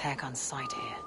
Attack on sight here.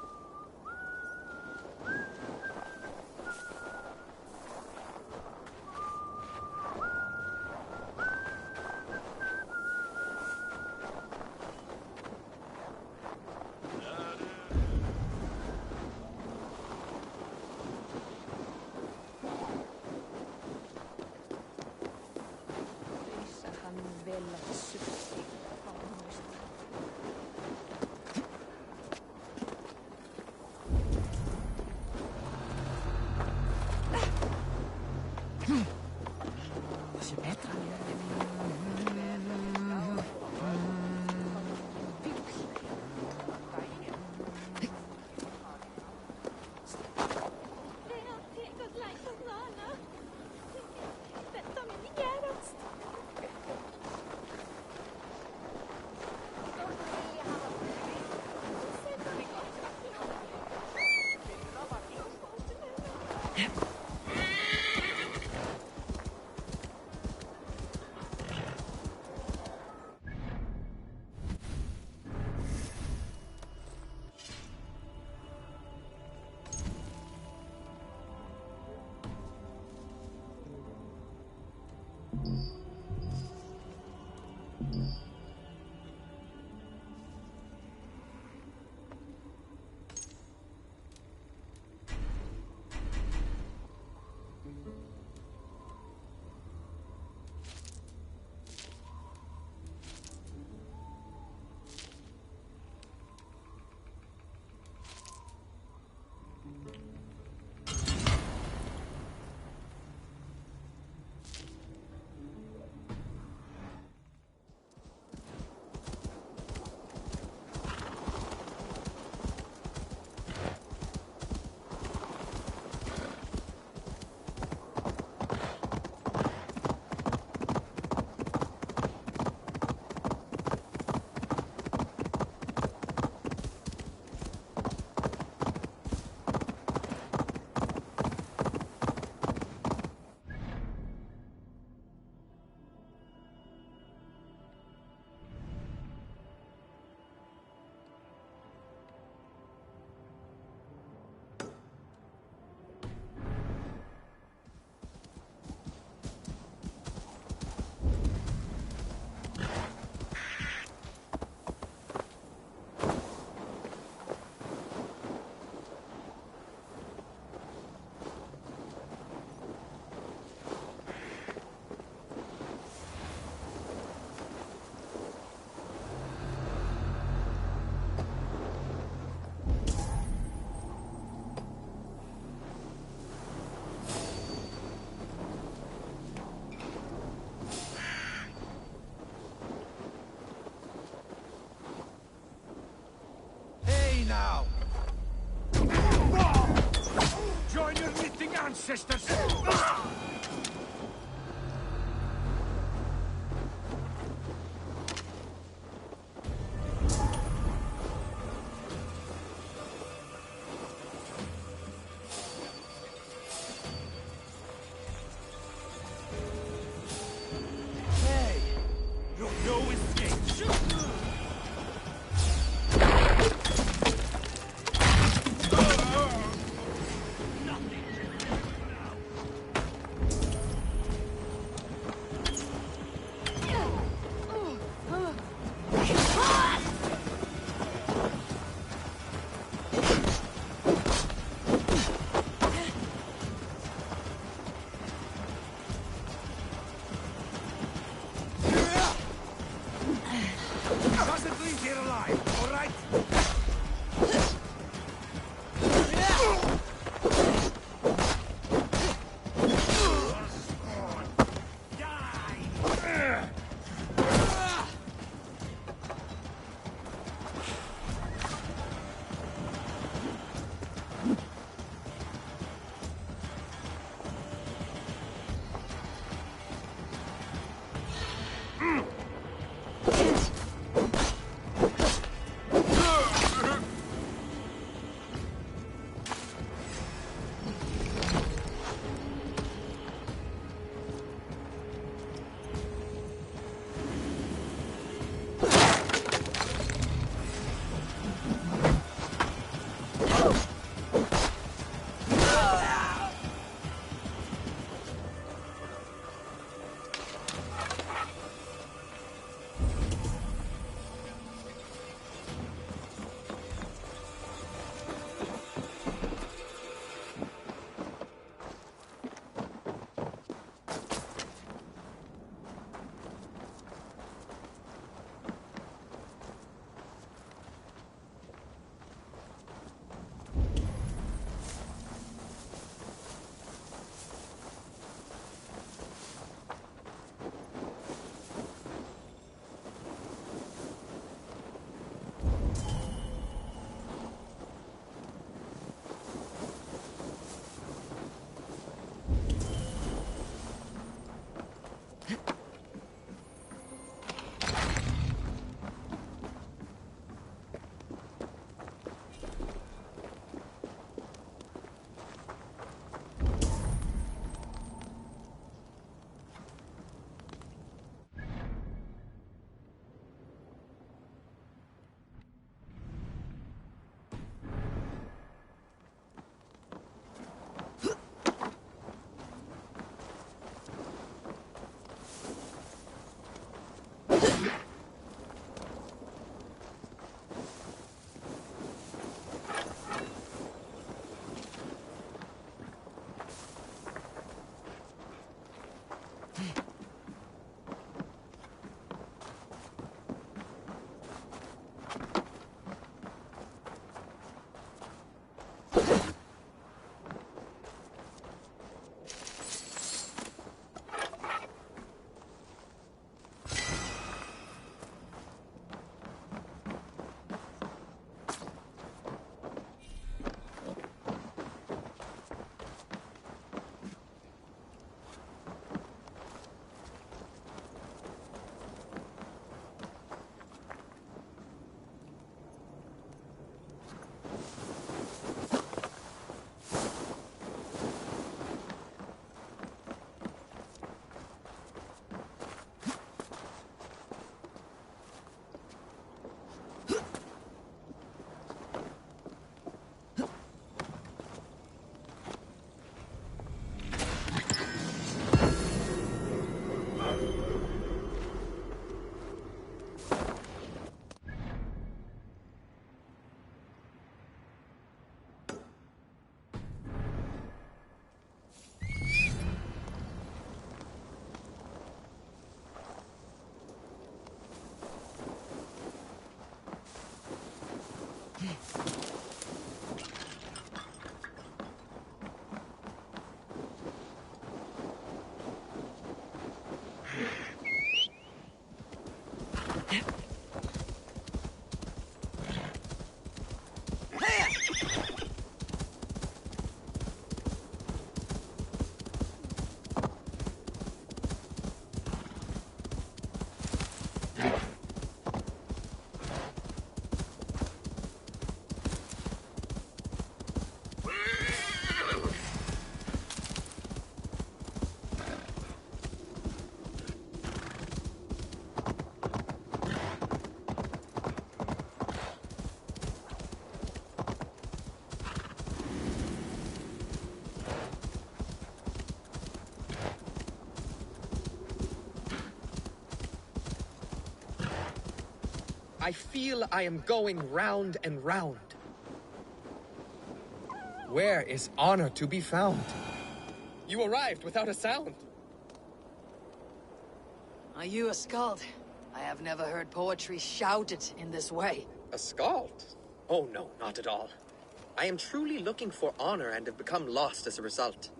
now! Join your knitting ancestors! Hey! You've no escape! Doesn't leave here alive, all right? I feel I am going round and round. Where is honor to be found? You arrived without a sound. Are you a skald? I have never heard poetry shouted in this way. A skald? Oh no, not at all. I am truly looking for honor and have become lost as a result.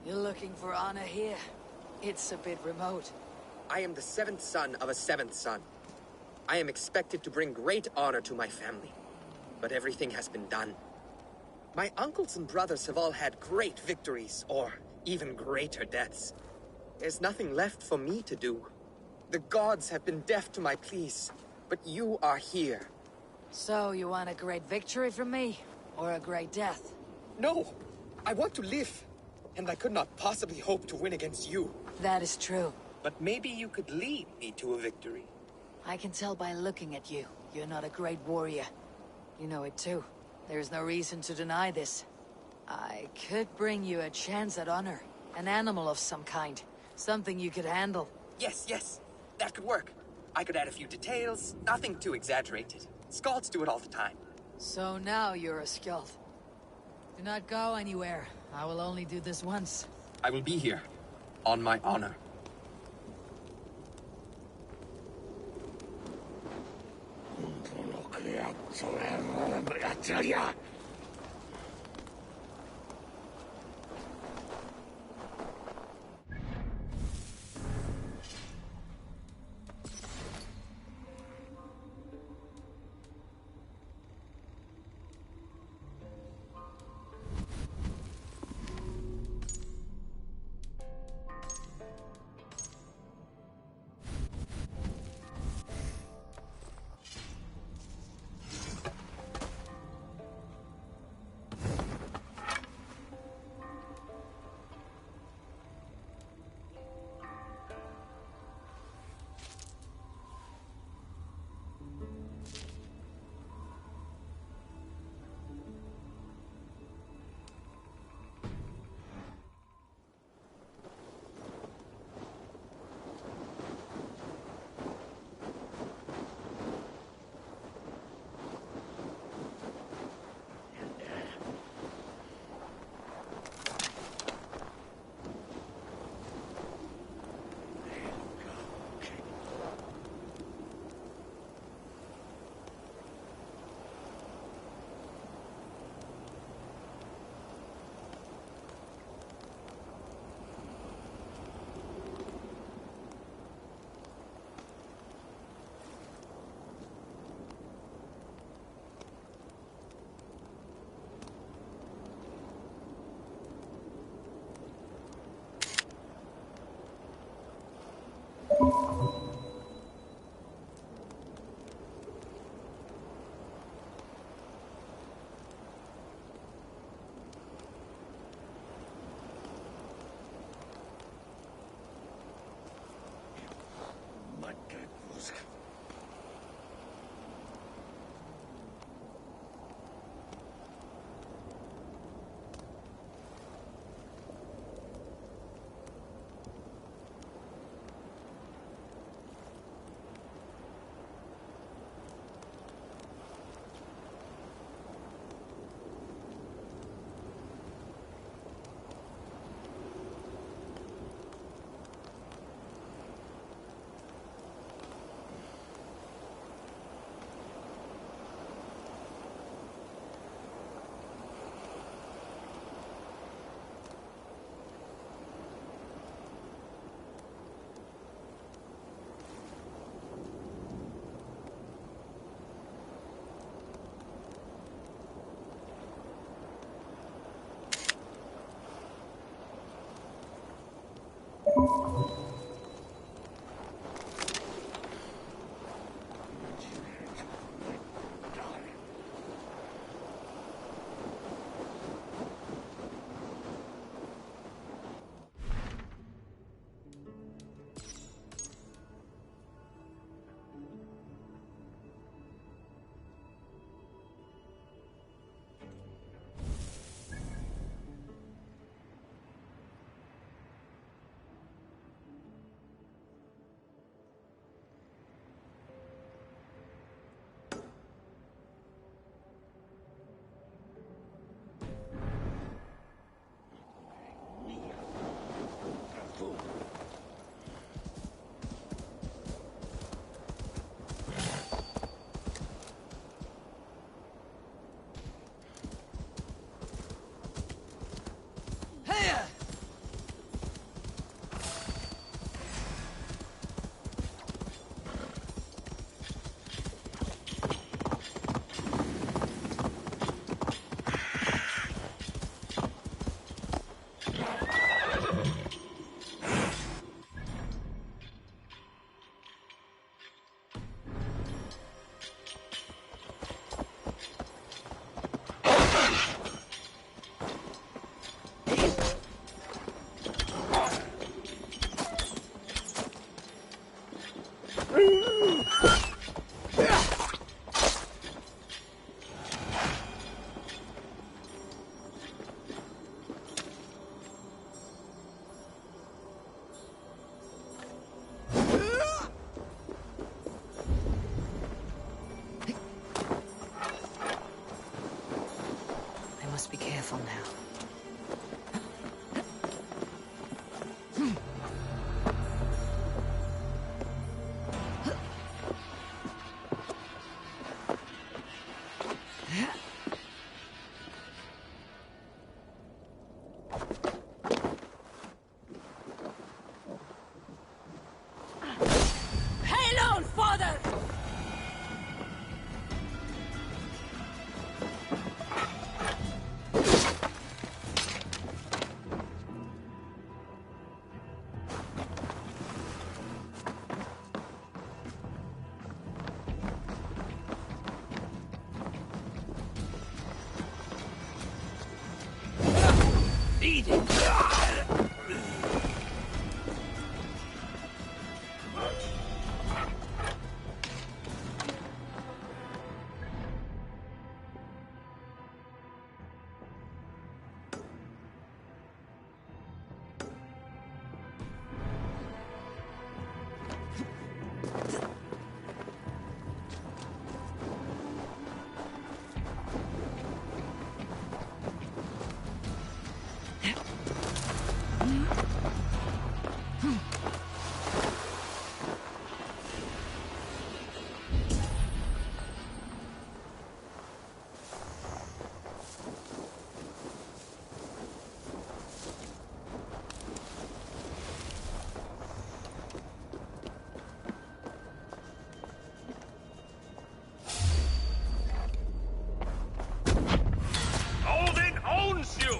You're looking for honor here. It's a bit remote. I am the seventh son of a seventh son. I am expected to bring great honor to my family. But everything has been done. My uncles and brothers have all had great victories, or even greater deaths. There's nothing left for me to do. The gods have been deaf to my pleas, but you are here. So, you want a great victory from me? Or a great death? No! I want to live. And I could not possibly hope to win against you. That is true. But maybe you could lead me to a victory. I can tell by looking at you. You're not a great warrior. You know it too. There's no reason to deny this. I could bring you a chance at honor. An animal of some kind. Something you could handle. Yes. That could work. I could add a few details. Nothing too exaggerated. Skalds do it all the time. So now you're a skald. Do not go anywhere. I will only do this once. I will be here. On my honor. careful now. Hail on, father! Eat it! Odin owns you!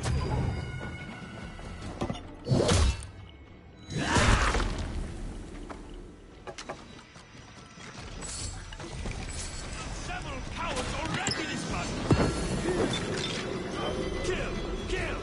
Several cowards already this month! Kill! Kill!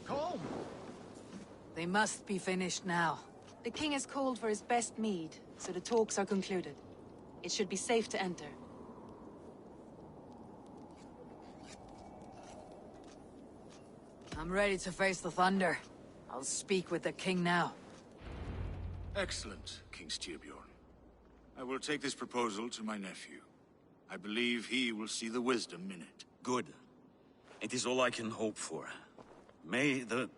Come! They must be finished now. The king has called for his best mead, so the talks are concluded. It should be safe to enter. I'm ready to face the thunder. I'll speak with the king now. Excellent, King Styrbjorn. I will take this proposal to my nephew. I believe he will see the wisdom in it. Good. It is all I can hope for. May the...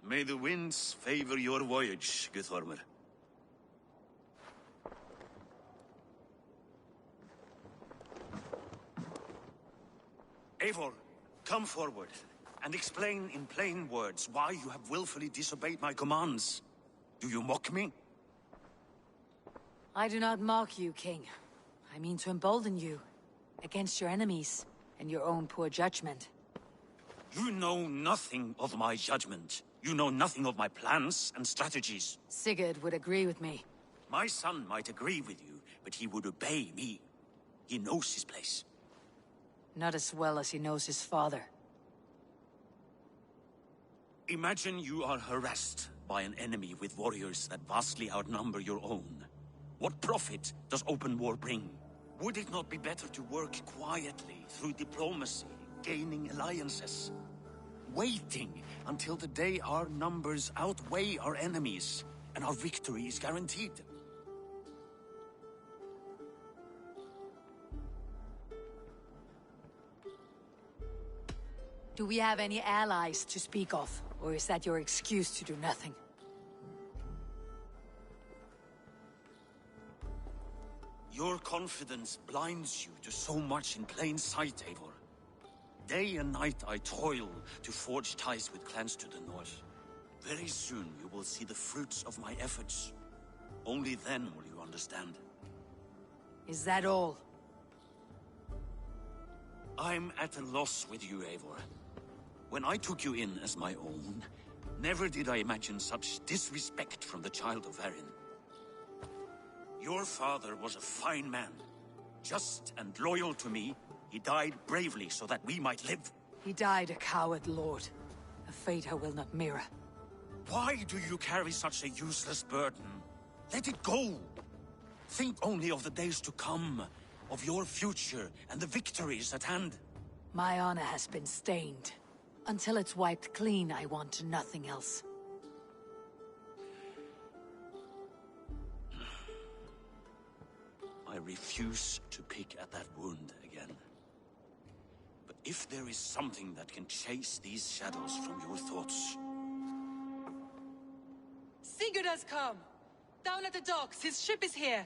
May the winds favor your voyage, Guthormer. Eivor, come forward, and explain in plain words why you have willfully disobeyed my commands. Do you mock me? I do not mock you, King. I mean to embolden you against your enemies and your own poor judgment. You know nothing of my judgment. You know nothing of my plans and strategies. Sigurd would agree with me. My son might agree with you, but he would obey me. He knows his place. Not as well as he knows his father. Imagine you are harassed by an enemy with warriors that vastly outnumber your own. What profit does open war bring? Would it not be better to work quietly through diplomacy, gaining alliances? Waiting until the day our numbers outweigh our enemies, and our victory is guaranteed. Do we have any allies to speak of? Or is that your excuse to do nothing? Your confidence blinds you to so much in plain sight, Eivor. Day and night I toil to forge ties with clans to the north. Very soon you will see the fruits of my efforts. Only then will you understand. Is that all? I'm at a loss with you, Eivor. When I took you in as my own, never did I imagine such disrespect from the child of Varin. Your father was a fine man. Just and loyal to me, he died bravely so that we might live. He died a coward, Lord. A fate I will not mirror. Why do you carry such a useless burden? Let it go! Think only of the days to come, of your future and the victories at hand. My honor has been stained. Until it's wiped clean, I want nothing else. I refuse to pick at that wound again. But if there is something that can chase these shadows from your thoughts... Sigurd has come! Down at the docks, his ship is here!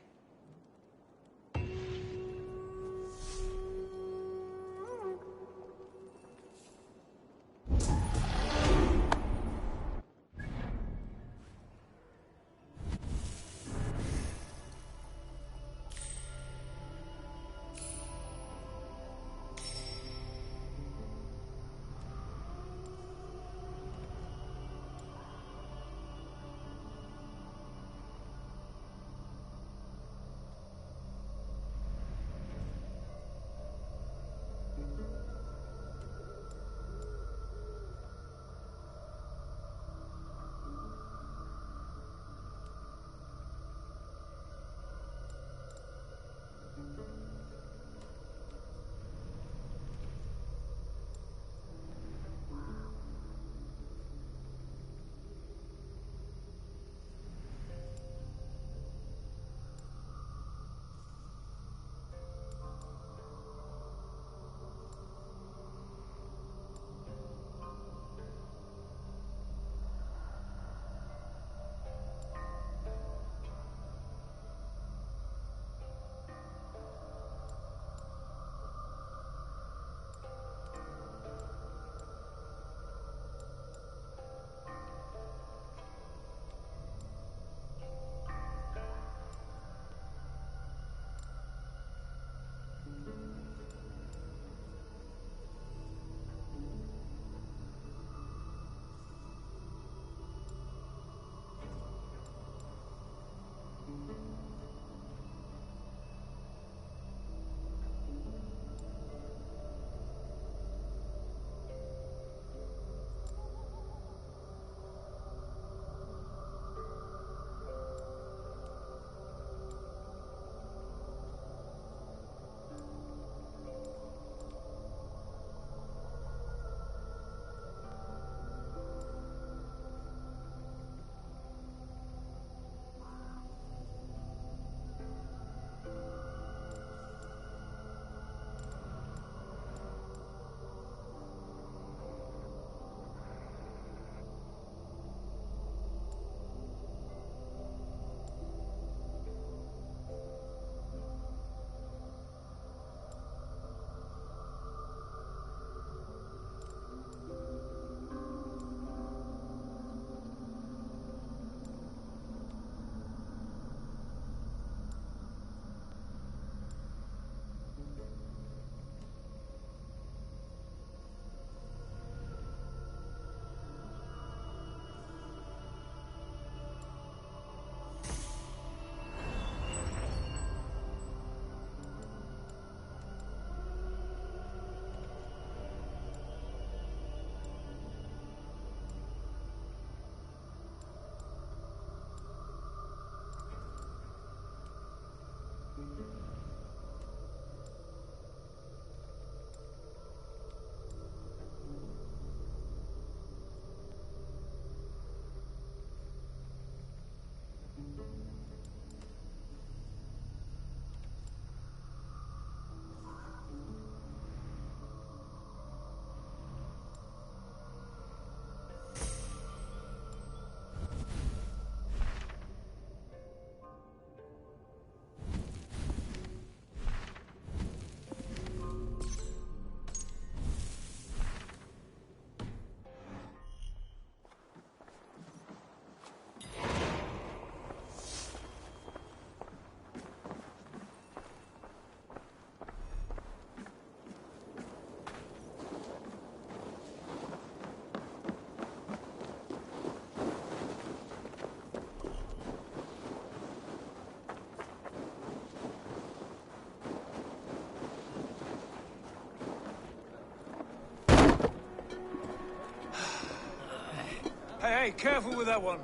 Hey, careful with that one.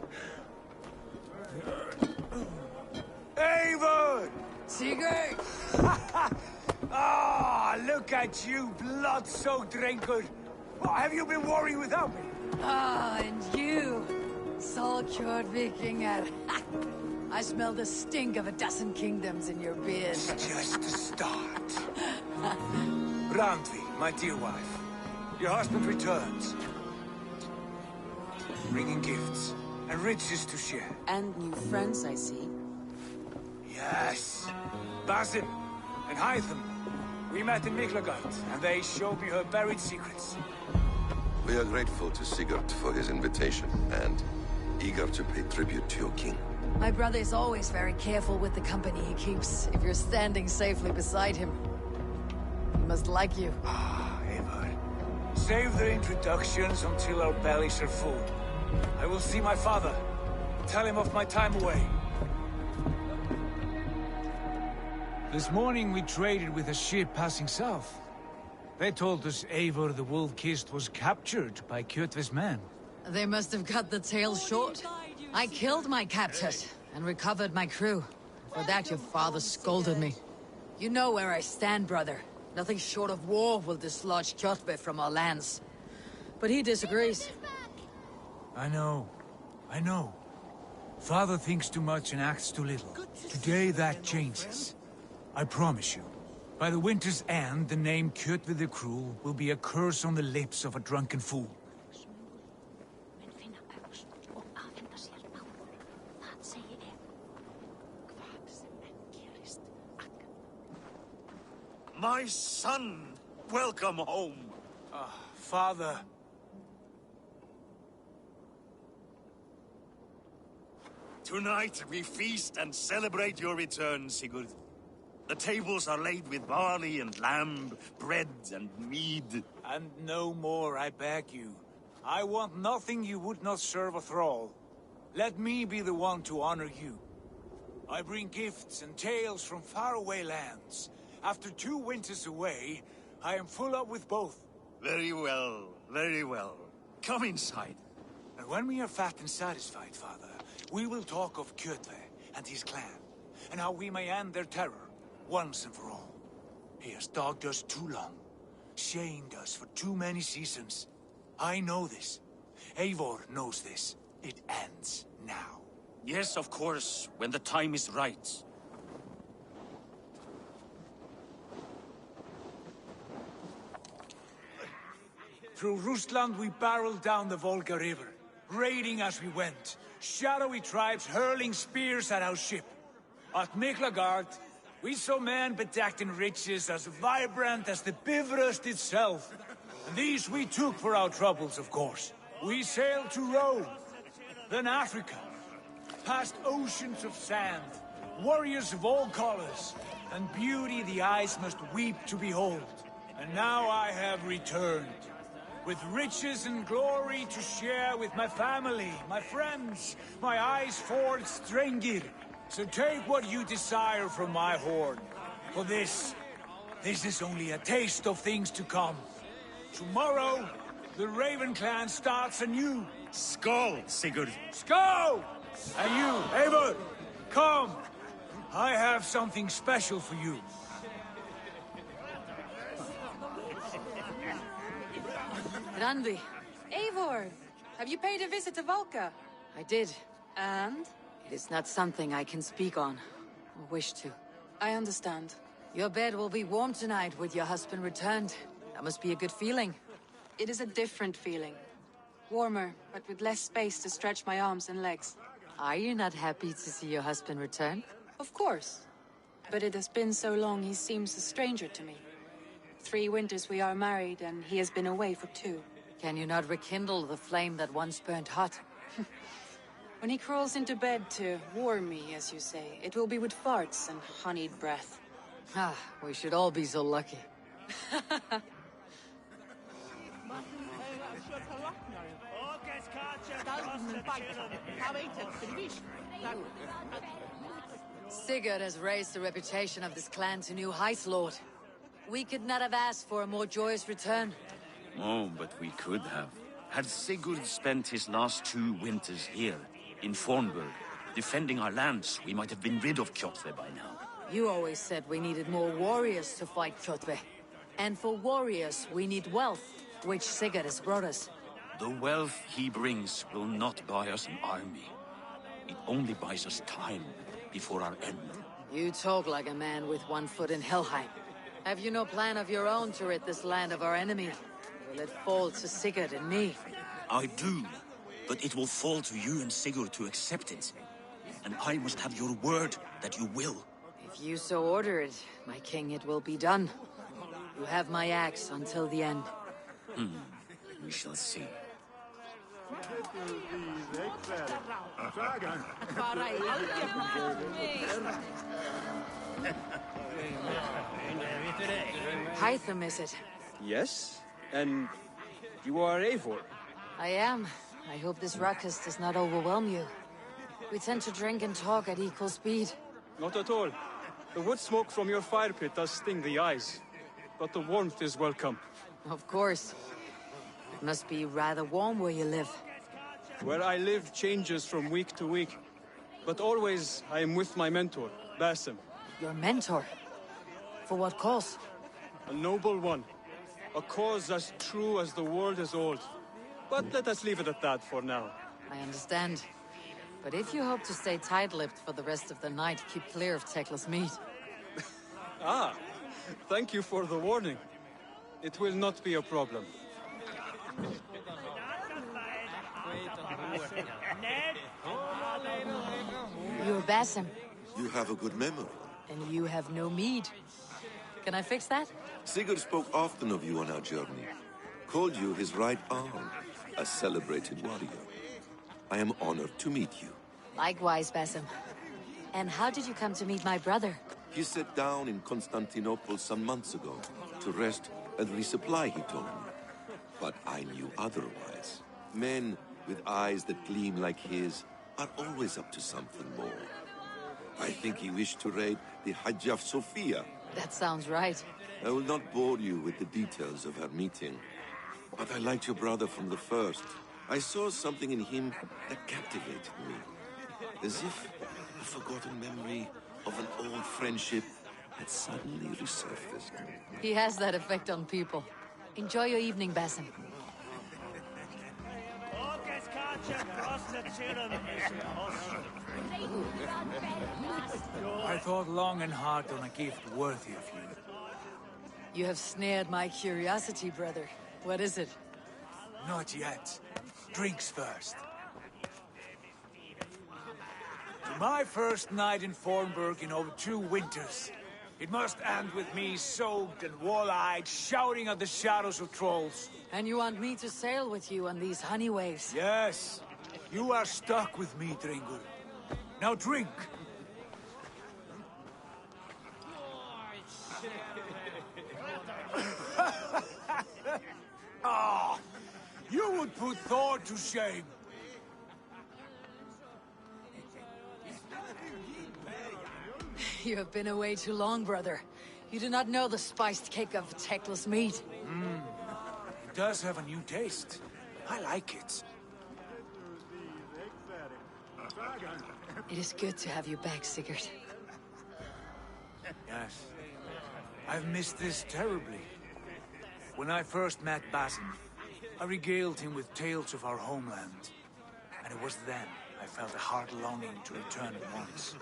Eivor! Sigurd! Ah, look at you, blood-soaked drinker. What, have you been worrying without me? Ah, and you, Solkjord Vikinger. I smell the stink of a dozen kingdoms in your beard. It's just the start. Randvi, my dear wife. Your husband returns. Bringing gifts and riches to share. And new friends, I see. Yes. Basin and Hytham. We met in Miklagard, and they showed me her buried secrets. We are grateful to Sigurd for his invitation, and eager to pay tribute to your king. My brother is always very careful with the company he keeps, if you're standing safely beside him. He must like you. Ah, Eivor. Save the introductions until our bellies are full. I will see my father. Tell him of my time away. This morning we traded with a ship passing south. They told us Eivor the Wolf-Kissed was captured by Kjotve's men. They must have cut the tail short. I killed my captors and recovered my crew. For that your father scolded me. You know where I stand, brother. Nothing short of war will dislodge Kjotve from our lands. But he disagrees. I know. Father thinks too much and acts too little. Today that changes. I promise you. By the winter's end, the name Kjotve the Cruel will be a curse on the lips of a drunken fool. My son! Welcome home! Father. Tonight we feast and celebrate your return, Sigurd. The tables are laid with barley and lamb, bread and mead. And no more, I beg you. I want nothing you would not serve a thrall. Let me be the one to honor you. I bring gifts and tales from faraway lands. After 2 winters away, I am full up with both. Very well, very well. Come inside. And when we are fat and satisfied, Father, we will talk of Kjotve and his clan, and how we may end their terror, once and for all. He has dogged us too long, shamed us for too many seasons. I know this. Eivor knows this. It ends now. Yes, of course, when the time is right. Through Rusland we barreled down the Volga River, raiding as we went. Shadowy tribes hurling spears at our ship. At Miklagard, we saw men bedecked in riches as vibrant as the Bifrost itself. And these we took for our troubles, of course. We sailed to Rome, then Africa, past oceans of sand, warriors of all colors, and beauty the eyes must weep to behold. And now I have returned, with riches and glory to share with my family, my friends, my eyes-forged Strengir. So take what you desire from my hoard. For this is only a taste of things to come. Tomorrow, the Raven clan starts anew. Skål, Sigurd. Skål! And you, Eivor, come. I have something special for you. Randvi, Eivor! Have you paid a visit to Valka? I did. And? It is not something I can speak on, or wish to. I understand. Your bed will be warm tonight with your husband returned. That must be a good feeling. It is a different feeling. Warmer, but with less space to stretch my arms and legs. Are you not happy to see your husband return? Of course. But it has been so long he seems a stranger to me. 3 winters we are married, and he has been away for 2. Can you not rekindle the flame that once burnt hot? When he crawls into bed to warm me, as you say, it will be with farts and honeyed breath. Ah, we should all be so lucky. Sigurd has raised the reputation of this clan to new heights, Lord. We could not have asked for a more joyous return. Oh, but we could have. Had Sigurd spent his last 2 winters here, in Fornburg, defending our lands, we might have been rid of Kjotve by now. You always said we needed more warriors to fight Kjotve. And for warriors, we need wealth, which Sigurd has brought us. The wealth he brings will not buy us an army. It only buys us time before our end. You talk like a man with one foot in Helheim. Have you no plan of your own to rid this land of our enemy? Will it fall to Sigurd and me? I do, but it will fall to you and Sigurd to accept it. And I must have your word that you will. If you so order it, my king, it will be done. You have my axe until the end. We shall see. Hytham, is it? Yes? And you are Eivor? I am. I hope this ruckus does not overwhelm you. We tend to drink and talk at equal speed. Not at all. The wood smoke from your fire pit does sting the eyes, but the warmth is welcome. Of course. It must be rather warm where you live. Where I live changes from week to week, but always I am with my mentor, Basim. Your mentor? For what cause? A noble one. A cause as true as the world is old. But let us leave it at that for now. I understand. But if you hope to stay tight-lipped for the rest of the night, keep clear of Tekla's meat. Ah, thank you for the warning. It will not be a problem. You're Basim, You have a good memory. and you have no mead. Can I fix that? Sigurd spoke often of you on our journey. Called you his right arm, a celebrated warrior. I am honored to meet you. Likewise, Basim. And how did you come to meet my brother? He sat down in Constantinople some months ago to rest and resupply, he told me. But I knew otherwise. Men with eyes that gleam like his are always up to something more. I think he wished to raid the Hagia Sophia. That sounds right. I will not bore you with the details of our meeting. But I liked your brother from the first. I saw something in him that captivated me. As if a forgotten memory of an old friendship had suddenly resurfaced. He has that effect on people. Enjoy your evening, Basim. I thought long and hard on a gift worthy of you. You have snared my curiosity, brother. What is it? Not yet. Drinks first. To my first night in Fornburg in over 2 winters. It must end with me soaked and wall-eyed, shouting at the shadows of trolls. And you want me to sail with you on these honey waves? Yes, you are stuck with me, Dringur. Now drink. Ah, you would put Thor to shame. You have been away too long, brother. You do not know the spiced kick of Tekla's meat. It does have a new taste. I like it. It is good to have you back, Sigurd. Yes. I've missed this terribly. When I first met Basim, I regaled him with tales of our homeland. And it was then I felt a heart longing to return at once.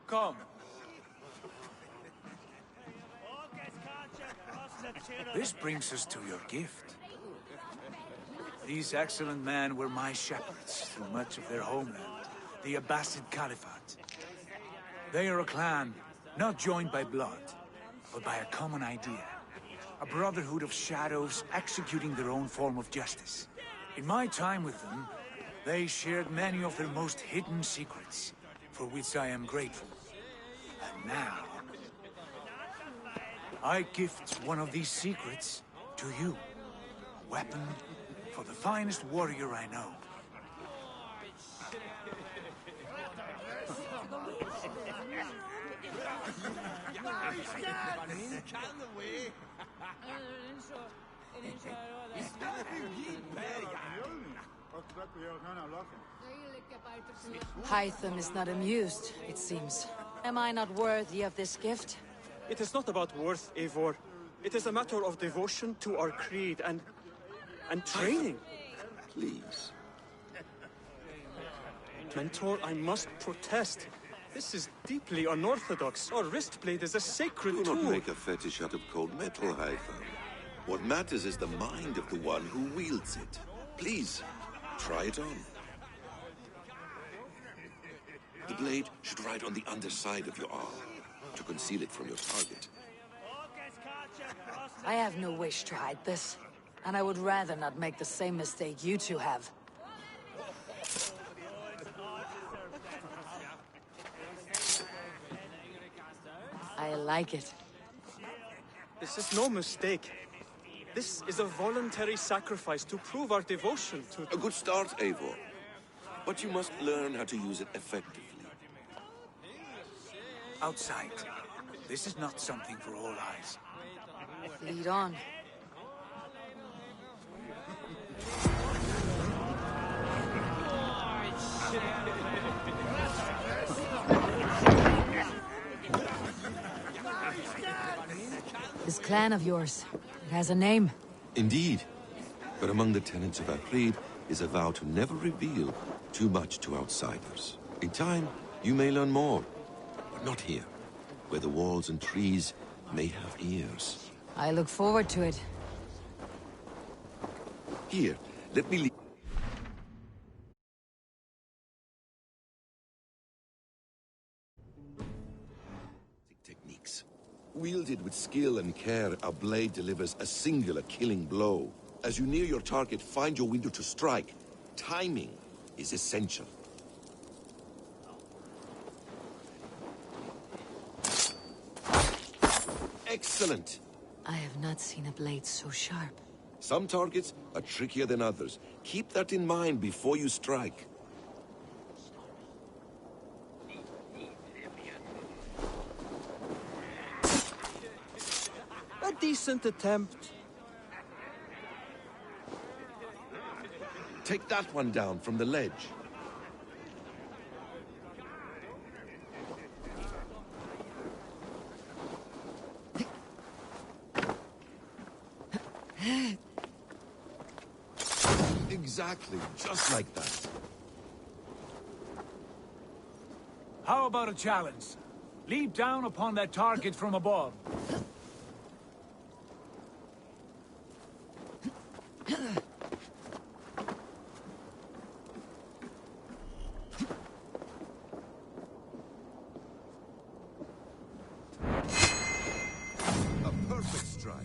Come. This brings us to your gift. These excellent men were my shepherds through much of their homeland, the Abbasid Caliphate. They are a clan, not joined by blood, but by a common idea. A brotherhood of shadows executing their own form of justice. In my time with them, they shared many of their most hidden secrets, for which I am grateful. And now, I gift one of these secrets to you. A weapon for the finest warrior I know. Hytham is not amused, it seems. Am I not worthy of this gift? It is not about worth, Eivor. It is a matter of devotion to our creed and training. Please. Mentor, I must protest. This is deeply unorthodox. Our wrist blade is a sacred Do tool. not make a fetish out of cold metal, Hytham. What matters is the mind of the one who wields it. Please, try it on. The blade should ride on the underside of your arm, to conceal it from your target. I have no wish to hide this, and I would rather not make the same mistake you two have. I like it. This is no mistake. This is a voluntary sacrifice to prove our devotion to... A good start, Eivor. But you must learn how to use it effectively. Outside. This is not something for all eyes. Lead on. This clan of yours, it has a name. Indeed. But among the tenets of our creed is a vow to never reveal too much to outsiders. In time, you may learn more. But not here, where the walls and trees may have ears. I look forward to it. Here, let me lead. Techniques. Wielded with skill and care, our blade delivers a singular killing blow. As you near your target, find your window to strike. Timing is essential. Excellent! I have not seen a blade so sharp. Some targets are trickier than others. Keep that in mind before you strike. A decent attempt. Take that one down from the ledge. Exactly, just like that. How about a challenge? Leap down upon that target from above. A perfect strike.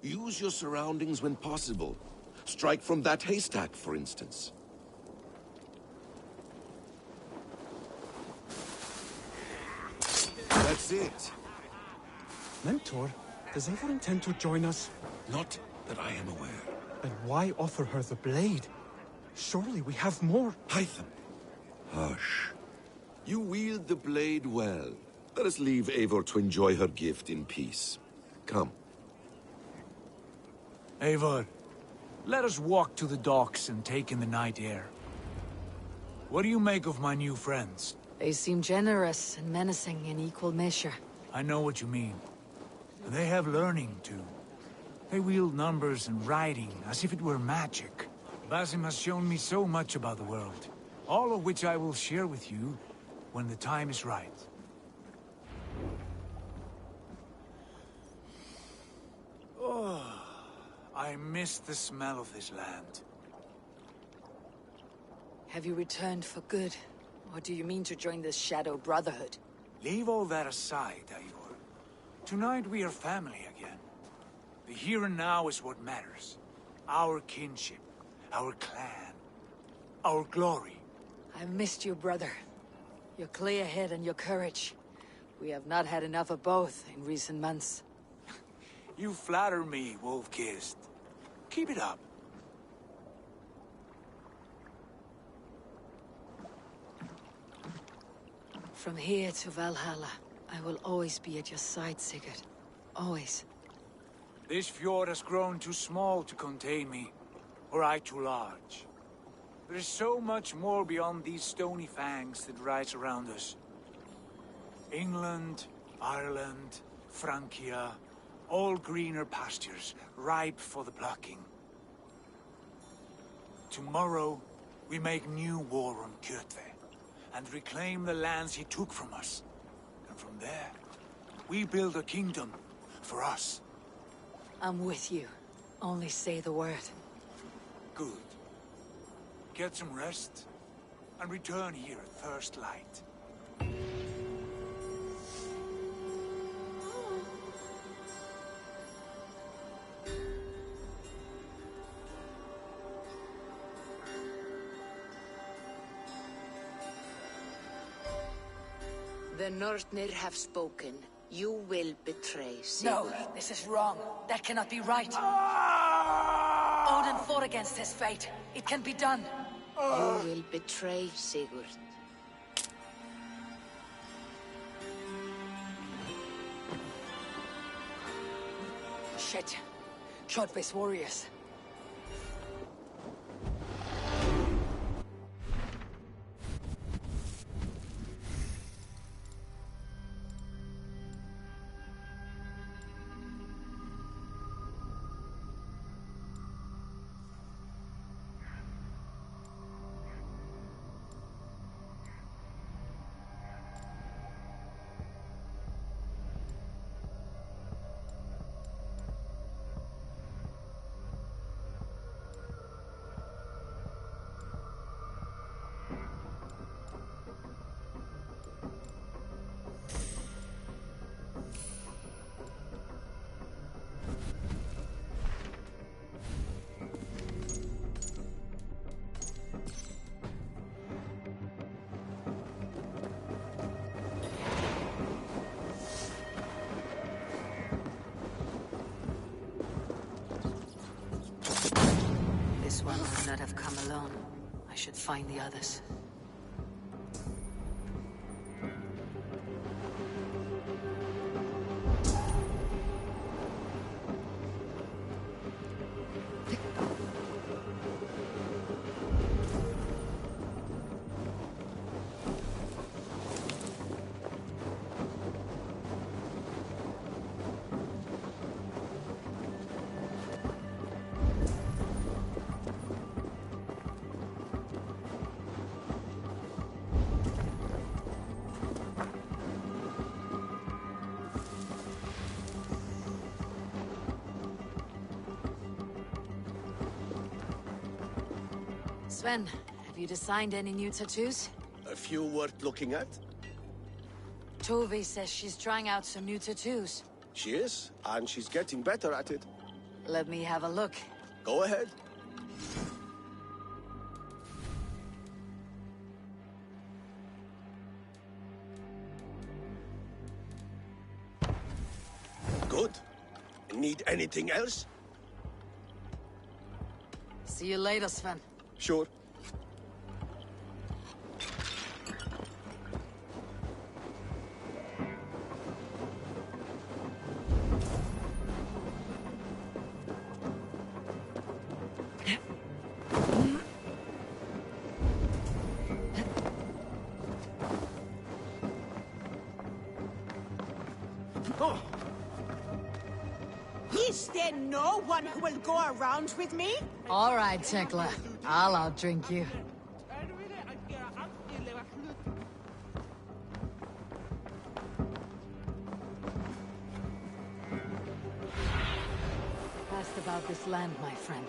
Use your surroundings when possible. Strike from that haystack, for instance. That's it. Mentor, does Eivor intend to join us? Not that I am aware. Then why offer her the blade? Surely we have more. Hytham. Hush. You wield the blade well. Let us leave Eivor to enjoy her gift in peace. Come. Eivor, let us walk to the docks and take in the night air. What do you make of my new friends? They seem generous and menacing in equal measure. I know what you mean. They have learning, too. They wield numbers and writing as if it were magic. Basim has shown me so much about the world, all of which I will share with you when the time is right. Oh, I miss the smell of this land. Have you returned for good? Or do you mean to join this Shadow Brotherhood? Leave all that aside, Eivor. Tonight we are family again. The here and now is what matters. Our kinship, our clan, our glory. I've missed you, brother. Your clear head and your courage. We have not had enough of both in recent months. You flatter me, Wolf-Kissed. Keep it up. From here to Valhalla, I will always be at your side, Sigurd. Always. This fjord has grown too small to contain me, or I too large. There is so much more beyond these stony fangs that rise around us. England, Ireland, Francia, all greener pastures, ripe for the plucking. Tomorrow, we make new war on Kjotve, and reclaim the lands he took from us. And from there, we build a kingdom for us. I'm with you. Only say the word. Good. Get some rest, and return here at first light. The Northnir have spoken. You will betray Sigurd. No, this is wrong. That cannot be right. Odin fought against his fate. It can be done. You will betray Sigurd. Shit. Kjotve's warriors. This one would not have come alone. I should find the others. Sven, have you designed any new tattoos? A few worth looking at? Tove says she's trying out some new tattoos. She is, and she's getting better at it. Let me have a look. Go ahead. Good. Need anything else? See you later, Sven. Sure. Is there no one who will go around with me? All right, Tekla. I'll outdrink you. Asked about this land, my friend.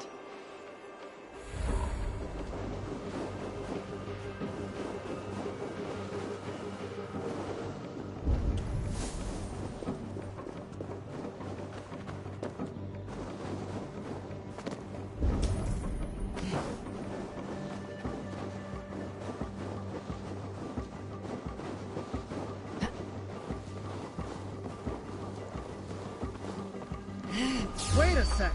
Wait a sec.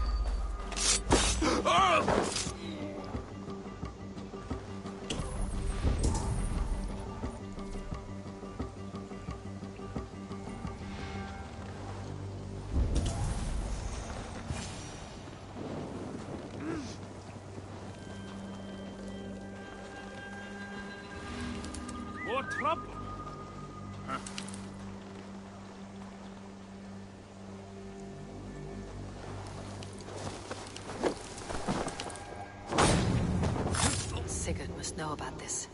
trouble. Sigurd must know about this.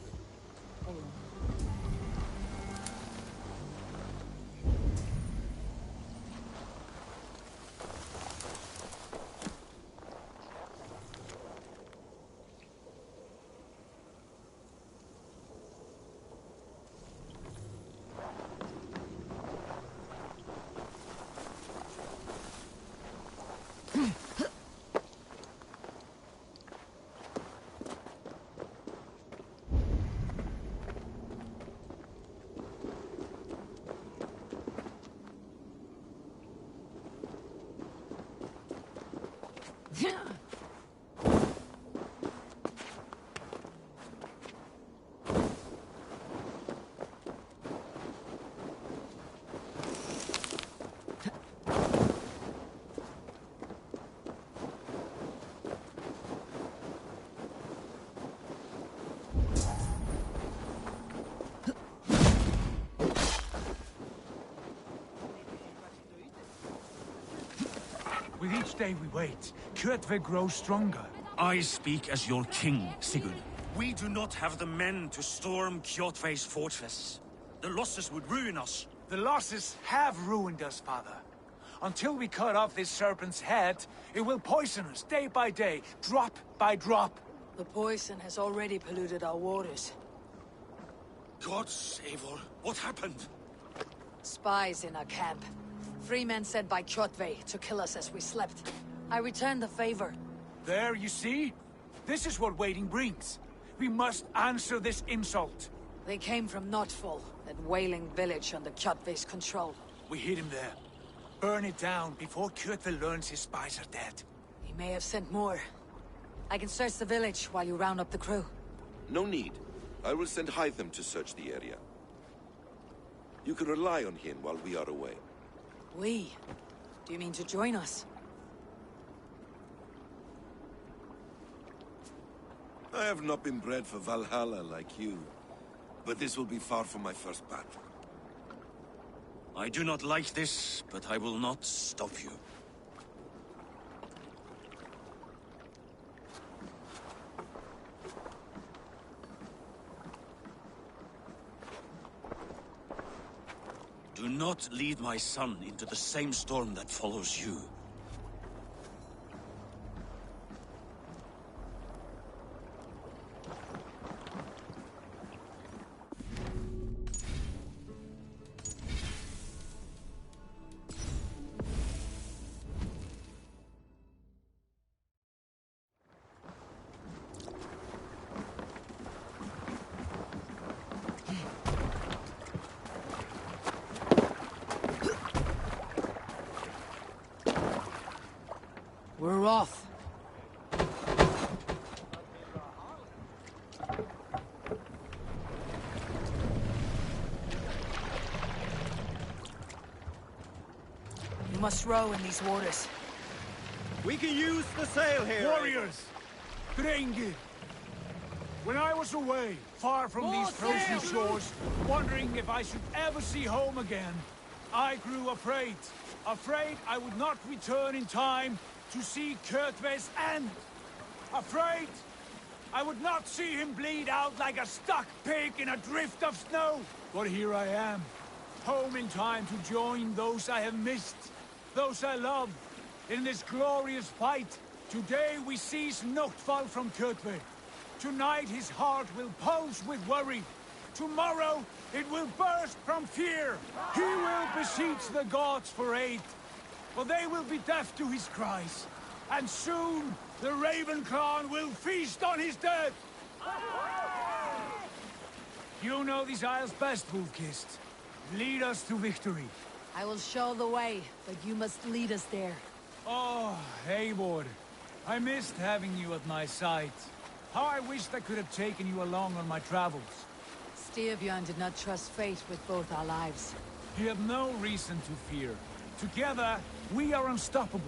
With each day we wait, Kjotve grows stronger. I speak as your king, Sigurd. We do not have the men to storm Kjotve's fortress. The losses would ruin us. The losses have ruined us, father. Until we cut off this serpent's head, it will poison us day by day, drop by drop. The poison has already polluted our waters. God save her. What happened? Spies in our camp. 3 men sent by Kjotve to kill us as we slept. I returned the favor. There, you see? This is what waiting brings. We must answer this insult. They came from Notfall, that whaling village under Kjotve's control. We hid him there. Burn it down before Kjotve learns his spies are dead. He may have sent more. I can search the village while you round up the crew. No need. I will send Hytham to search the area. You can rely on him while we are away. We? Do you mean to join us? I have not been bred for Valhalla like you, but this will be far from my first battle. I do not like this, but I will not stop you. Do not lead my son into the same storm that follows you. We're off. You must row in these waters. We can use the sail here. Warriors! Drenge! When I was away, far from these frozen shores, wondering if I should ever see home again, I grew afraid. Afraid I would not return in time to see Kjotve's end. Afraid I would not see him bleed out like a stuck pig in a drift of snow. But here I am, home in time to join those I have missed, those I love, in this glorious fight. Today we seize Notfall from Kjotve. Tonight his heart will pulse with worry. Tomorrow it will burst from fear. He will beseech the gods for aid. For they will be deaf to his cries. And soon the Raven clan will feast on his dead. You know these isles best, Wolfkist. Lead us to victory. I will show the way, but you must lead us there. Oh, Eivor. I missed having you at my side. How I wished I could have taken you along on my travels. Styrbjörn did not trust fate with both our lives. You have no reason to fear. Together, we are unstoppable.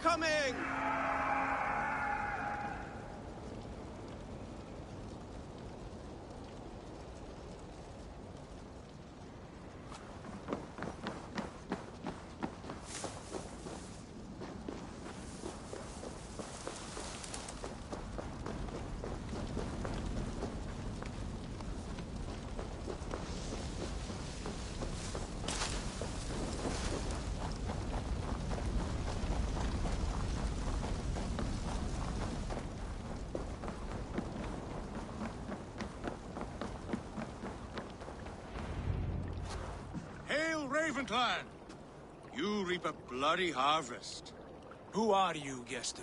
coming! Hail, Ravenclan! You reap a bloody harvest. Who are you, Gester?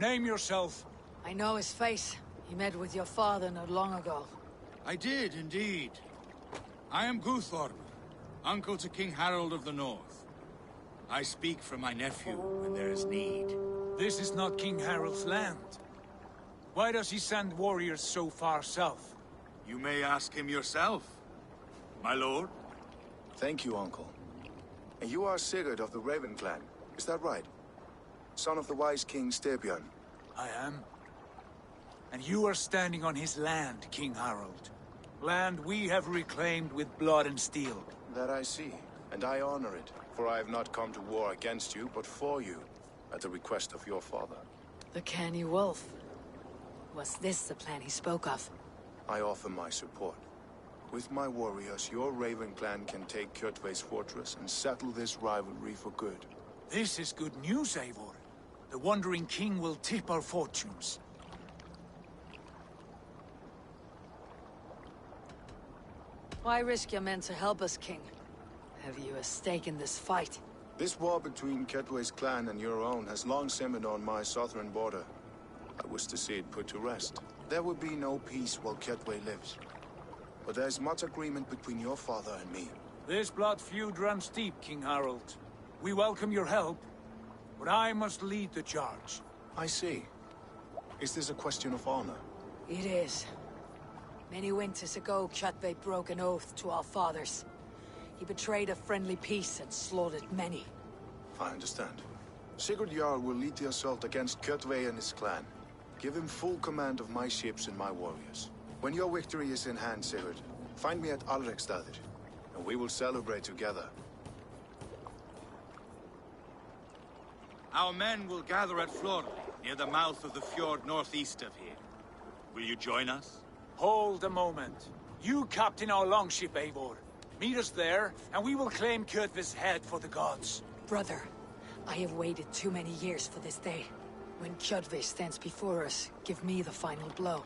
Name yourself. I know his face. He met with your father not long ago. I did, indeed. I am Guthorm, uncle to King Harold of the North. I speak for my nephew when there is need. This is not King Harold's land. Why does he send warriors so far south? You may ask him yourself, my lord. Thank you, uncle. And you are Sigurd of the Raven clan, is that right? Son of the wise King Styrbjörn. I am. And you are standing on his land, King Harold. Land we have reclaimed with blood and steel. That I see, and I honor it. For I have not come to war against you, but for you, at the request of your father. The canny wolf. Was this the plan he spoke of? I offer my support. With my warriors, your Raven clan can take Kjotve's fortress and settle this rivalry for good. This is good news, Eivor. The Wandering King will tip our fortunes. Why risk your men to help us, King? Have you a stake in this fight? This war between Kjotve's clan and your own has long simmered on my southern border. I wish to see it put to rest. There will be no peace while Kjotve lives. But there's much agreement between your father and me. This blood feud runs deep, King Harold. We welcome your help, but I must lead the charge. I see. Is this a question of honor? It is. Many winters ago, Kjotve broke an oath to our fathers. He betrayed a friendly peace and slaughtered many. I understand. Sigurd Jarl will lead the assault against Kjotve and his clan. Give him full command of my ships and my warriors. When your victory is in hand, Sigurd, find me at Alrekstadir, and we will celebrate together. Our men will gather at Flor, near the mouth of the fjord northeast of here. Will you join us? Hold a moment. You captain our longship, Eivor. Meet us there, and we will claim Kjotve's head for the gods. Brother, I have waited too many years for this day. When Kjotve stands before us, give me the final blow.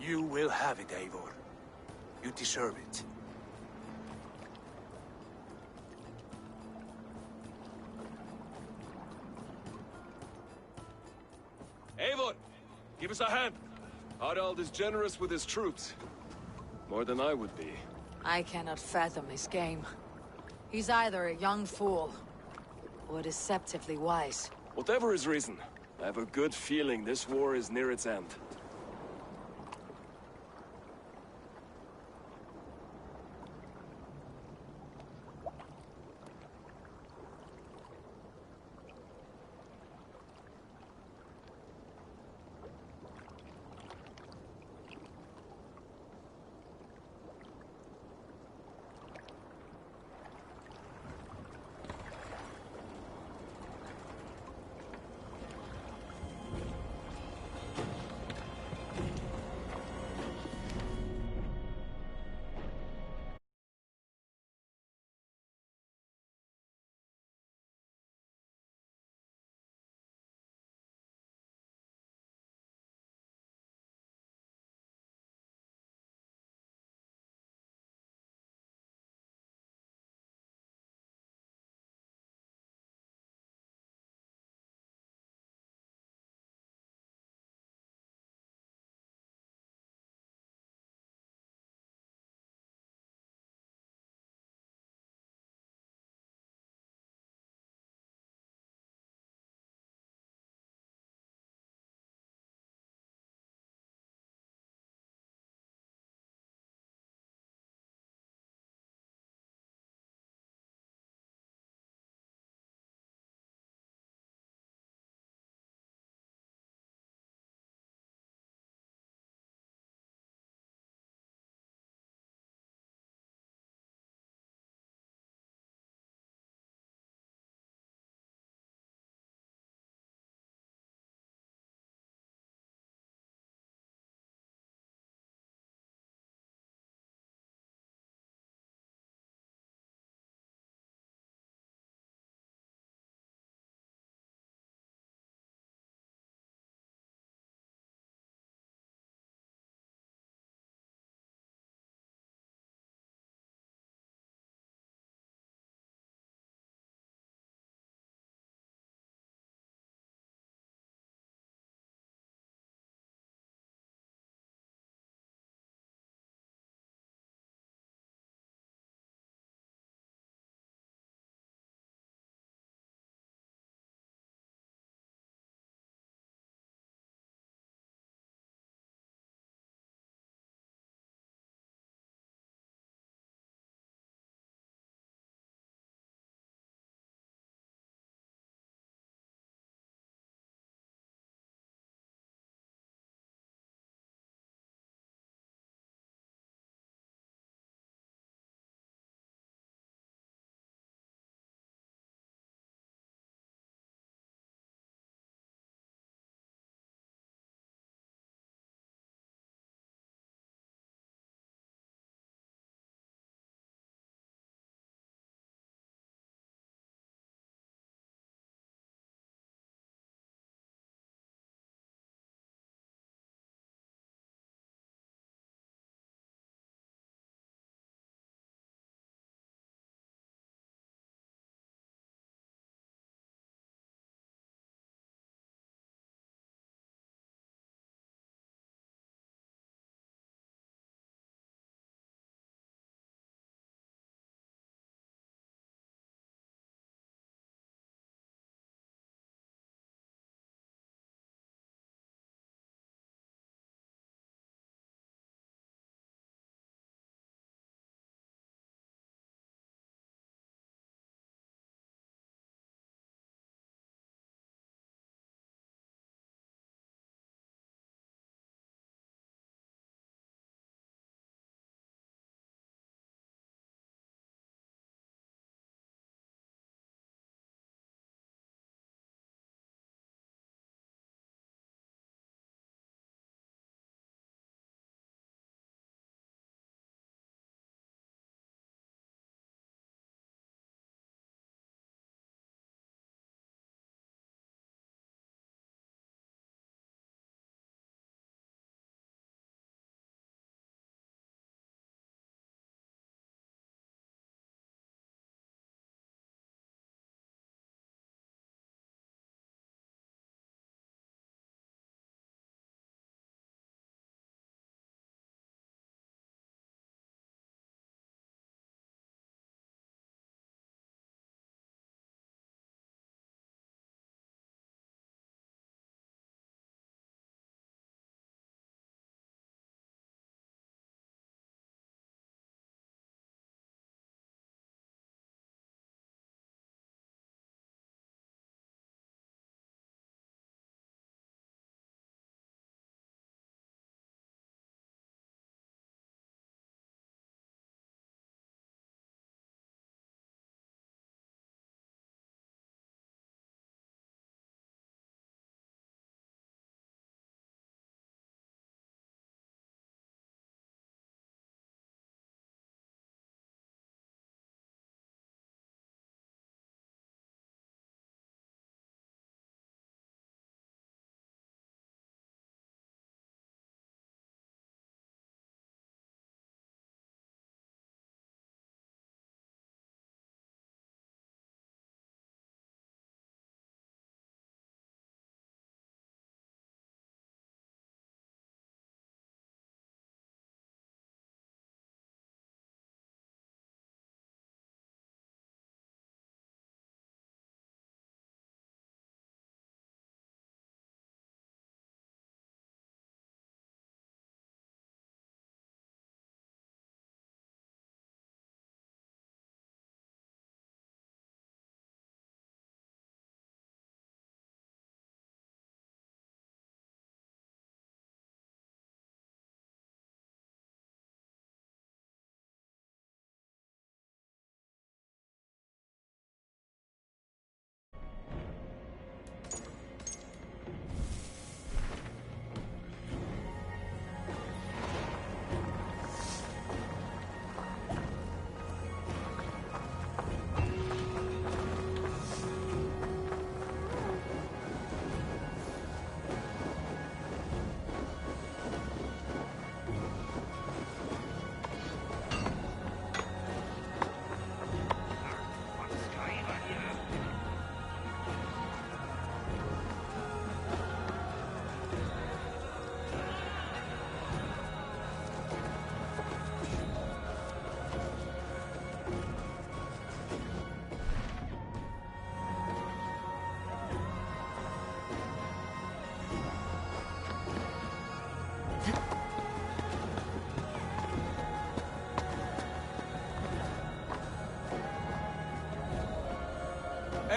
You will have it, Eivor. You deserve it. Eivor, give us a hand. Harald is generous with his troops. More than I would be. I cannot fathom his game. He's either a young fool, or deceptively wise. Whatever his reason, I have a good feeling this war is near its end.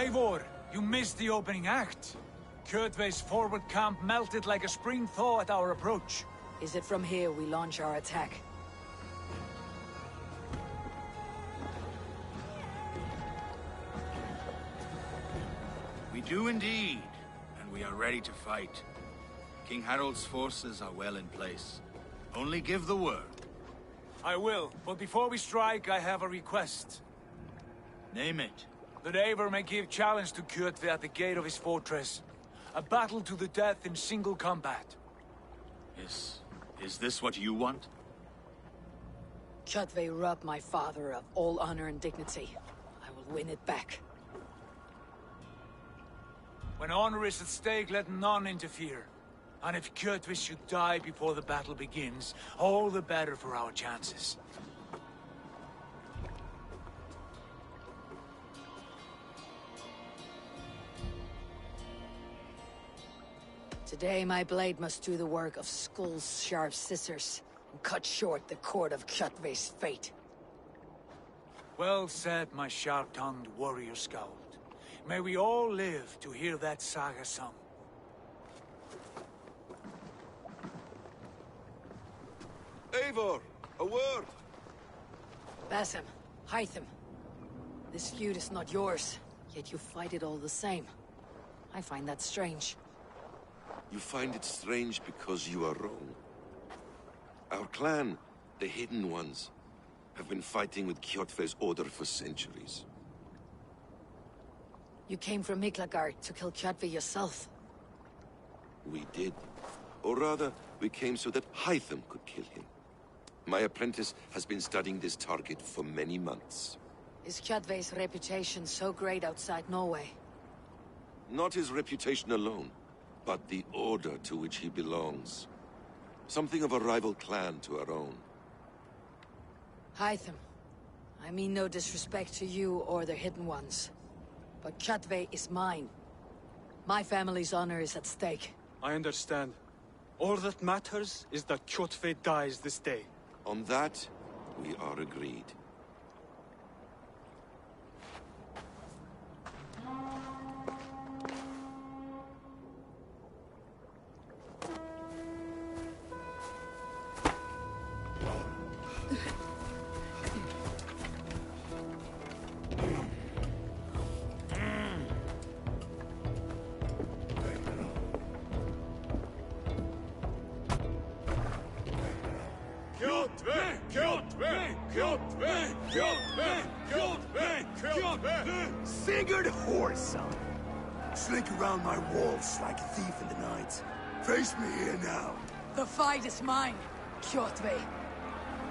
Eivor, you missed the opening act. Kjotve's forward camp melted like a spring thaw at our approach. Is it from here we launch our attack? We do indeed, and we are ready to fight. King Harold's forces are well in place. Only give the word. I will, but before we strike, I have a request. Name it. That Eivor may give challenge to Kjotve at the gate of his fortress. A battle to the death in single combat. Is this what you want? Kjotve robbed my father of all honor and dignity. I will win it back. When honor is at stake, let none interfere. And if Kjotve should die before the battle begins, all the better for our chances. Today my blade must do the work of Skull's sharp scissors, and cut short the cord of Kjotve's fate. Well said, my sharp-tongued warrior scout. May we all live to hear that saga sung. Eivor, a word! Basim, Hytham. This feud is not yours, yet you fight it all the same. I find that strange. You find it strange because you are wrong. Our clan, the Hidden Ones, have been fighting with Kjotve's order for centuries. You came from Miklagard to kill Kjotve yourself. We did. Or rather, we came so that Hytham could kill him. My apprentice has been studying this target for many months. Is Kjotve's reputation so great outside Norway? Not his reputation alone, but the order to which he belongs. Something of a rival clan to our own. Hytham, I mean no disrespect to you or the Hidden Ones, but Kjotve is mine. My family's honor is at stake. I understand. All that matters is that Kjotve dies this day. On that, we are agreed. Sigurd Whoreson. Slink around my walls like a thief in the night. Face me here now. The fight is mine, Kjotve.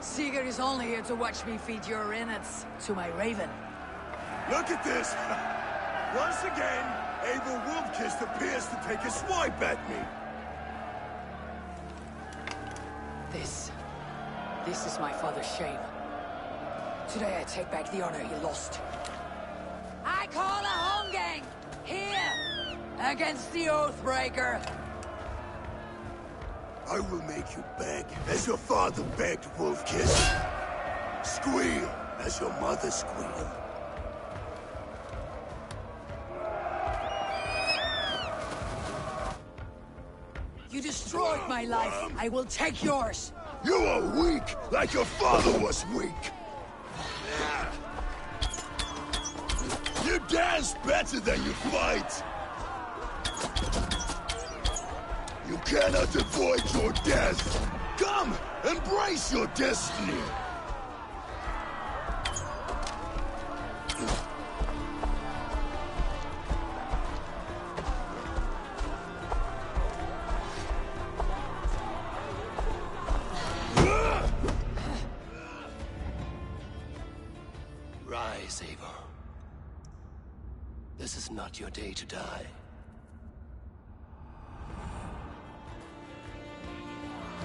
Sigurd is only here to watch me feed your innards to my raven. Look at this! Once again, Abel Wolfkist appears to take a swipe at me. This is my father's shame. Today I take back the honor he lost. I call a home gang! Here! Against the Oathbreaker! I will make you beg, as your father begged, Wolfkist. Squeal, as your mother squealed. You destroyed my life. I will take yours. You are weak, like your father was weak. You dance better than you fight. You cannot avoid your death. Come, embrace your destiny. Rise, Eivor. This is not your day to die.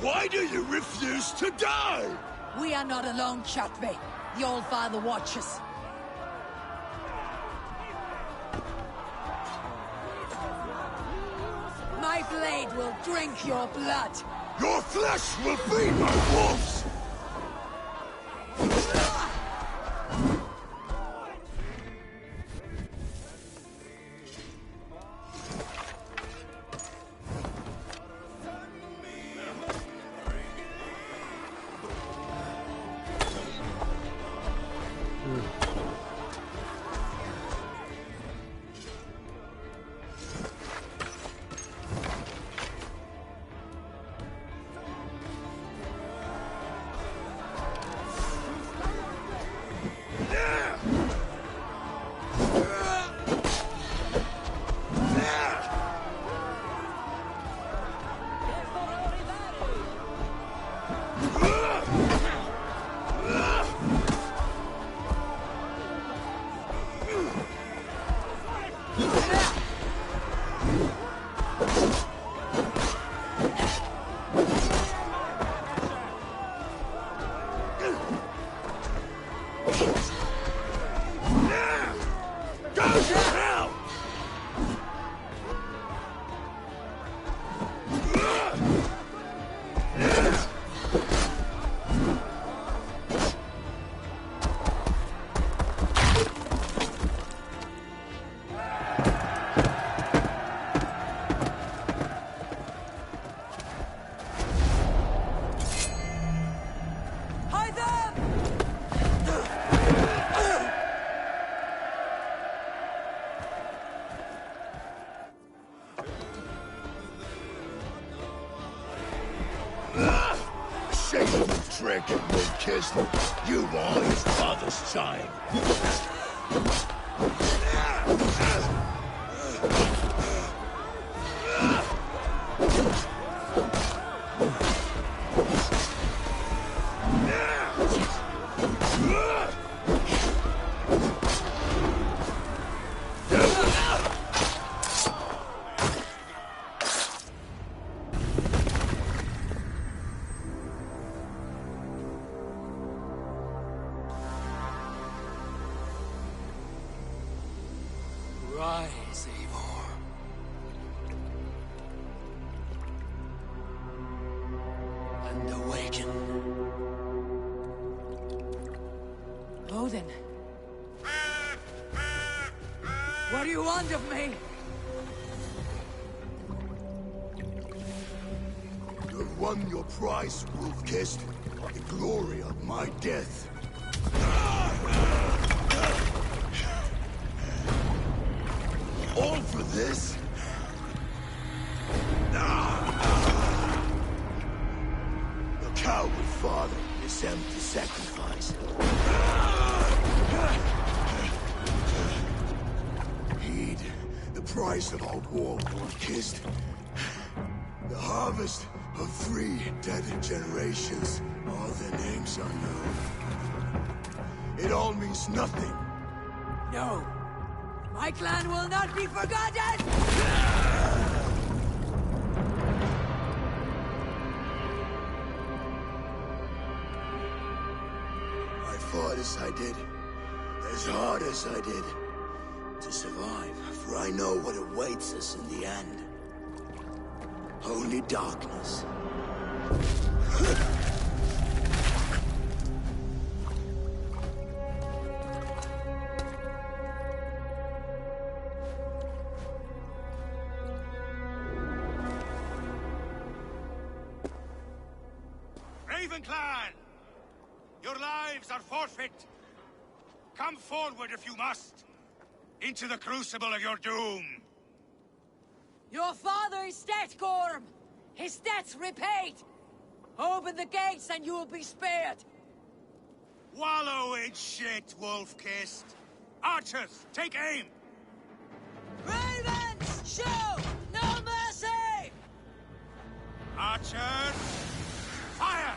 Why do you refuse to die? We are not alone, Kjotve. The Old Father watches. My blade will drink your blood. Your flesh will feed my wolves! prick, wolf-kissed. You are his father's child. Rise, Eivor. And awaken. Odin. What do you want of me? You've won your prize, wolf-kissed. The glory of my death. All for this? The coward father is empty sacrifice. Heed the price of our war, wolf-kissed. The harvest of 3 dead generations. All their names unknown. It all means nothing. No. My clan will not be forgotten! I fought as I did, as hard as I did, to survive, for I know what awaits us in the end. Only darkness. Raven Clan! Your lives are forfeit! Come forward if you must! Into the crucible of your doom! Your father is dead, Gorm! His debt's repaid! Open the gates and you will be spared! Wallow in shit, wolf-kissed! Archers, take aim! Ravens, shoot! No mercy! Archers, fire!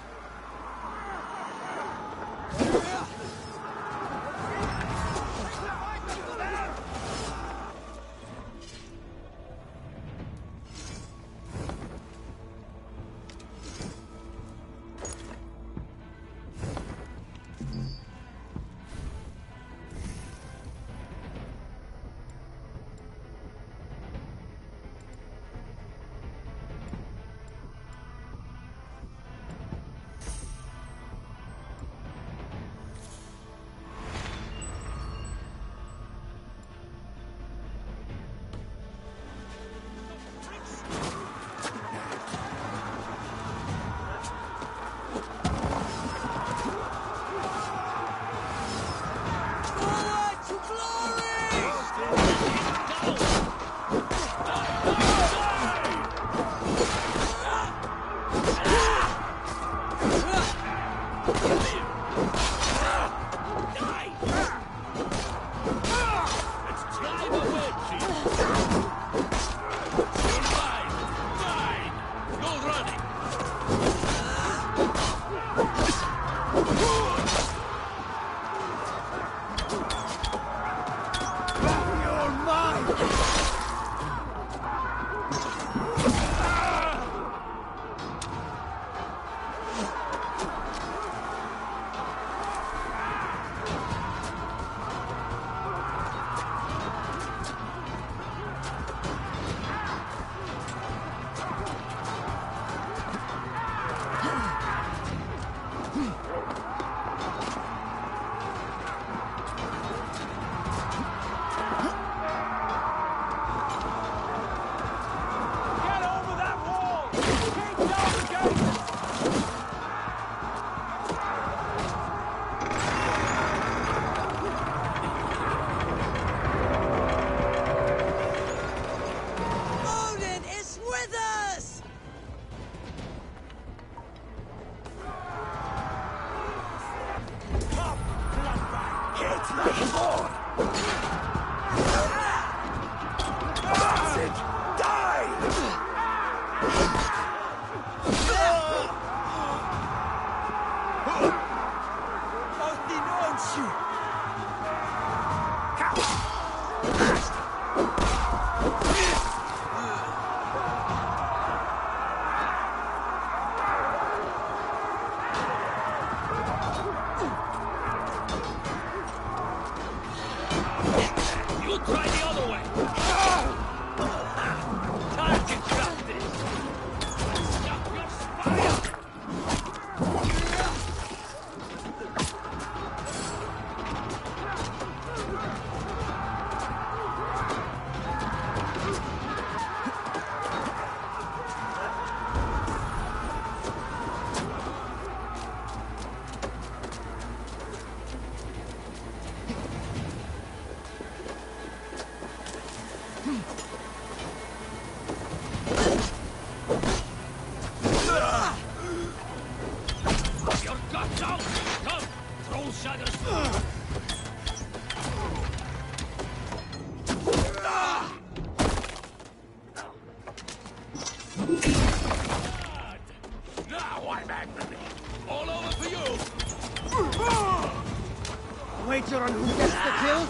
measure on who gets the kill?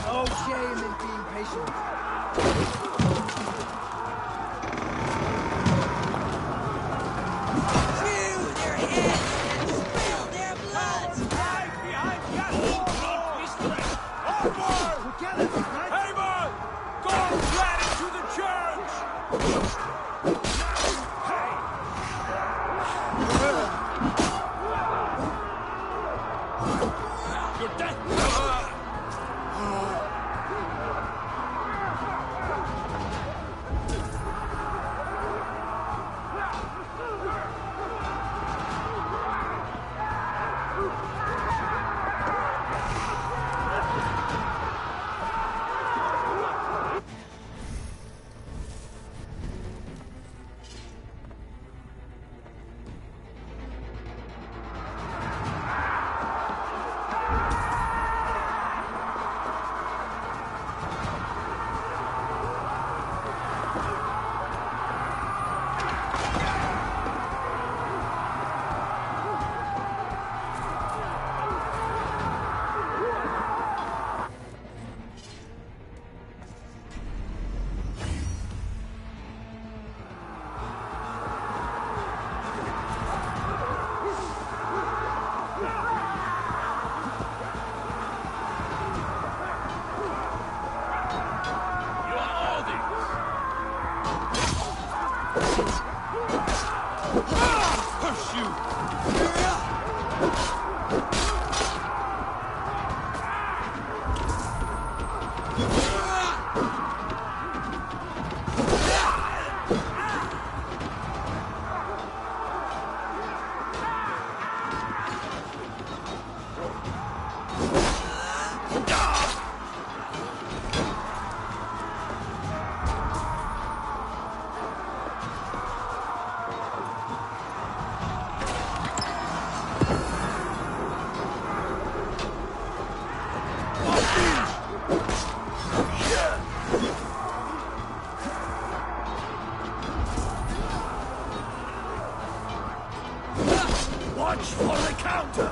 No shame in being patient. Watch for the counter!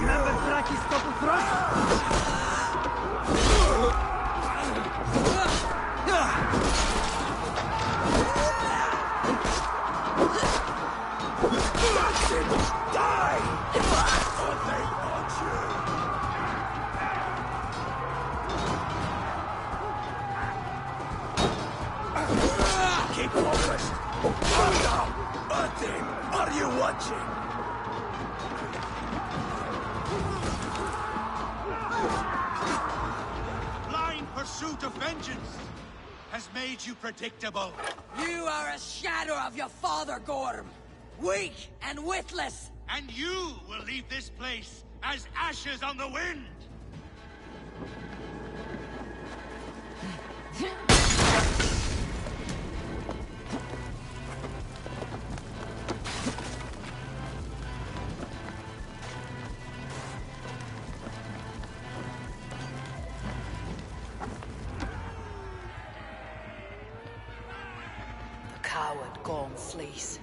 Remember Draki's double thrust? Keep focused! Calm down! Martin, are you watching? Blind pursuit of vengeance has made you predictable. You are a shadow of your father, Gorm. Weak and witless. And you will leave this place as ashes on the wind. The coward Gorm flees.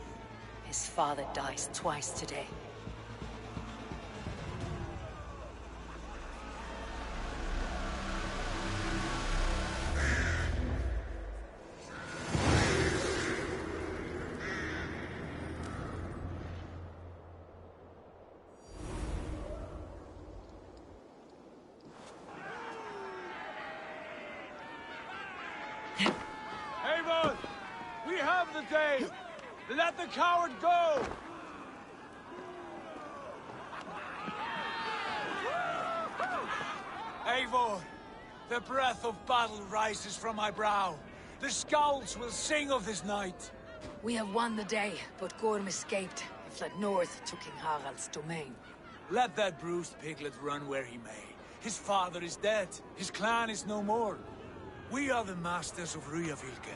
His father dies twice today. Avon! We have the day! Let the coward go! Eivor, the breath of battle rises from my brow. The scouts will sing of this night. We have won the day, but Gorm escaped and fled north to King Harald's domain. Let that bruised piglet run where he may. His father is dead. His clan is no more. We are the masters of Ryjavilke.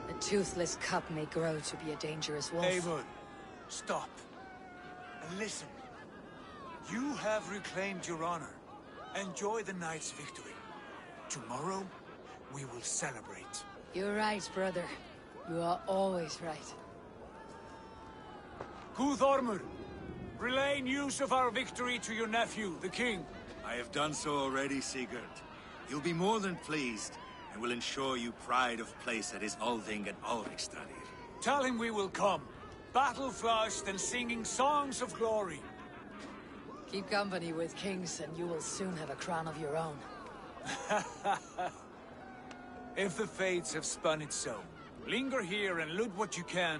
The toothless cub may grow to be a dangerous wolf. Eivor, stop. And listen. You have reclaimed your honor. Enjoy the night's victory. Tomorrow, we will celebrate. You're right, brother. You are always right. Guthormur, relay news of our victory to your nephew, the king. I have done so already, Sigurd. He'll be more than pleased, and will ensure you pride of place at his Althing and Ulrikstadir. Tell him we will come, battle-flushed and singing songs of glory. Keep company with kings, and you will soon have a crown of your own. If the fates have spun it so, linger here and loot what you can.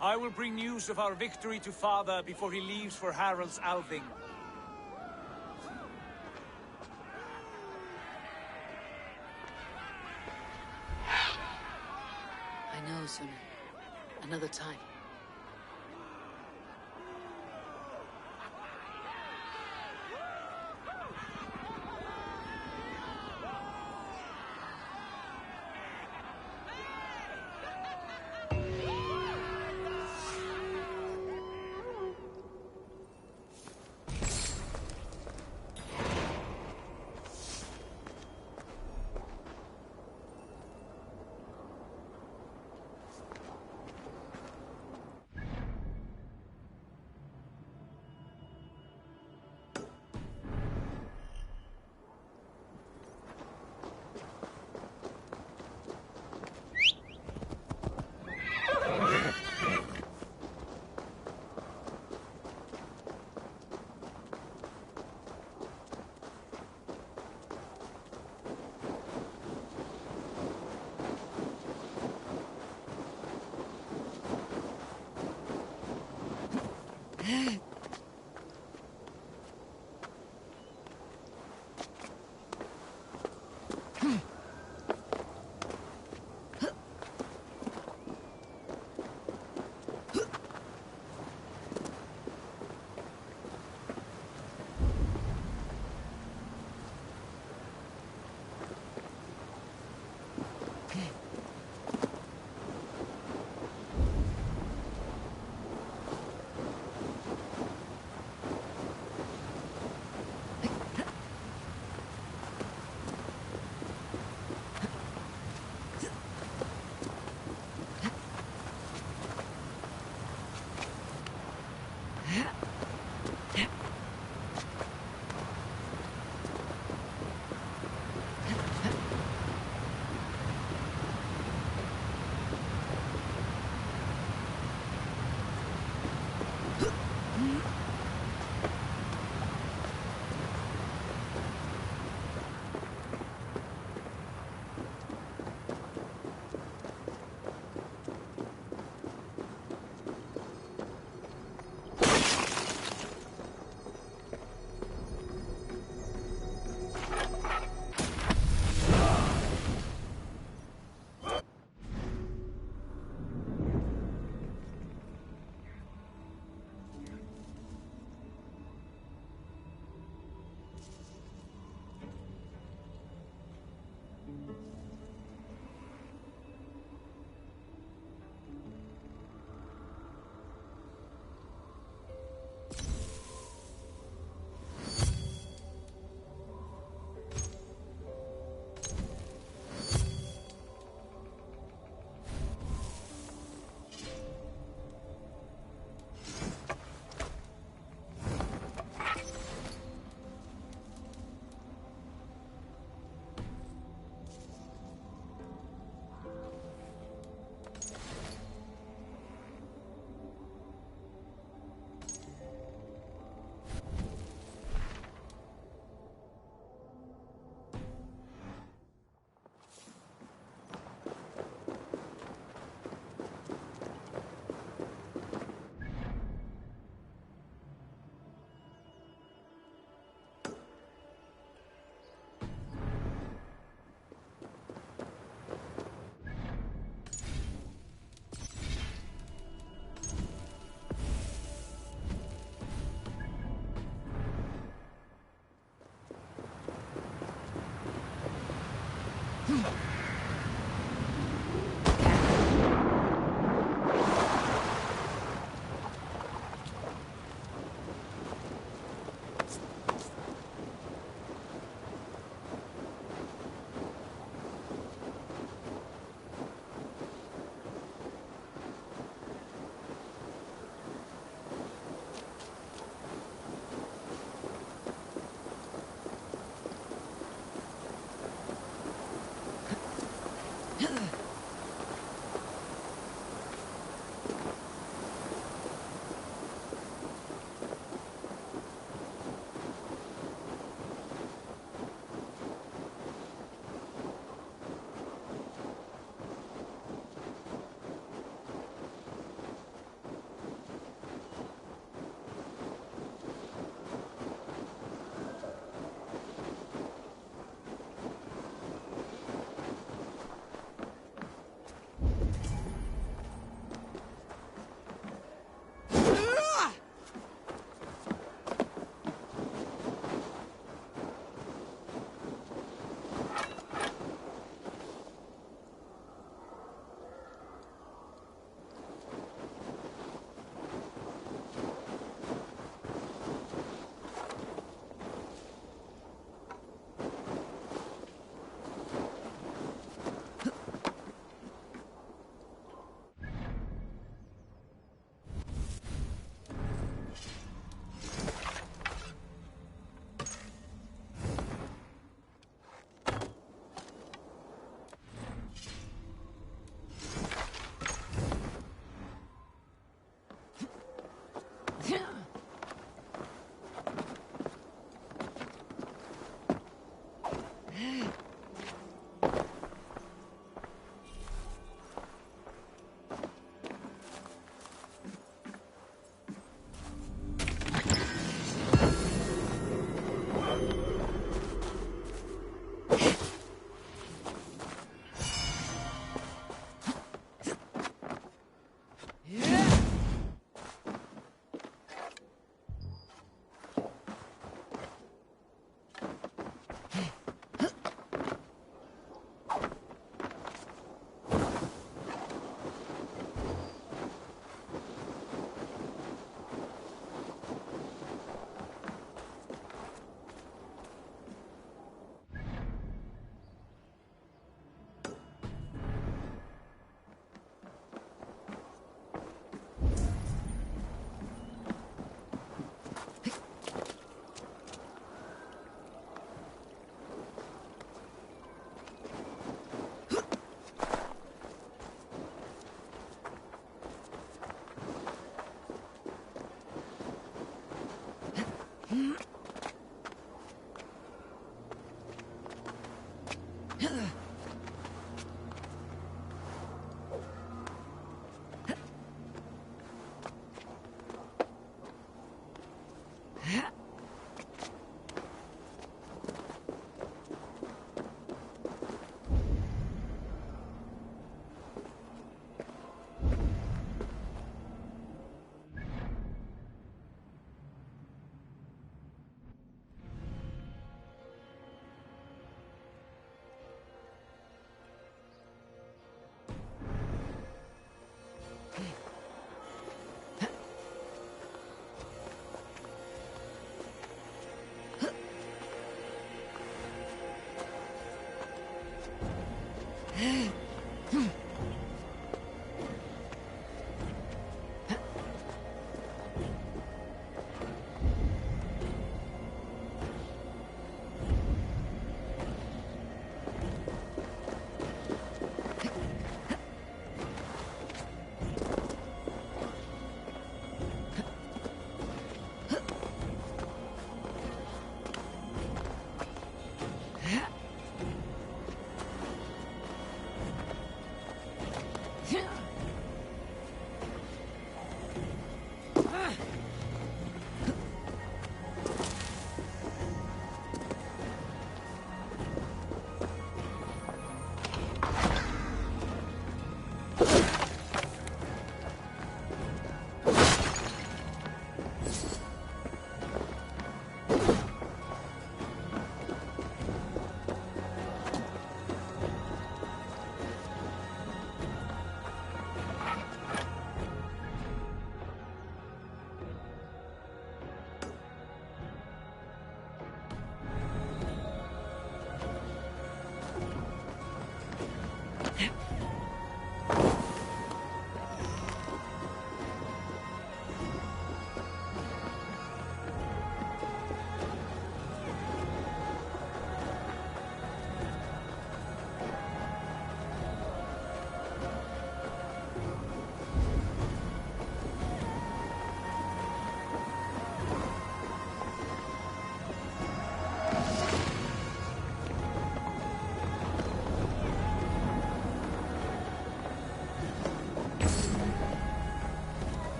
I will bring news of our victory to father before he leaves for Harald's Althing. I know, Suna. Another time.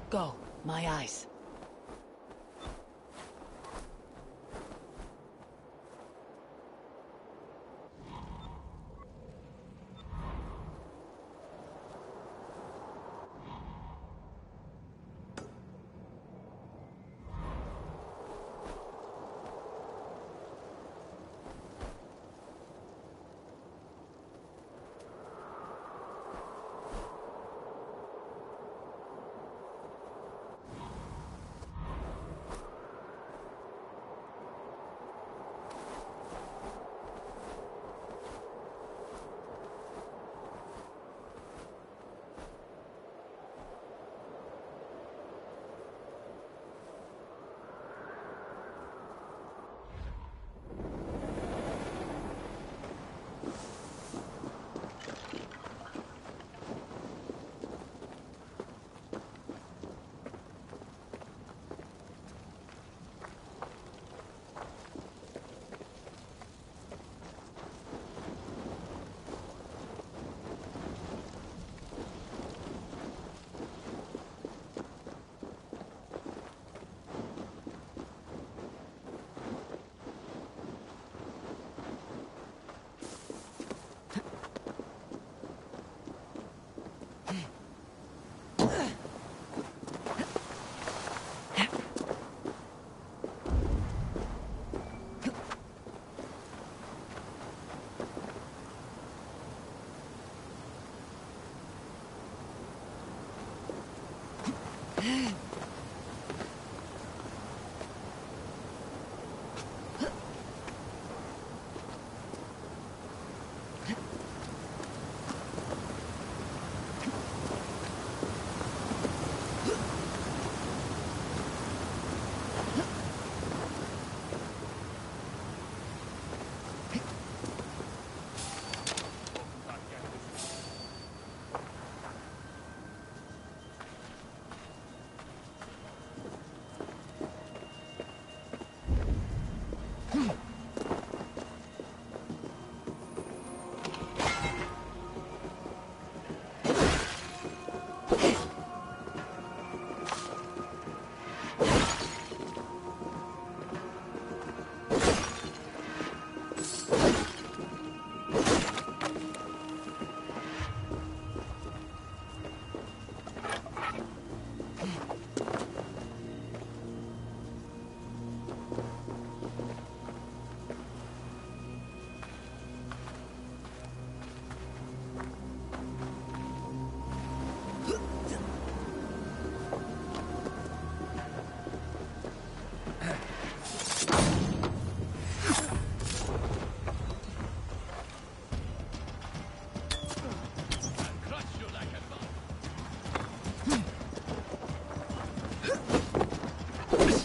Go, my eyes.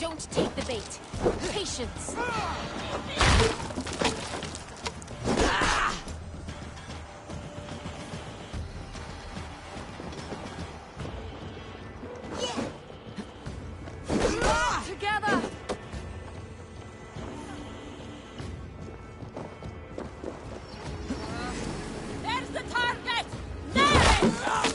Don't take the bait. Patience. Together! There's the target! Nail it!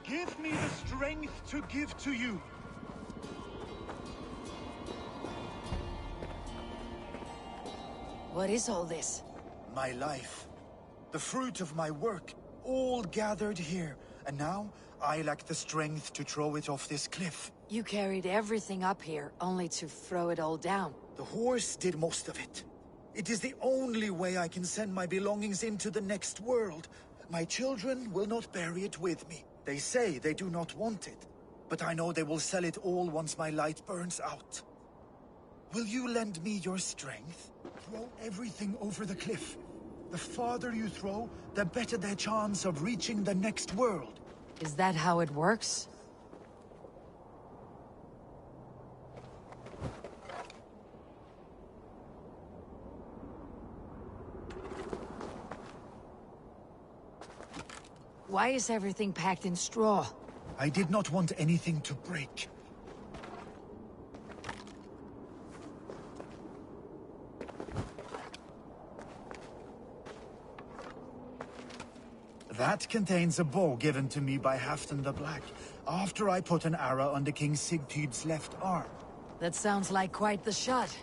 Give me the strength to give to you. What is all this? My life. The fruit of my work, all gathered here. And now, I lack the strength to throw it off this cliff. You carried everything up here, only to throw it all down. The horse did most of it. It is the only way I can send my belongings into the next world. My children will not bury it with me. They say they do not want it, but I know they will sell it all once my light burns out. Will you lend me your strength? Throw everything over the cliff. The farther you throw, the better their chance of reaching the next world. Is that how it works? Why is everything packed in straw? I did not want anything to break. That contains a bow given to me by Halfdan the Black, after I put an arrow under King Sigtyd's left arm. That sounds like quite the shot.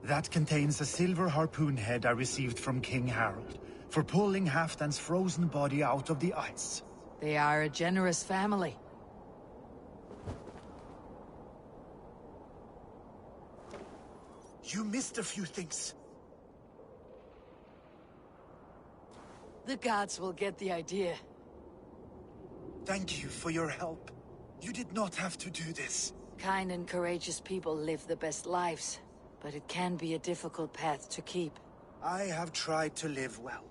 That contains a silver harpoon head I received from King Harold, for pulling Halfdan's frozen body out of the ice. They are a generous family. You missed a few things. The gods will get the idea. Thank you for your help. You did not have to do this. Kind and courageous people live the best lives, but it can be a difficult path to keep. I have tried to live well.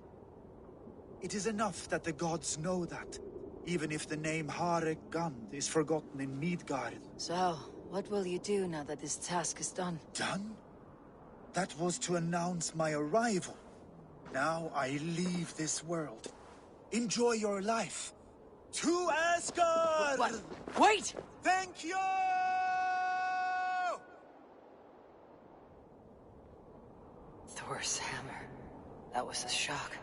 It is enough that the gods know that, even if the name Harek Gand is forgotten in Midgard. So, what will you do now that this task is done? Done? That was to announce my arrival. Now I leave this world. Enjoy your life. To Asgard! What? Wait! Thank you! Thor's hammer. That was a shock.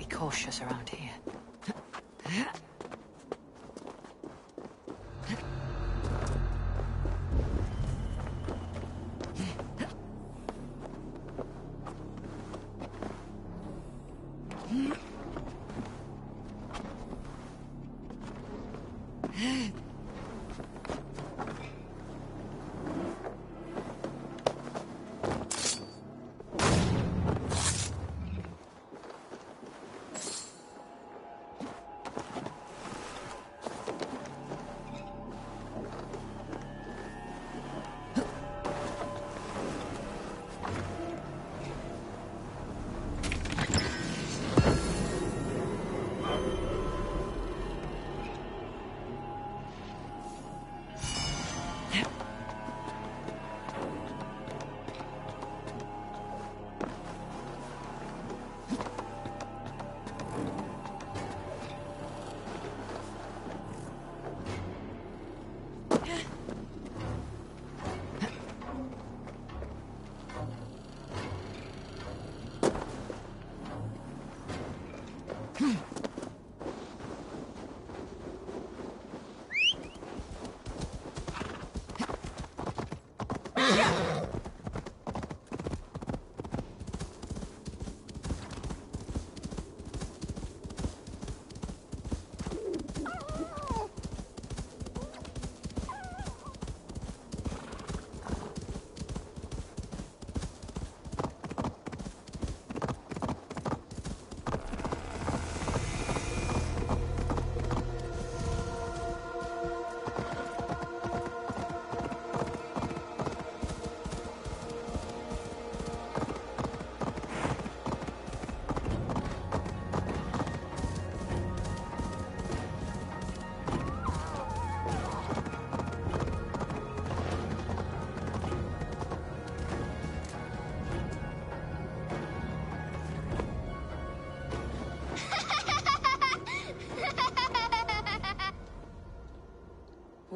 Cautious around here.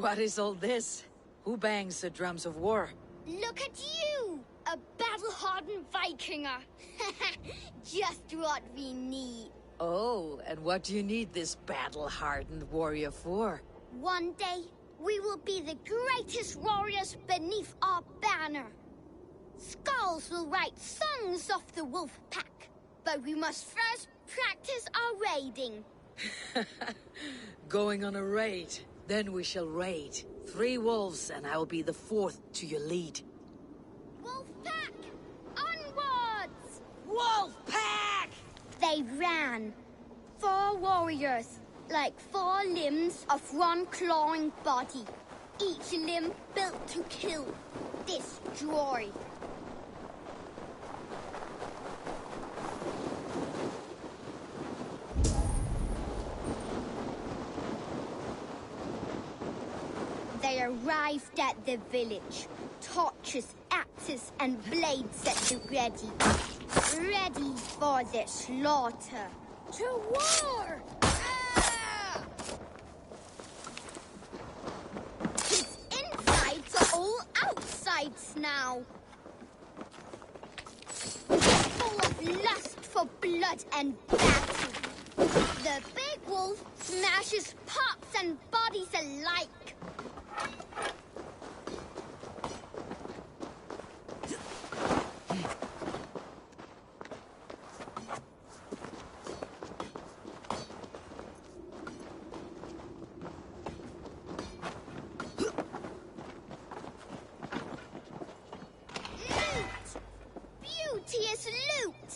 What is all this? Who bangs the drums of war? Look at you! A battle-hardened Vikinger! Just what we need. Oh, and what do you need this battle-hardened warrior for? One day, we will be the greatest warriors beneath our banner. Skulls will write songs of the wolf pack, but we must first practice our raiding. Going on a raid. Then we shall raid. 3 wolves, and I will be the 4th to your lead. Wolf pack! Onwards! Wolf pack! They ran. 4 warriors, like 4 limbs of one clawing body. Each limb built to kill, destroy. They arrived at the village. Torches, axes, and blades at the ready. Ready for the slaughter. To war! Ah! His insides are all outsides now. Full of lust for blood and battle. The big wolf smashes pups and bodies alike. Beauteous loot!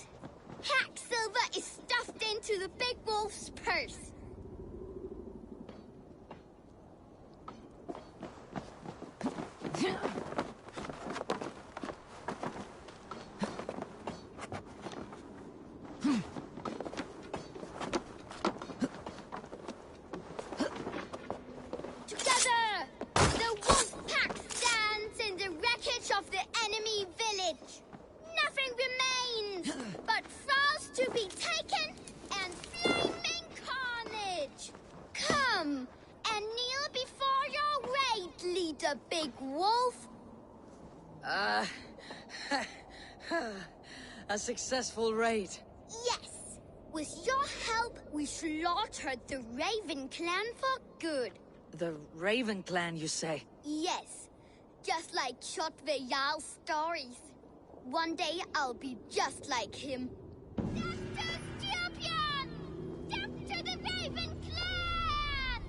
Hack silver is stuffed into the big wolf's purse. Together, the wolf pack stands in the wreckage of the enemy village. Nothing remains but thralls to be taken and flaming carnage. Come and kneel before your raid leader, Big Wolf. A successful raid. Yes. With your help, we slaughtered the Raven clan for good. The Raven clan, you say? Yes. Just like Chotve Jarl's stories. One day, I'll be just like him. Death to Stupien! Death to the Raven clan!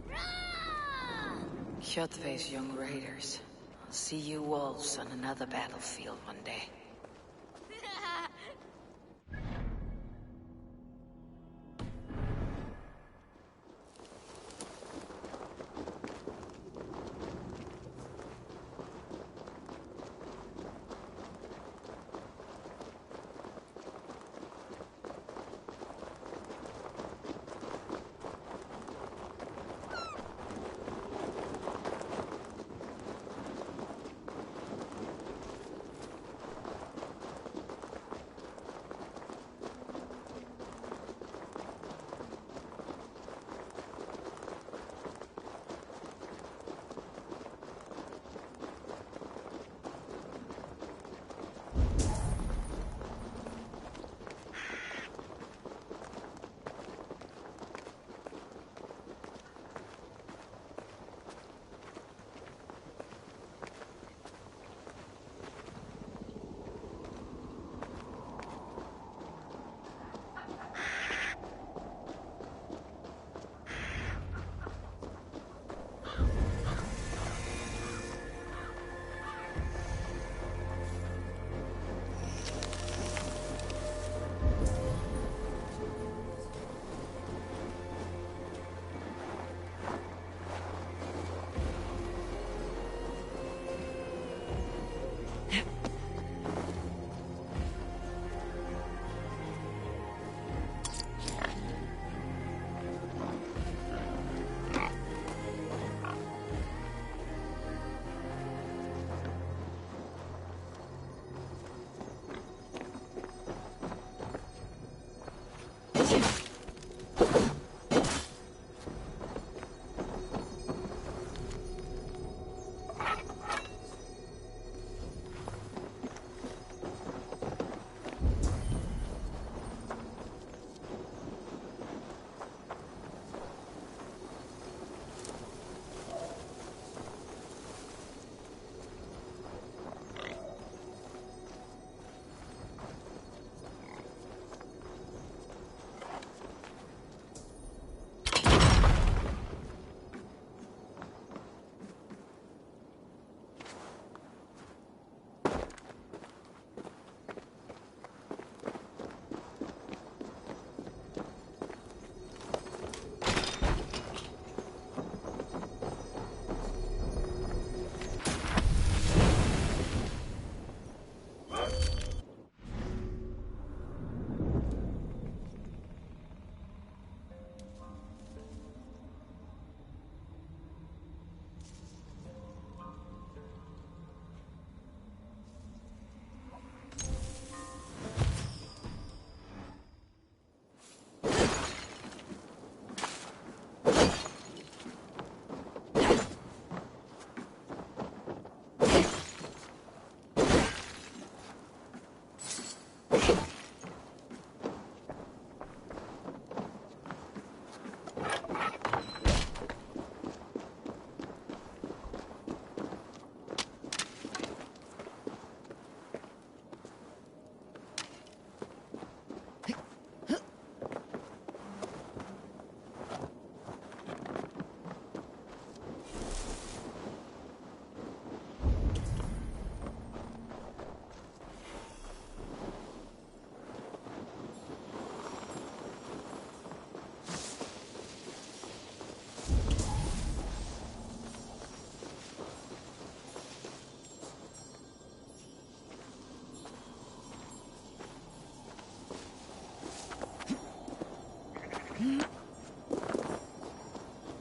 Run! Kjotve's young raiders. I'll see you wolves on another battlefield one day.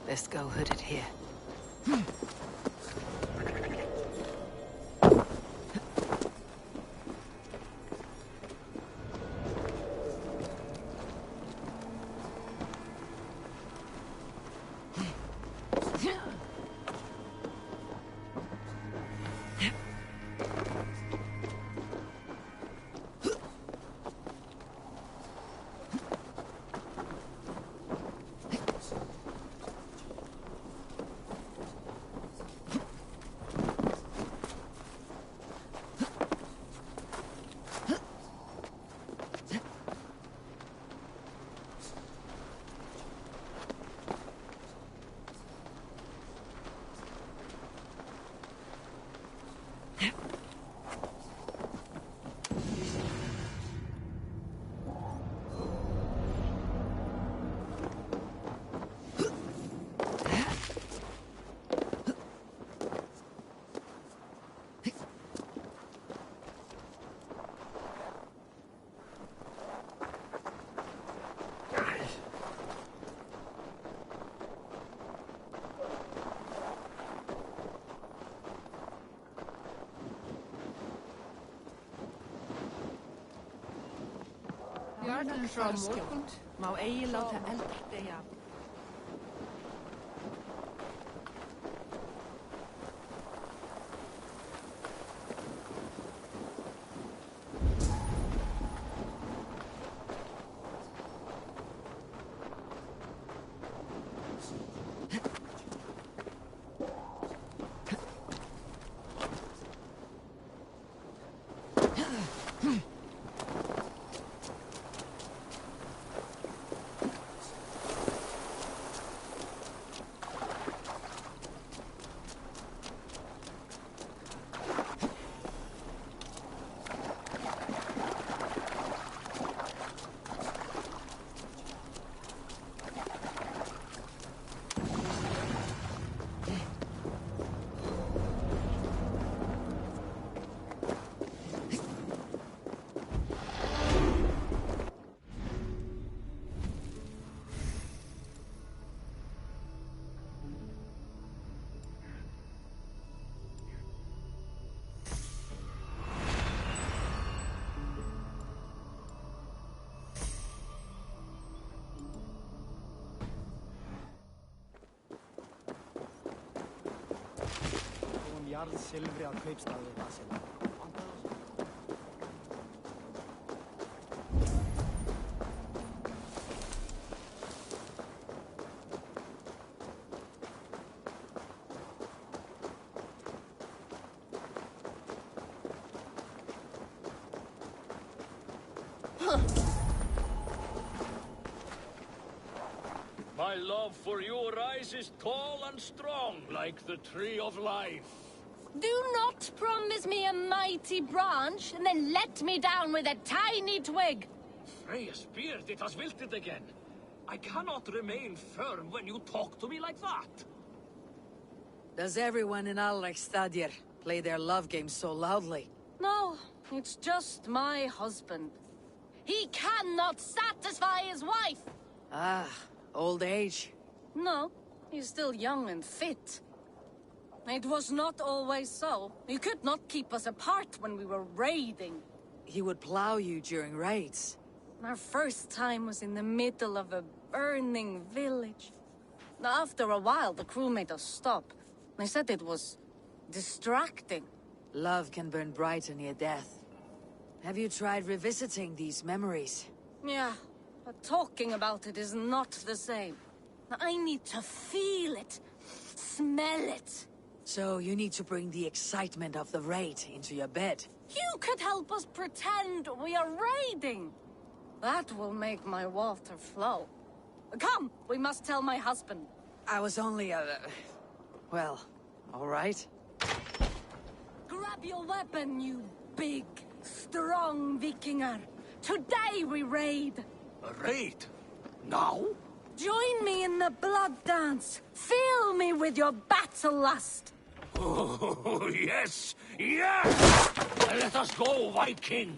Let's go hooded here. Bjarnan frá morgun má eigi láta eld deyja. Silfri á kaupstað við Basel. My love for you rises tall and strong like the tree of life. Do not promise me a mighty branch and then let me down with a tiny twig. Freya's beard, it has wilted again. I cannot remain firm when you talk to me like that. Does everyone in Alrekstadr play their love game so loudly? No, it's just my husband. He cannot satisfy his wife. Ah, old age. No, he's still young and fit. It was not always so. He could not keep us apart when we were raiding. He would plow you during raids. Our first time was in the middle of a burning village. After a while, the crew made us stop. They said it was distracting. Love can burn brighter near death. Have you tried revisiting these memories? Yeah, but talking about it is not the same. I need to feel it, smell it. So you need to bring the excitement of the raid into your bed. You could help us pretend we are raiding. That will make my water flow. Come, we must tell my husband. I was only well, all right. Grab your weapon, you big, strong Vikinger. Today we raid. A raid? Now? Join me in the blood dance. Fill me with your battle lust. Oh, yes! Yes! Let us go, Viking!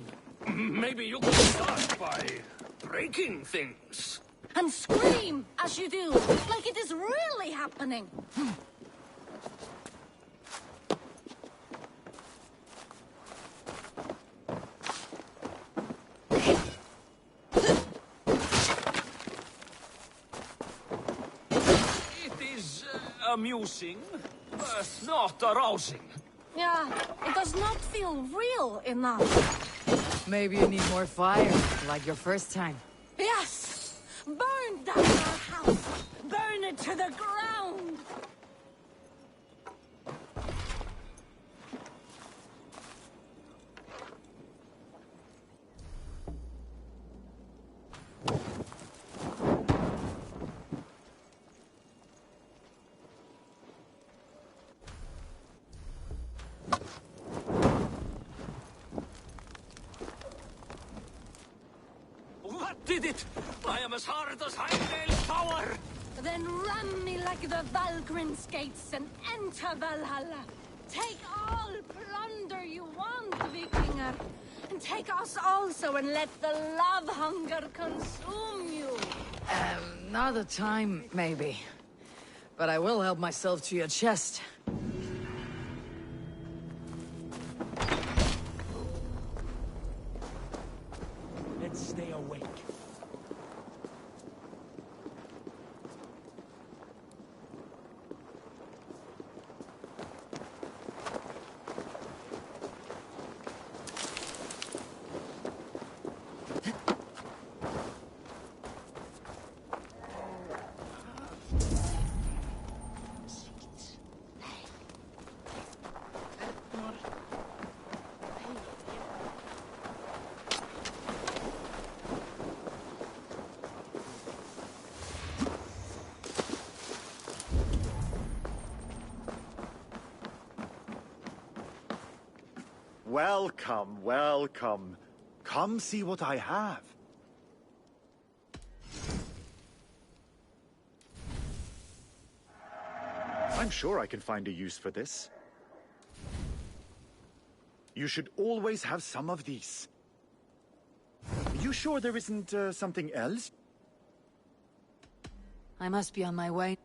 Maybe you could start by breaking things. And scream as you do, like it is really happening. It is amusing, but not arousing. Yeah, it does not feel real enough. Maybe you need more fire, like your first time. Yes! Burn down our house! Burn it to the ground! What did it? I am as hard as Heimdall's power! Then ram me like the Valgrim's gates and enter Valhalla. Take all plunder you want, Vikinger. And take us also and let the love hunger consume you. Another time, maybe. But I will help myself to your chest. Let's stay awake. Welcome, welcome. Come see what I have. I'm sure I can find a use for this. You should always have some of these. You sure there isn't something else? I must be on my way.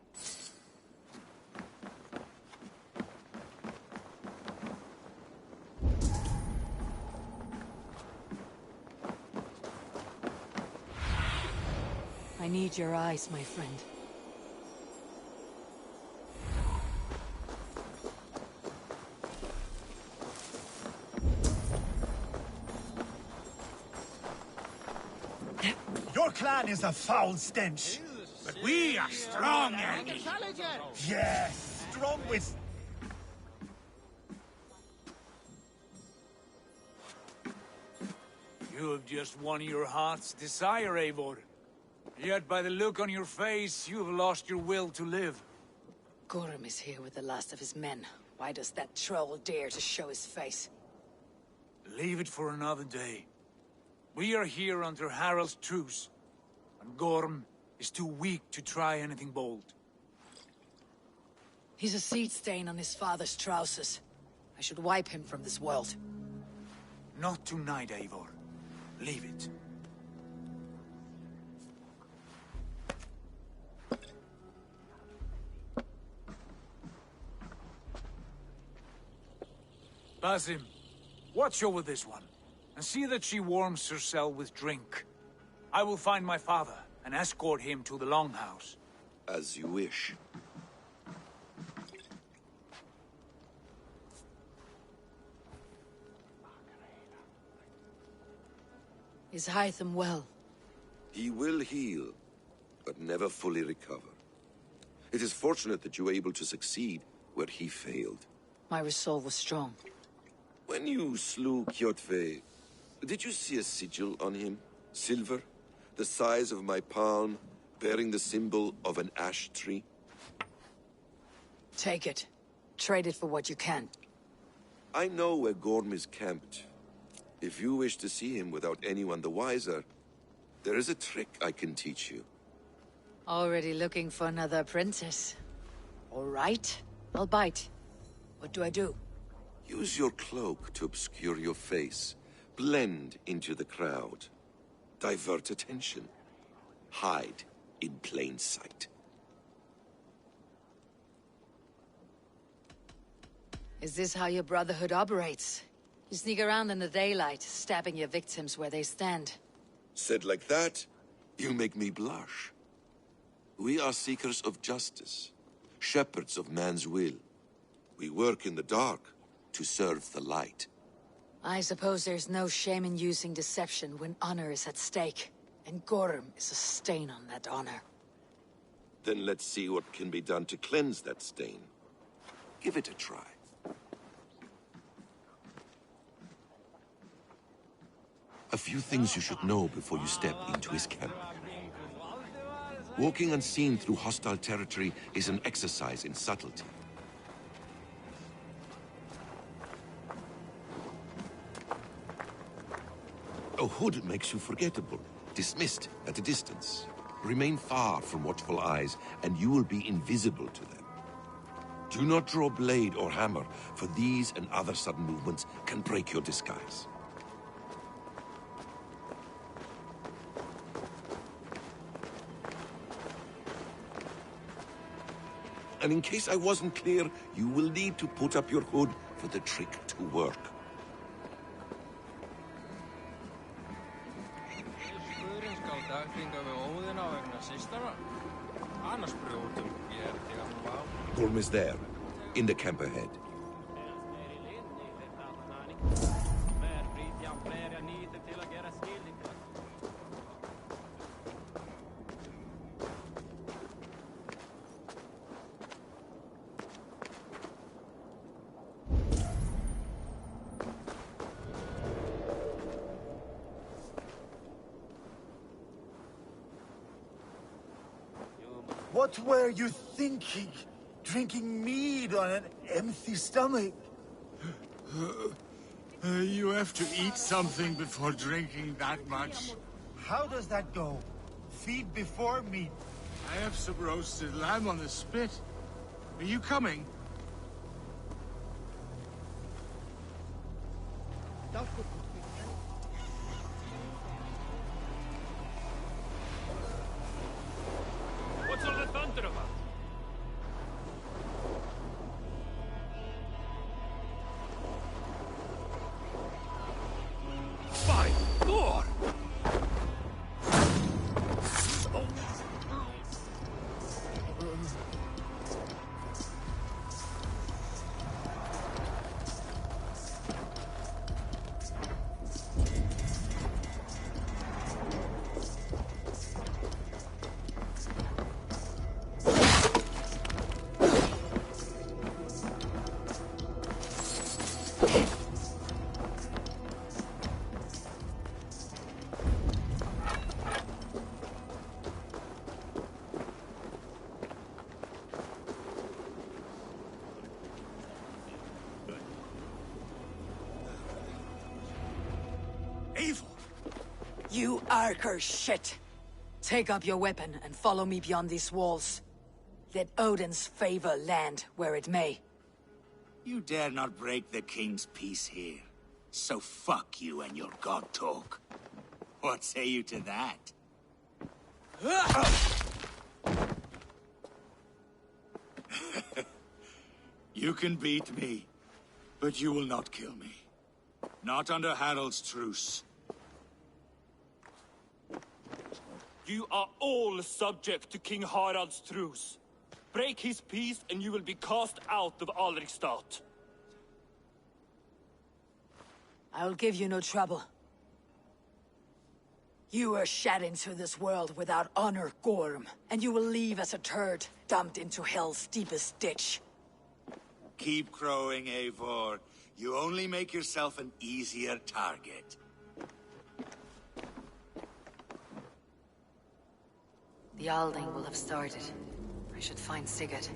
I need your eyes, my friend. Your clan is a foul stench. But we are strong, Andy. Yes, strong with... You have just won your heart's desire, Eivor. Yet by the look on your face, you have lost your will to live. Gorm is here with the last of his men. Why does that troll dare to show his face? Leave it for another day. We are here under Harald's truce, and Gorm is too weak to try anything bold. He's a seed stain on his father's trousers. I should wipe him from this world. Not tonight, Eivor. Leave it. Basim, watch over this one, and see that she warms herself with drink. I will find my father and escort him to the Longhouse. As you wish. Is Hytham well? He will heal, but never fully recover. It is fortunate that you were able to succeed where he failed. My resolve was strong. When you slew Kjotve, did you see a sigil on him? Silver? The size of my palm, bearing the symbol of an ash tree? Take it. Trade it for what you can. I know where Gorm is camped. If you wish to see him without anyone the wiser, there is a trick I can teach you. Already looking for another princess. All right, I'll bite. What do I do? Use your cloak to obscure your face. Blend into the crowd. Divert attention. Hide in plain sight. Is this how your Brotherhood operates? You sneak around in the daylight, stabbing your victims where they stand. Said like that, you make me blush. We are seekers of justice, shepherds of man's will. We work in the dark to serve the light. I suppose there's no shame in using deception when honor is at stake. And Gorm is a stain on that honor. Then let's see what can be done to cleanse that stain. Give it a try. A few things you should know before you step into his camp. Walking unseen through hostile territory is an exercise in subtlety. A hood makes you forgettable, dismissed at a distance. Remain far from watchful eyes, and you will be invisible to them. Do not draw blade or hammer, for these and other sudden movements can break your disguise. And in case I wasn't clear, you will need to put up your hood for the trick to work. Gorm is there, in the camp ahead. What were you thinking? Drinking mead on an empty stomach? You have to eat something before drinking that much. How does that go? Feed before meat. I have some roasted lamb on the spit. Are you coming? What's all the thunder about? By Thor! You Arker shit! Take up your weapon and follow me beyond these walls. Let Odin's favor land where it may. You dare not break the king's peace here. So fuck you and your god talk. What say you to that? You can beat me, but you will not kill me. Not under Harald's truce. You are all subject to King Harald's truce. Break his peace and you will be cast out of Alrikstad. I'll give you no trouble. You were shed into this world without honor, Gorm, and you will leave as a turd, dumped into hell's deepest ditch. Keep crowing, Eivor. You only make yourself an easier target. The Alding will have started. I should find Sigurd.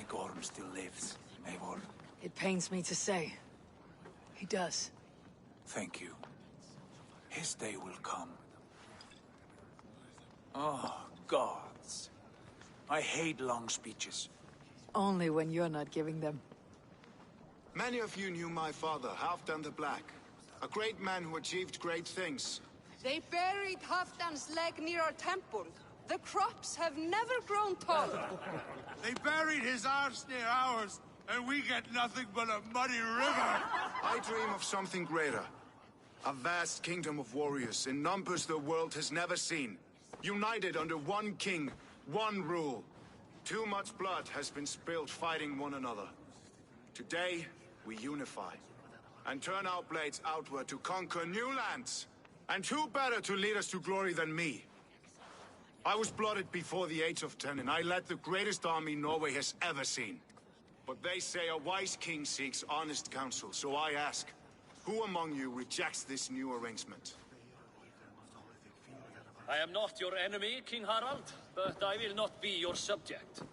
Gorm still lives, Eivor. It pains me to say. He does. Thank you. His day will come. Oh, gods. I hate long speeches. Only when you're not giving them. Many of you knew my father, Halfdan the Black. A great man who achieved great things. They buried Halfdan's leg near our temple. The crops have never grown tall. They buried his arse near ours, and we get nothing but a muddy river. I dream of something greater. A vast kingdom of warriors in numbers the world has never seen. United under one king, one rule. Too much blood has been spilled fighting one another. Today, we unify. And turn our blades outward to conquer new lands. And who better to lead us to glory than me? I was blooded before the age of 10, and I led the greatest army Norway has ever seen. But they say a wise king seeks honest counsel, so I ask, who among you rejects this new arrangement? I am not your enemy, King Harald, but I will not be your subject.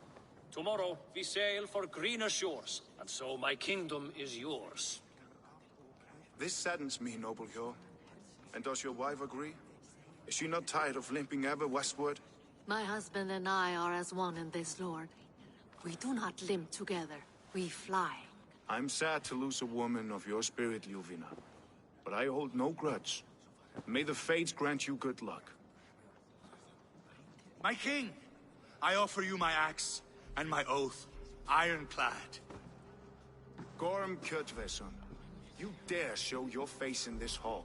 Tomorrow we sail for greener shores, and so my kingdom is yours. This saddens me, noble Hjor. And does your wife agree? Is she not tired of limping ever westward? My husband and I are as one in this, Lord. We do not limp together. We fly. I'm sad to lose a woman of your spirit, Ljuvina. But I hold no grudge. May the fates grant you good luck. My king, I offer you my axe and my oath, ironclad. Gorm Kjotveson, you dare show your face in this hall.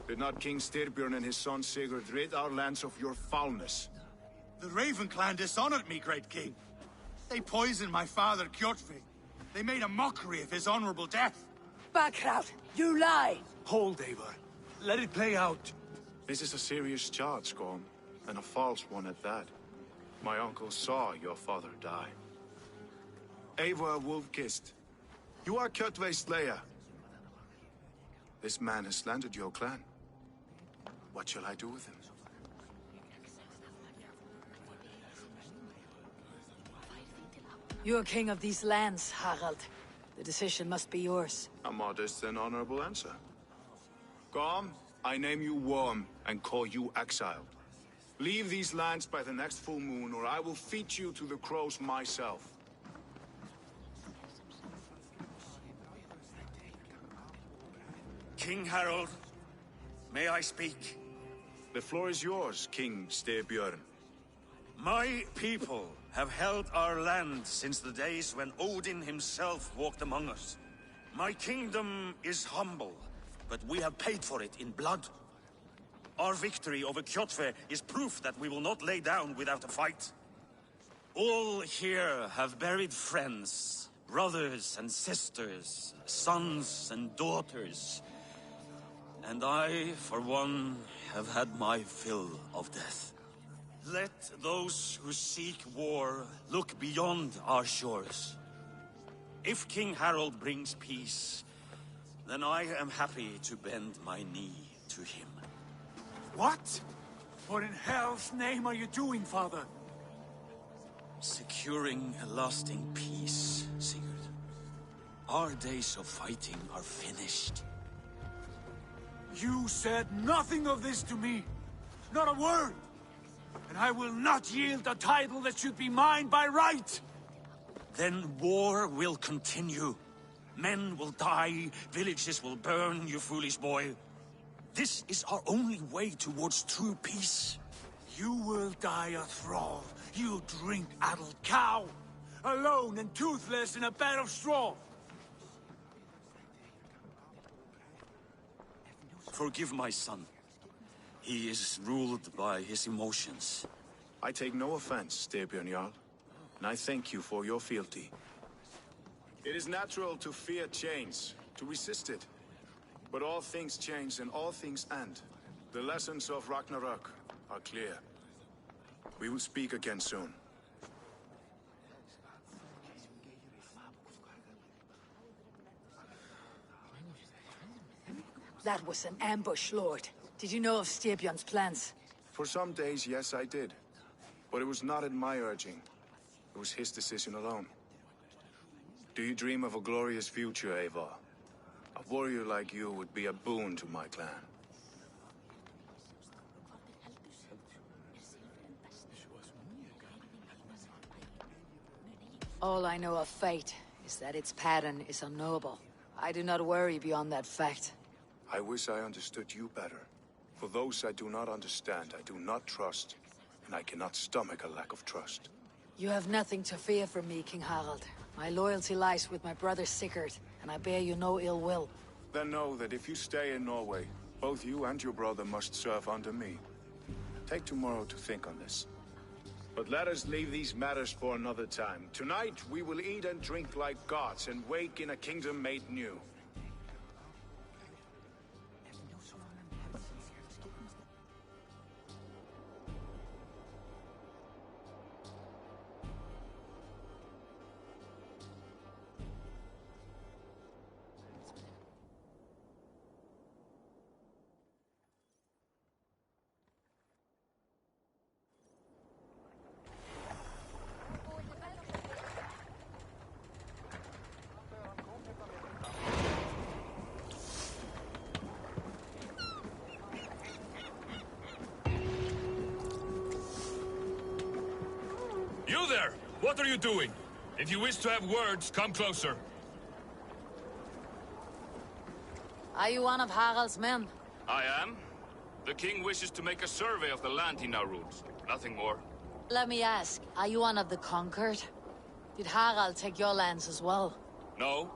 Did not King Styrbjörn and his son Sigurd rid our lands of your foulness? The Raven clan dishonored me, great king. They poisoned my father, Kjotve. They made a mockery of his honorable death. Backrout, you lie! Hold, Eivor. Let it play out. This is a serious charge, Gorm, and a false one at that. My uncle saw your father die. Eivor Wolf-Kissed, you are Kjotve's slayer. This man has slandered your clan. What shall I do with him? You're king of these lands, Harald. The decision must be yours. A modest and honorable answer. Gorm, I name you Worm and call you exiled. Leave these lands by the next full moon, or I will feed you to the crows myself. King Harold, may I speak? The floor is yours, King Styrbjörn. My people have held our land since the days when Odin himself walked among us. My kingdom is humble, but we have paid for it in blood. Our victory over Kjotve is proof that we will not lay down without a fight. All here have buried friends, brothers and sisters, sons and daughters. And I, for one, have had my fill of death. Let those who seek war look beyond our shores. If King Harold brings peace, then I am happy to bend my knee to him. What? What in hell's name are you doing, father? Securing a lasting peace, Sigurd. Our days of fighting are finished. You said nothing of this to me. Not a word. And I will not yield a title that should be mine by right. Then war will continue. Men will die, villages will burn, you foolish boy. This is our only way towards true peace. You will die a thrall. You drink-addled cow. Alone and toothless in a bed of straw. Forgive my son. He is ruled by his emotions. I take no offense, Styrbjörn Jarl, and I thank you for your fealty. It is natural to fear change, to resist it. But all things change and all things end. The lessons of Ragnarok are clear. We will speak again soon. That was an ambush, Lord. Did you know of Styrbjörn's plans? For some days, yes, I did. But it was not at my urging. It was his decision alone. Do you dream of a glorious future, Eivor? A warrior like you would be a boon to my clan. All I know of fate is that its pattern is unknowable. I do not worry beyond that fact. I wish I understood you better. For those I do not understand, I do not trust. And I cannot stomach a lack of trust. You have nothing to fear from me, King Harald. My loyalty lies with my brother Sigurd, and I bear you no ill will. Then know that if you stay in Norway, both you and your brother must serve under me. Take tomorrow to think on this. But let us leave these matters for another time. Tonight, we will eat and drink like gods and wake in a kingdom made new. You there! What are you doing? If you wish to have words, come closer. Are you one of Harald's men? I am. The king wishes to make a survey of the land he now rules. Nothing more. Let me ask, are you one of the conquered? Did Harald take your lands as well? No.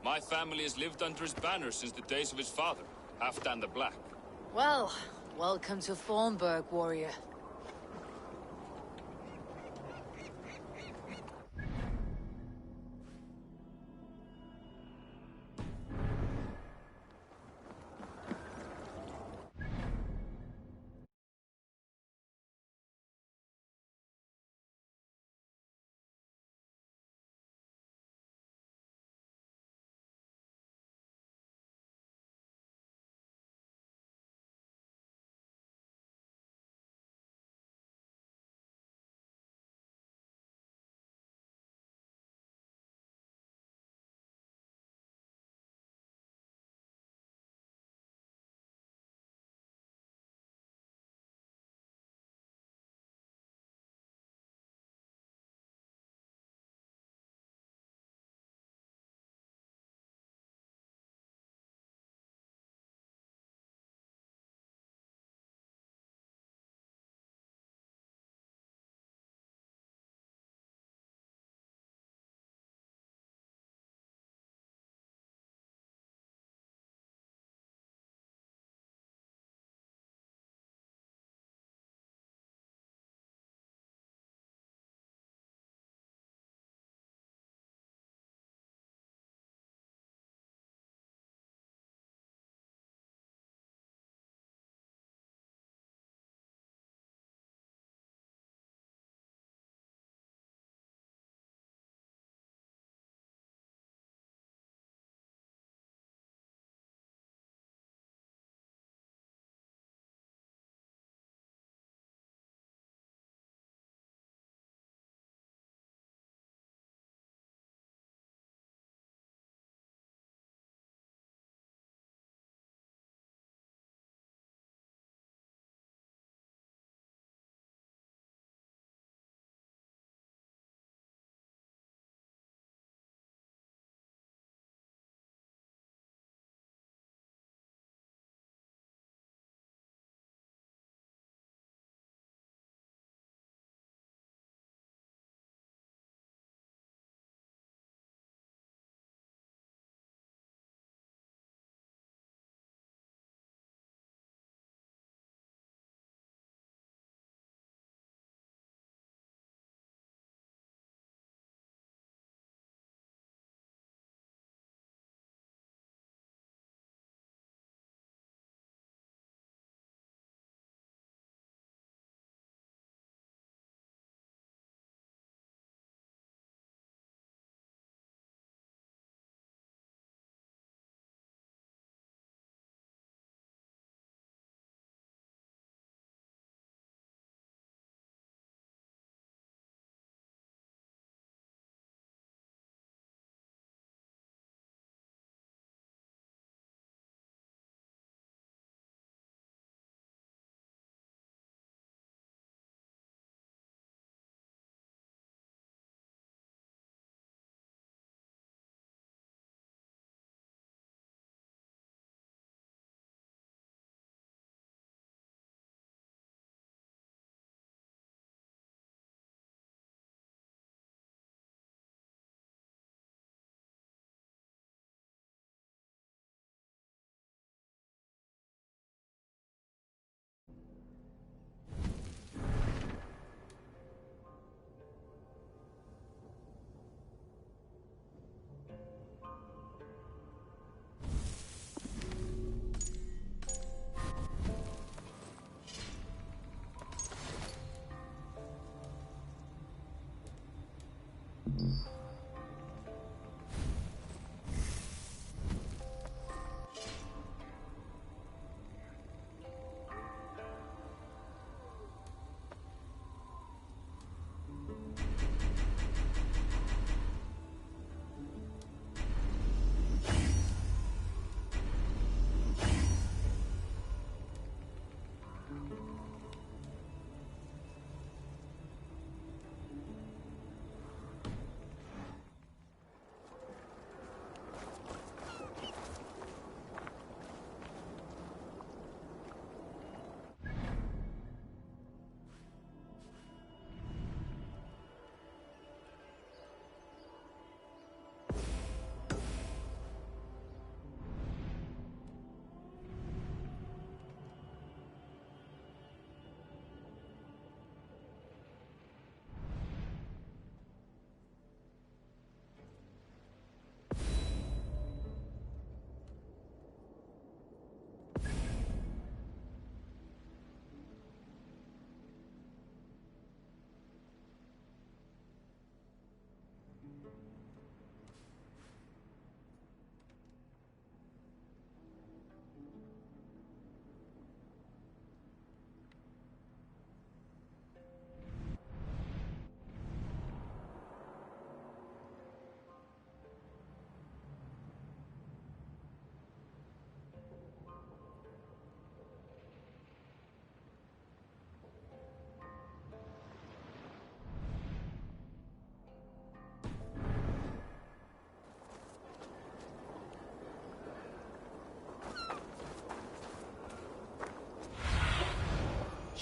My family has lived under his banner since the days of his father, Halfdan the Black. Well, welcome to Thornburg, warrior.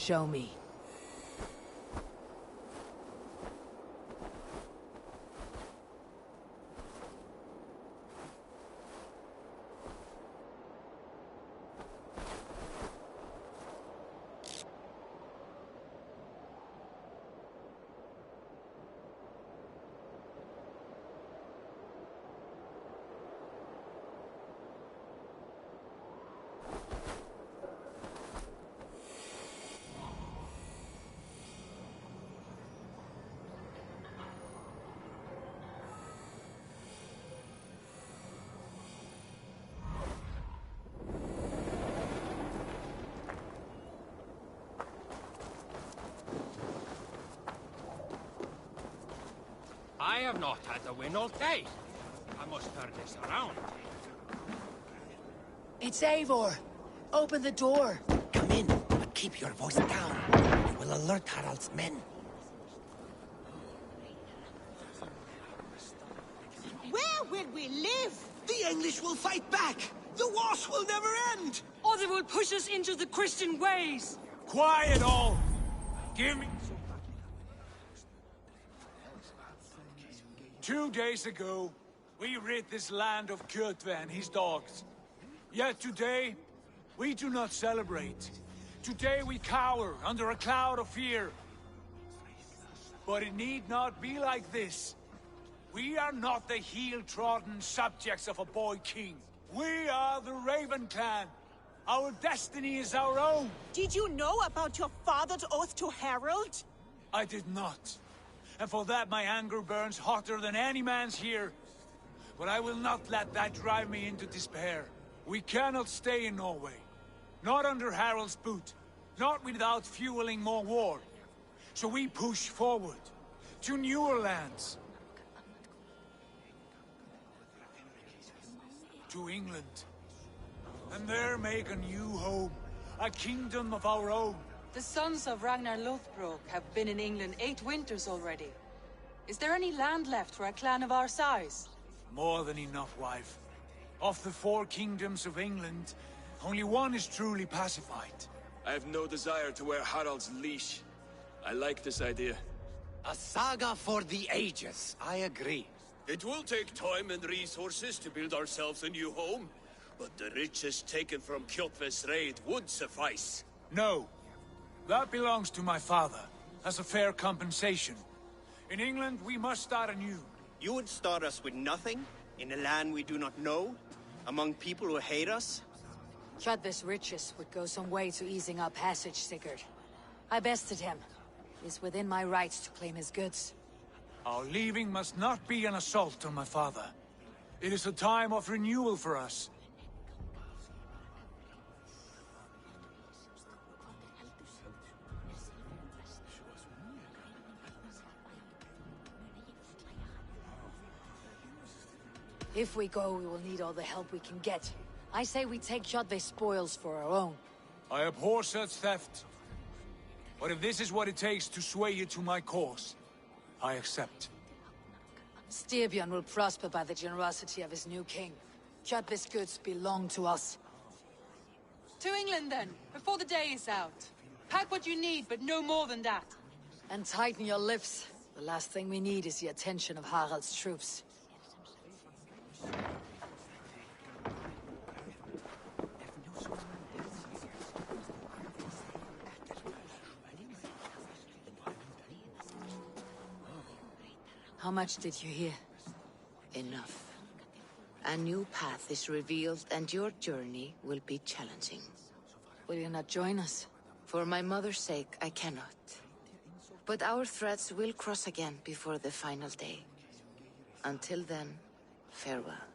show me. I have not had the win all day. I must turn this around. It's Eivor! Open the door! Come in, but keep your voice down. You will alert Harald's men. Where will we live? The English will fight back! The wars will never end! Or they will push us into the Christian ways! Quiet all! Give me... 2 days ago, we rid this land of Kjotve and his dogs. Yet today, we do not celebrate. Today we cower under a cloud of fear. But it need not be like this. We are not the heel-trodden subjects of a boy king. We are the Raven clan. Our destiny is our own. Did you know about your father's oath to Harald? I did not. And for that my anger burns hotter than any man's here. But I will not let that drive me into despair. We cannot stay in Norway. Not under Harald's boot. Not without fueling more war. So we push forward. To newer lands. To England. And there make a new home. A kingdom of our own. The sons of Ragnar Lothbrok have been in England 8 winters already. Is there any land left for a clan of our size? More than enough, wife. Of the 4 kingdoms of England, only one is truly pacified. I have no desire to wear Harald's leash. I like this idea. A saga for the ages, I agree. It will take time and resources to build ourselves a new home, but the riches taken from Kjotve's raid would suffice. No. That belongs to my father, as a fair compensation. In England, we must start anew. You would start us with nothing? In a land we do not know? Among people who hate us? Kjotve's riches would go some way to easing our passage, Sigurd. I bested him. It is within my rights to claim his goods. Our leaving must not be an assault on my father. It is a time of renewal for us. If we go, we will need all the help we can get. I say we take Kjotve's spoils for our own. I abhor such theft. But if this is what it takes to sway you to my cause, I accept. Styrbjörn will prosper by the generosity of his new king. Kjotve's goods belong to us. To England then, before the day is out. Pack what you need, but no more than that. And tighten your lips. The last thing we need is the attention of Harald's troops. How much did you hear? Enough. A new path is revealed, and your journey will be challenging. Will you not join us? For my mother's sake, I cannot. But our threads will cross again before the final day. Until then, farewell.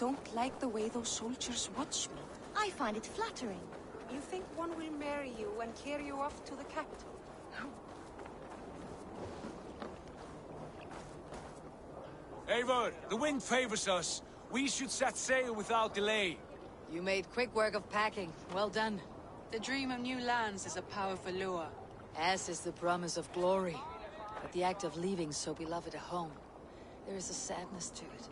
don't like the way those soldiers watch me. I find it flattering. You think one will marry you and carry you off to the capital? Eivor, the wind favors us. We should set sail without delay. You made quick work of packing. Well done. The dream of new lands is a powerful lure. As is the promise of glory. But the act of leaving so beloved a home, there is a sadness to it.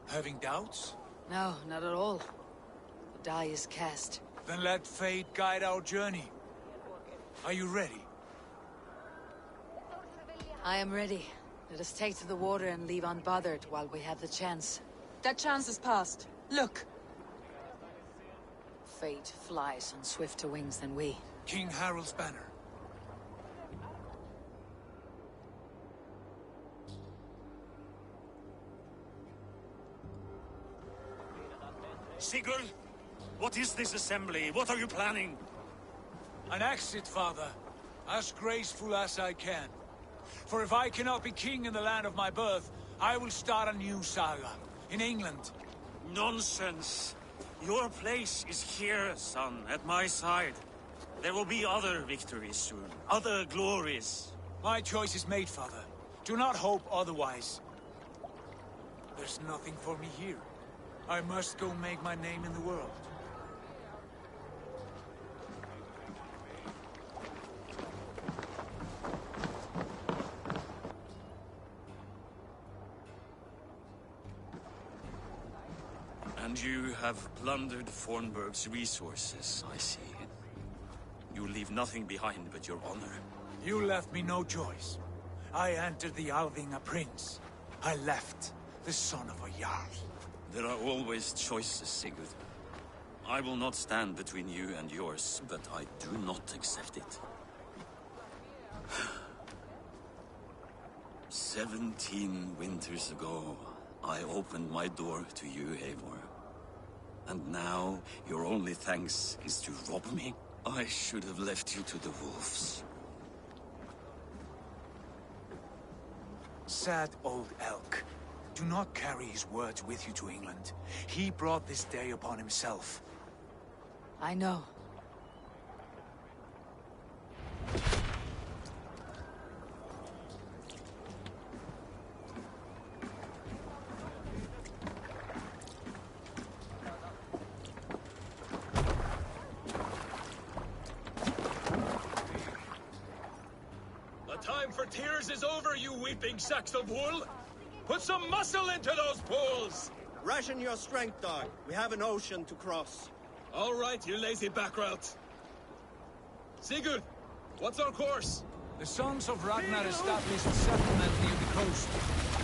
Having doubts? No, not at all. The die is cast. Then let fate guide our journey. Are you ready? I am ready. Let us take to the water and leave unbothered while we have the chance. That chance is past. Look! Fate flies on swifter wings than we. King Harald's banner. Sigurd! What is this assembly? What are you planning? An exit, father. As graceful as I can. For if I cannot be king in the land of my birth, I will start a new saga. In England. Nonsense! Your place is here, son, at my side. There will be other victories soon. Other glories. My choice is made, father. Do not hope otherwise. There's nothing for me here. I must go make my name in the world. And you have plundered Fornburg's resources, I see. You leave nothing behind but your honor. You left me no choice. I entered the Alving a prince. I left the son of a Jarl. There are always choices, Sigurd. I will not stand between you and yours, but I do not accept it. 17 winters ago, I opened my door to you, Eivor. And now, your only thanks is to rob me? I should have left you to the wolves. Sad old elk. Do not carry his words with you to England. He brought this day upon himself. I know. The time for tears is over, you weeping sacks of wool! Put some muscle into those pools! Ration your strength, dog. We have an ocean to cross. All right, you lazy backrout. Sigurd, what's our course? The sons of Ragnar established a settlement near the coast.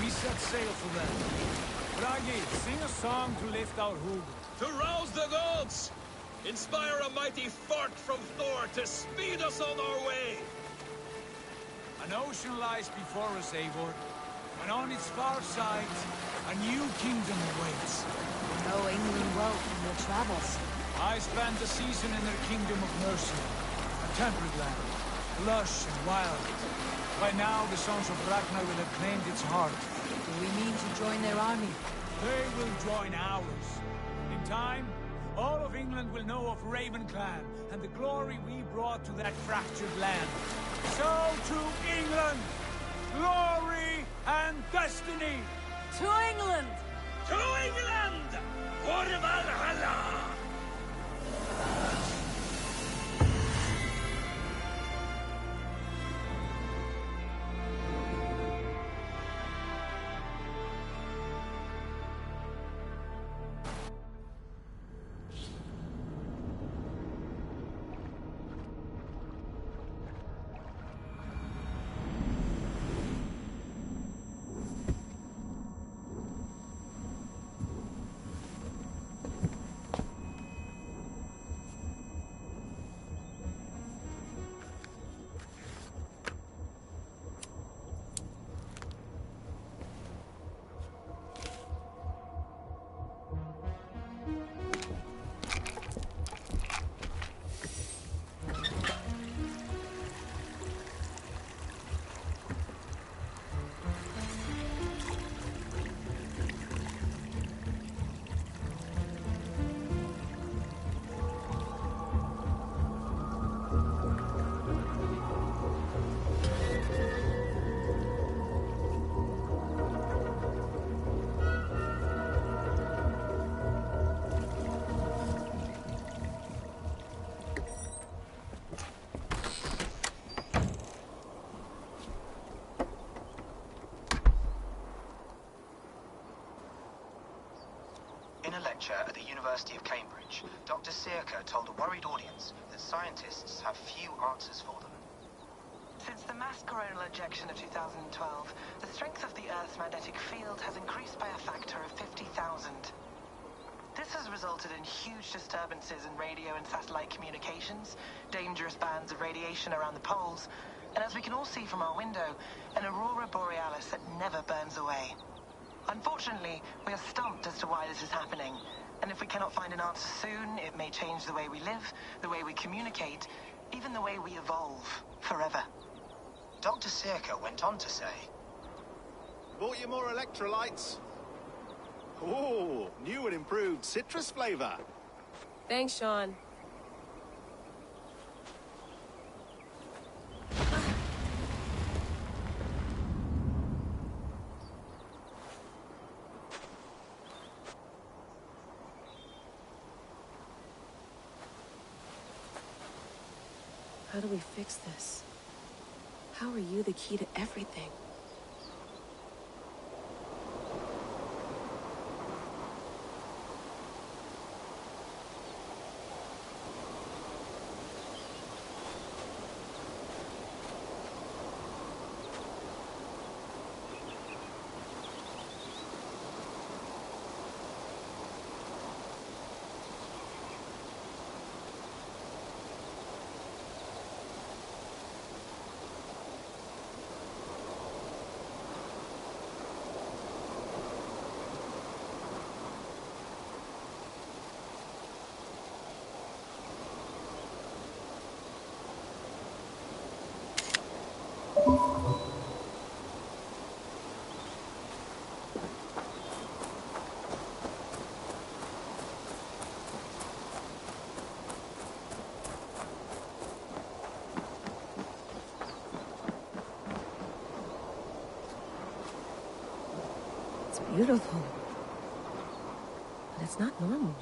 We set sail for them. Bragi, sing a song to lift our hood. To rouse the gods! Inspire a mighty fart from Thor to speed us on our way! An ocean lies before us, Eivor. And on its far side, a new kingdom awaits. You know England well from your travels. I spent a season in their kingdom of Mercia. A temperate land, lush and wild. By now, the sons of Ragnar will have claimed its heart. Do we mean to join their army? They will join ours. In time, all of England will know of Raven Clan and the glory we brought to that fractured land. So to England! Glory and destiny! To England! To England! For Valhalla! In a lecture at the University of Cambridge, Dr. Searca told a worried audience that scientists have few answers for them. Since the mass coronal ejection of 2012, the strength of the Earth's magnetic field has increased by a factor of 50,000. This has resulted in huge disturbances in radio and satellite communications, dangerous bands of radiation around the poles, and as we can all see from our window, an aurora borealis that never burns away. Unfortunately, we are stumped as to why this is happening, and if we cannot find an answer soon, it may change the way we live, the way we communicate, even the way we evolve, forever. Dr. Searca went on to say, Bought you more electrolytes? Ooh, new and improved citrus flavor. Thanks, Sean. How do we fix this? How are you the key to everything? It's beautiful. But it's not normal.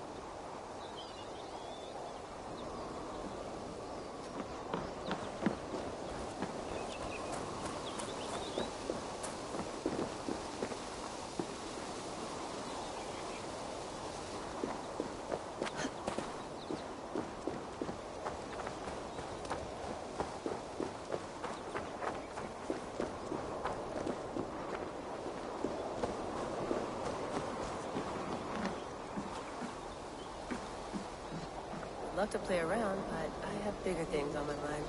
Love to play around, but I have bigger things on my mind.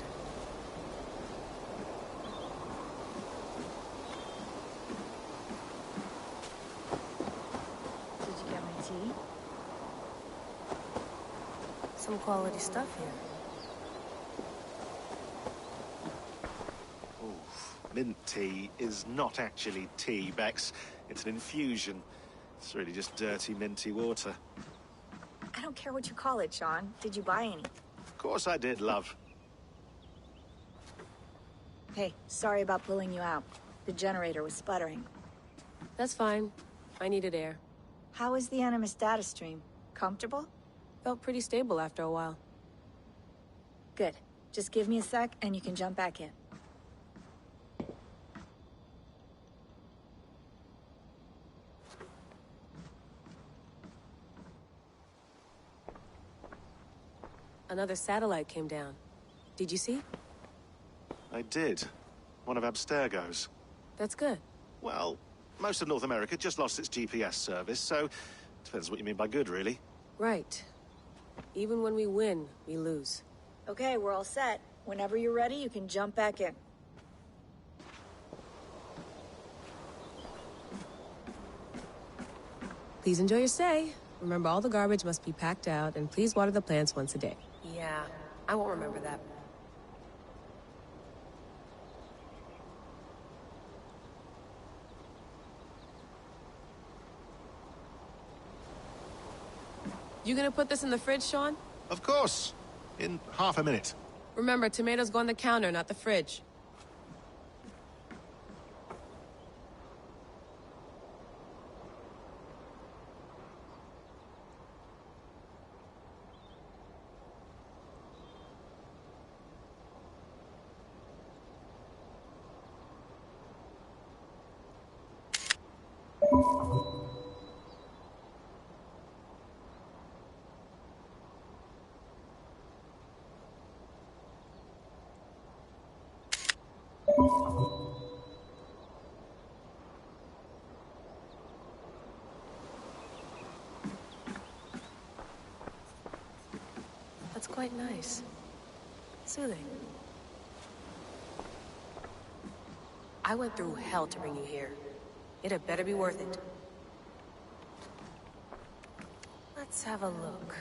Did you get my tea? Some quality stuff here. Mint tea is not actually tea, Bex. It's an infusion. It's really just dirty, minty water. I don't care what you call it, Sean. Did you buy any? Of course I did, love. Hey, sorry about pulling you out. The generator was sputtering. That's fine. I needed air. How is the Animus data stream? Comfortable? Felt pretty stable after a while. Good. Just give me a sec and you can jump back in. Another satellite came down. Did you see? I did. One of Abstergo's. That's good. Well, most of North America just lost its GPS service, so depends what you mean by good, really. Right. Even when we win, we lose. Okay, we're all set. Whenever you're ready, you can jump back in. Please enjoy your stay. Remember, all the garbage must be packed out, and please water the plants once a day. Yeah, I won't remember that. You gonna put this in the fridge, Sean? Of course. In half a minute. Remember, tomatoes go on the counter, not the fridge. quite nice. Soothing. I went through hell to bring you here. It had better be worth it. Let's have a look.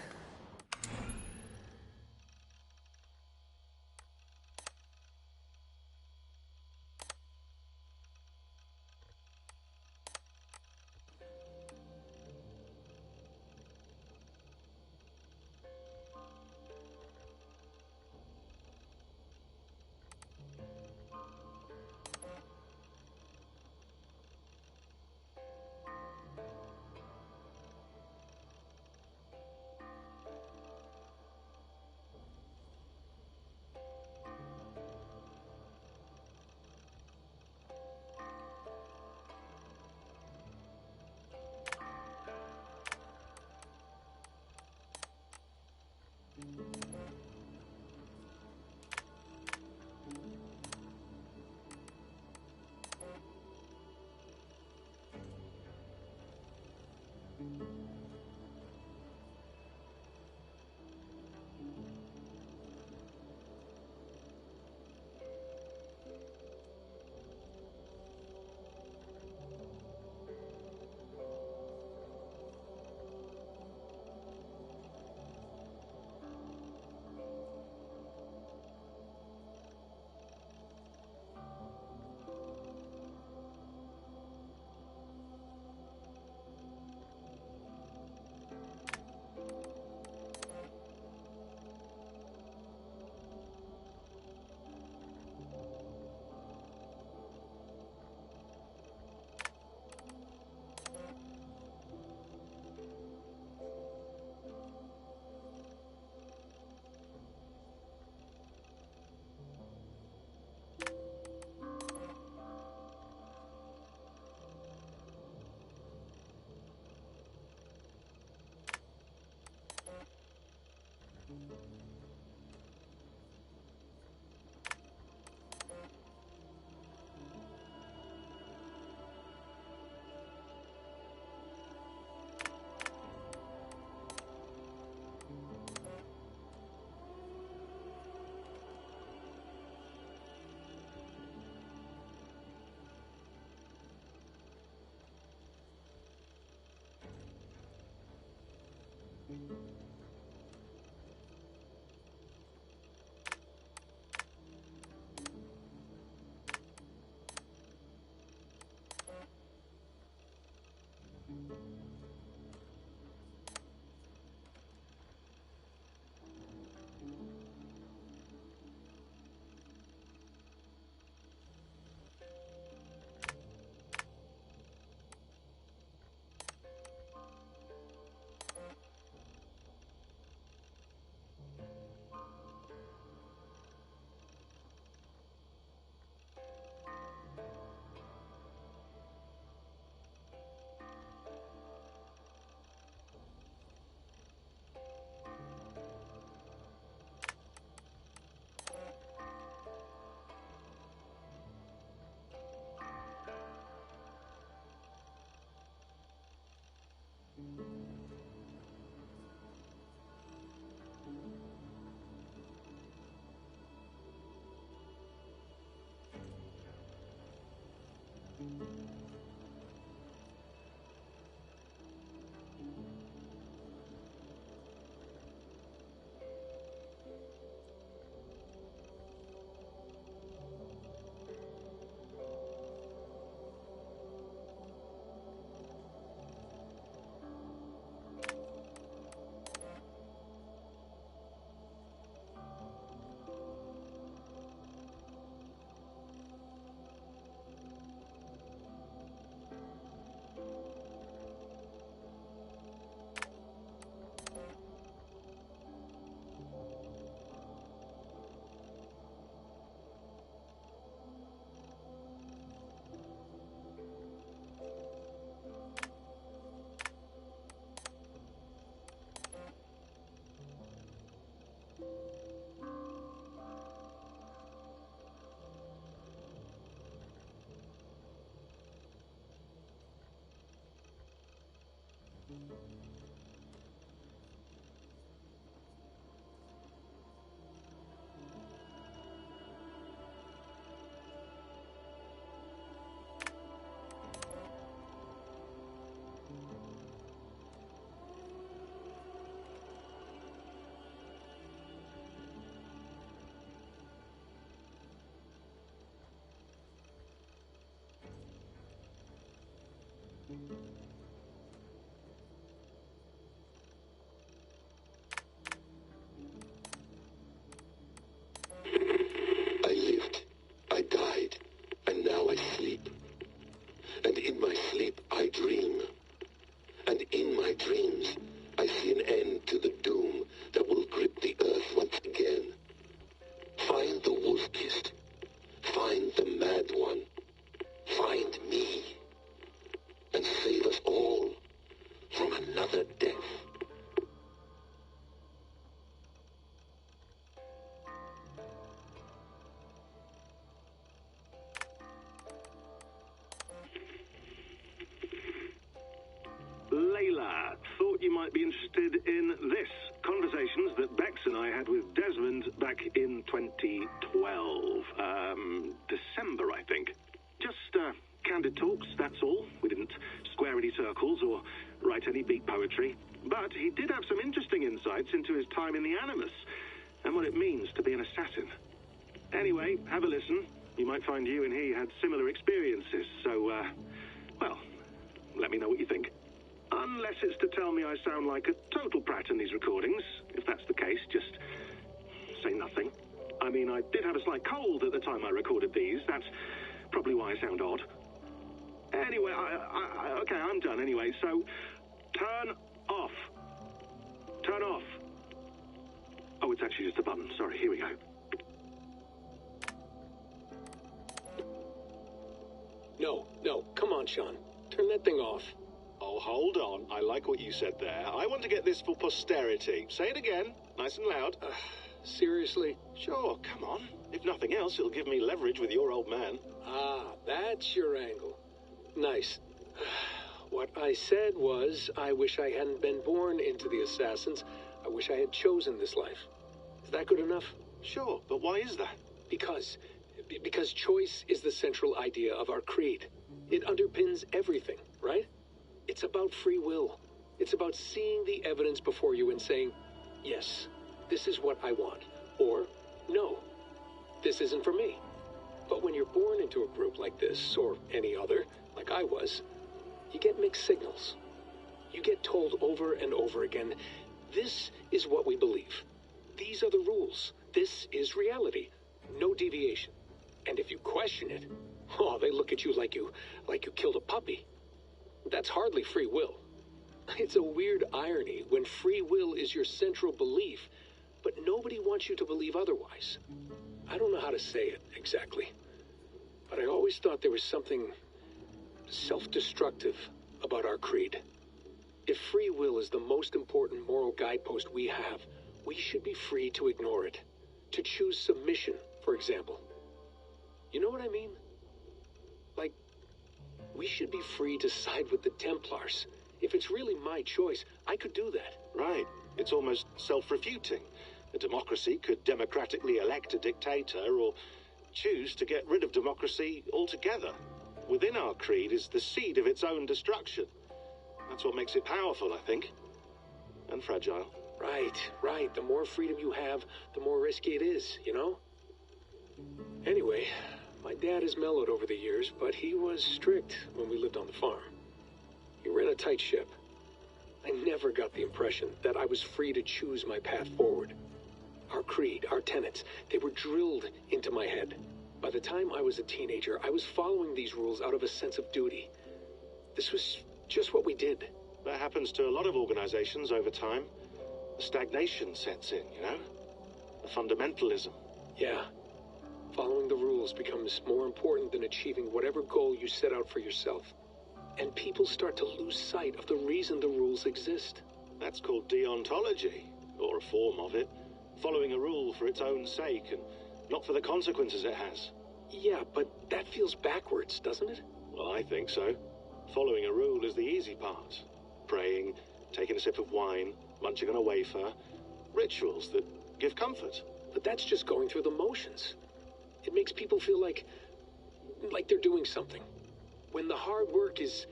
I lived, I died, and now I sleep. And in my sleep I dream. And in my dreams I see an end to the doom that will grip the earth once again. Find the wolf-kissed. Find the mad one. Find me. And save us all from another death. Layla, thought you might be interested in this. Conversations that Bex and I had with Desmond back in 2012. December, I think. Just candid talks, that's all. We didn't square any circles or write any beat poetry. But he did have some interesting insights into his time in the Animus and what it means to be an assassin. Anyway, have a listen. You might find you and he had similar experiences. So, well, let me know what you think. Unless it's to tell me I sound like a total prat in these recordings. If that's the case, just say nothing. I mean, I did have a slight cold at the time I recorded these. That's probably why I sound odd. Anyway, okay, I'm done anyway. So, turn off. Turn off. Oh, it's actually just a button. Sorry, here we go. No, come on, Sean. Turn that thing off. Oh, hold on. I like what you said there. I want to get this for posterity. Say it again, nice and loud. Seriously? Sure, come on. If nothing else, it'll give me leverage with your old man. Ah, that's your angle. Nice. What I said was, I wish I hadn't been born into the Assassins. I wish I had chosen this life. Is that good enough? Sure, but why is that? Because choice is the central idea of our creed. It underpins everything, right? It's about free will. It's about seeing the evidence before you and saying, yes, this is what I want. Or, no, this isn't for me. But when you're born into a group like this, or any other, like I was, you get mixed signals. You get told over and over again, this is what we believe. These are the rules. This is reality. No deviation. And if you question it, oh, they look at you like you killed a puppy. That's hardly free will. It's a weird irony when free will is your central belief, but nobody wants you to believe otherwise. I don't know how to say it exactly, but I always thought there was something self-destructive about our creed. If free will is the most important moral guidepost we have, we should be free to ignore it. To choose submission, for example. You know what I mean? Like, we should be free to side with the Templars. If it's really my choice, I could do that. Right. It's almost self-refuting. A democracy could democratically elect a dictator or choose to get rid of democracy altogether. Within our creed is the seed of its own destruction. That's what makes it powerful, I think. And fragile. Right. The more freedom you have, the more risky it is, you know? Anyway, my dad has mellowed over the years, but he was strict when we lived on the farm. He ran a tight ship. I never got the impression that I was free to choose my path forward. Our creed, our tenets, they were drilled into my head. By the time I was a teenager, I was following these rules out of a sense of duty. This was just what we did. That happens to a lot of organizations over time. The stagnation sets in, you know? The fundamentalism. Yeah. Following the rules becomes more important than achieving whatever goal you set out for yourself. And people start to lose sight of the reason the rules exist. That's called deontology, or a form of it. Following a rule for its own sake and not for the consequences it has. Yeah, but that feels backwards, doesn't it? Well, I think so. Following a rule is the easy part. Praying, taking a sip of wine, munching on a wafer. Rituals that give comfort. But that's just going through the motions. It makes people feel like they're doing something. When the hard work is,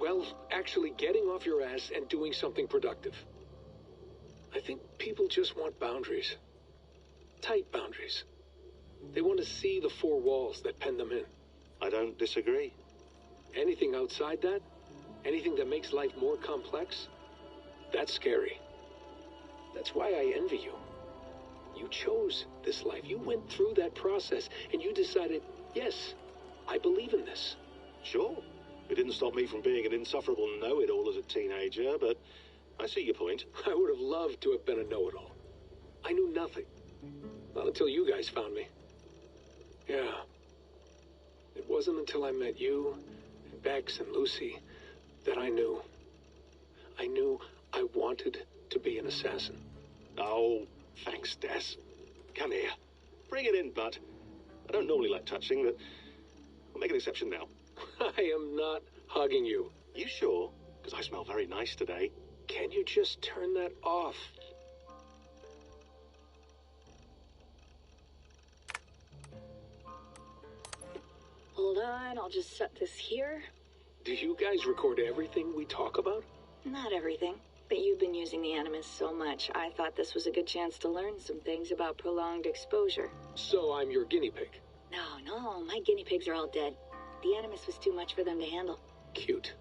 well, actually getting off your ass and doing something productive. I think people just want boundaries. Tight boundaries. They want to see the four walls that pen them in. I don't disagree. Anything outside that, anything that makes life more complex, that's scary. That's why I envy you. You chose this life. You went through that process, and you decided, yes, I believe in this. Sure. It didn't stop me from being an insufferable know-it-all as a teenager, but I see your point. I would have loved to have been a know-it-all. I knew nothing. Not until you guys found me. Yeah. It wasn't until I met you, and Bex, and Lucy, that I knew. I knew I wanted to be an assassin. Oh, thanks, Des. Come here. Bring it in, bud. I don't normally like touching, but I'll make an exception now. I am not hugging you. You sure? Because I smell very nice today. Can you just turn that off? Hold on, I'll just set this here. Do you guys record everything we talk about? Not everything, but you've been using the Animus so much, I thought this was a good chance to learn some things about prolonged exposure. So I'm your guinea pig? No, my guinea pigs are all dead. The Animus was too much for them to handle. Cute.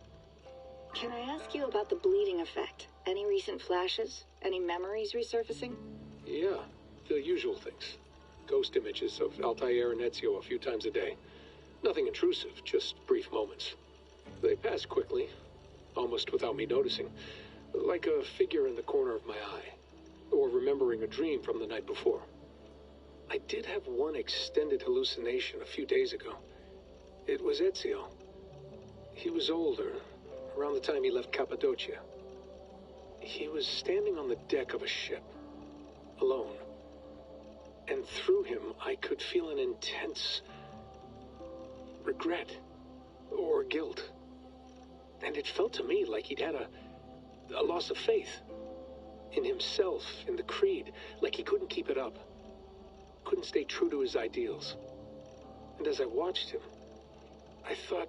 Can I ask you about the bleeding effect? Any recent flashes? Any memories resurfacing? Yeah, the usual things. Ghost images of Altair and Ezio a few times a day. Nothing intrusive, just brief moments. They pass quickly, almost without me noticing. Like a figure in the corner of my eye. Or remembering a dream from the night before. I did have one extended hallucination a few days ago. It was Ezio. He was older, around the time he left Cappadocia. He was standing on the deck of a ship, alone. And through him, I could feel an intense regret or guilt. And it felt to me like he'd had a loss of faith in himself, in the creed, like he couldn't keep it up, couldn't stay true to his ideals. And as I watched him, I thought,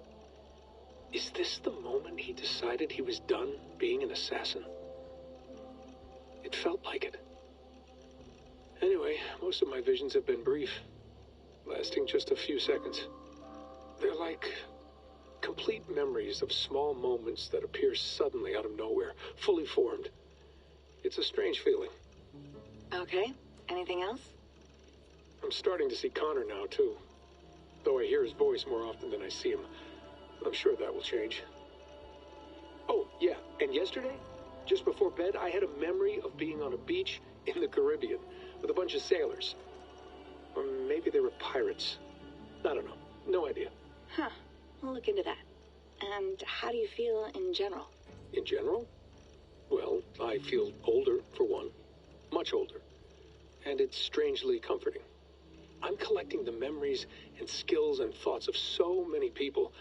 is this the moment he decided he was done being an assassin? It felt like it. Anyway, most of my visions have been brief, lasting just a few seconds. They're like complete memories of small moments that appear suddenly out of nowhere, fully formed. It's a strange feeling. Okay, anything else? I'm starting to see Connor now, too. Though I hear his voice more often than I see him. I'm sure that will change. Oh, yeah, and yesterday, just before bed, I had a memory of being on a beach in the Caribbean with a bunch of sailors. Or maybe they were pirates. I don't know. No idea. Huh, we'll look into that. And how do you feel in general? In general? Well, I feel older, for one. Much older. And it's strangely comforting. I'm collecting the memories and skills and thoughts of so many people.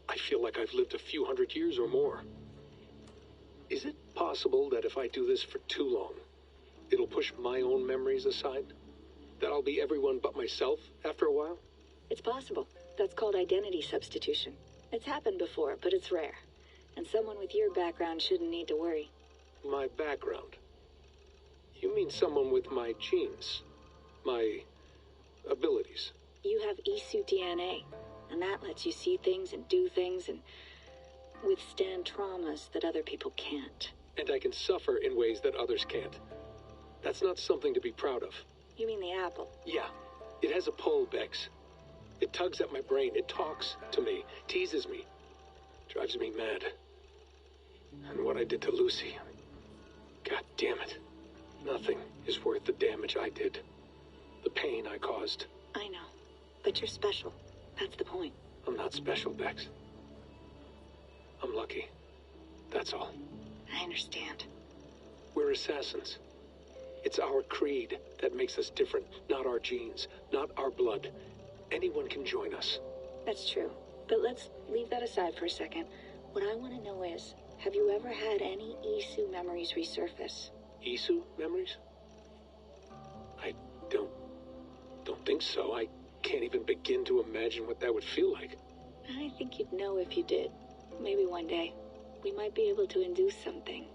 I feel like I've lived a few hundred years or more. Is it possible that if I do this for too long, it'll push my own memories aside? That I'll be everyone but myself after a while? It's possible. That's called identity substitution. It's happened before, but it's rare. And someone with your background shouldn't need to worry. My background? You mean someone with my genes? My abilities? You have Isu DNA, and that lets you see things and do things and withstand traumas that other people can't. And I can suffer in ways that others can't. That's not something to be proud of. You mean the apple? Yeah. It has a pull, Bex. It tugs at my brain. It talks to me. Teases me. Drives me mad. And what I did to Lucy... God damn it. Nothing is worth the damage I did. The pain I caused. I know. But you're special. That's the point. I'm not special, Bex. I'm lucky. That's all. I understand. We're assassins. It's our creed that makes us different, not our genes, not our blood. Anyone can join us. That's true. But let's leave that aside for a second. What I want to know is, have you ever had any Isu memories resurface? Isu memories? I don't think so. I can't even begin to imagine what that would feel like. I think you'd know if you did. Maybe one day. We might be able to induce something.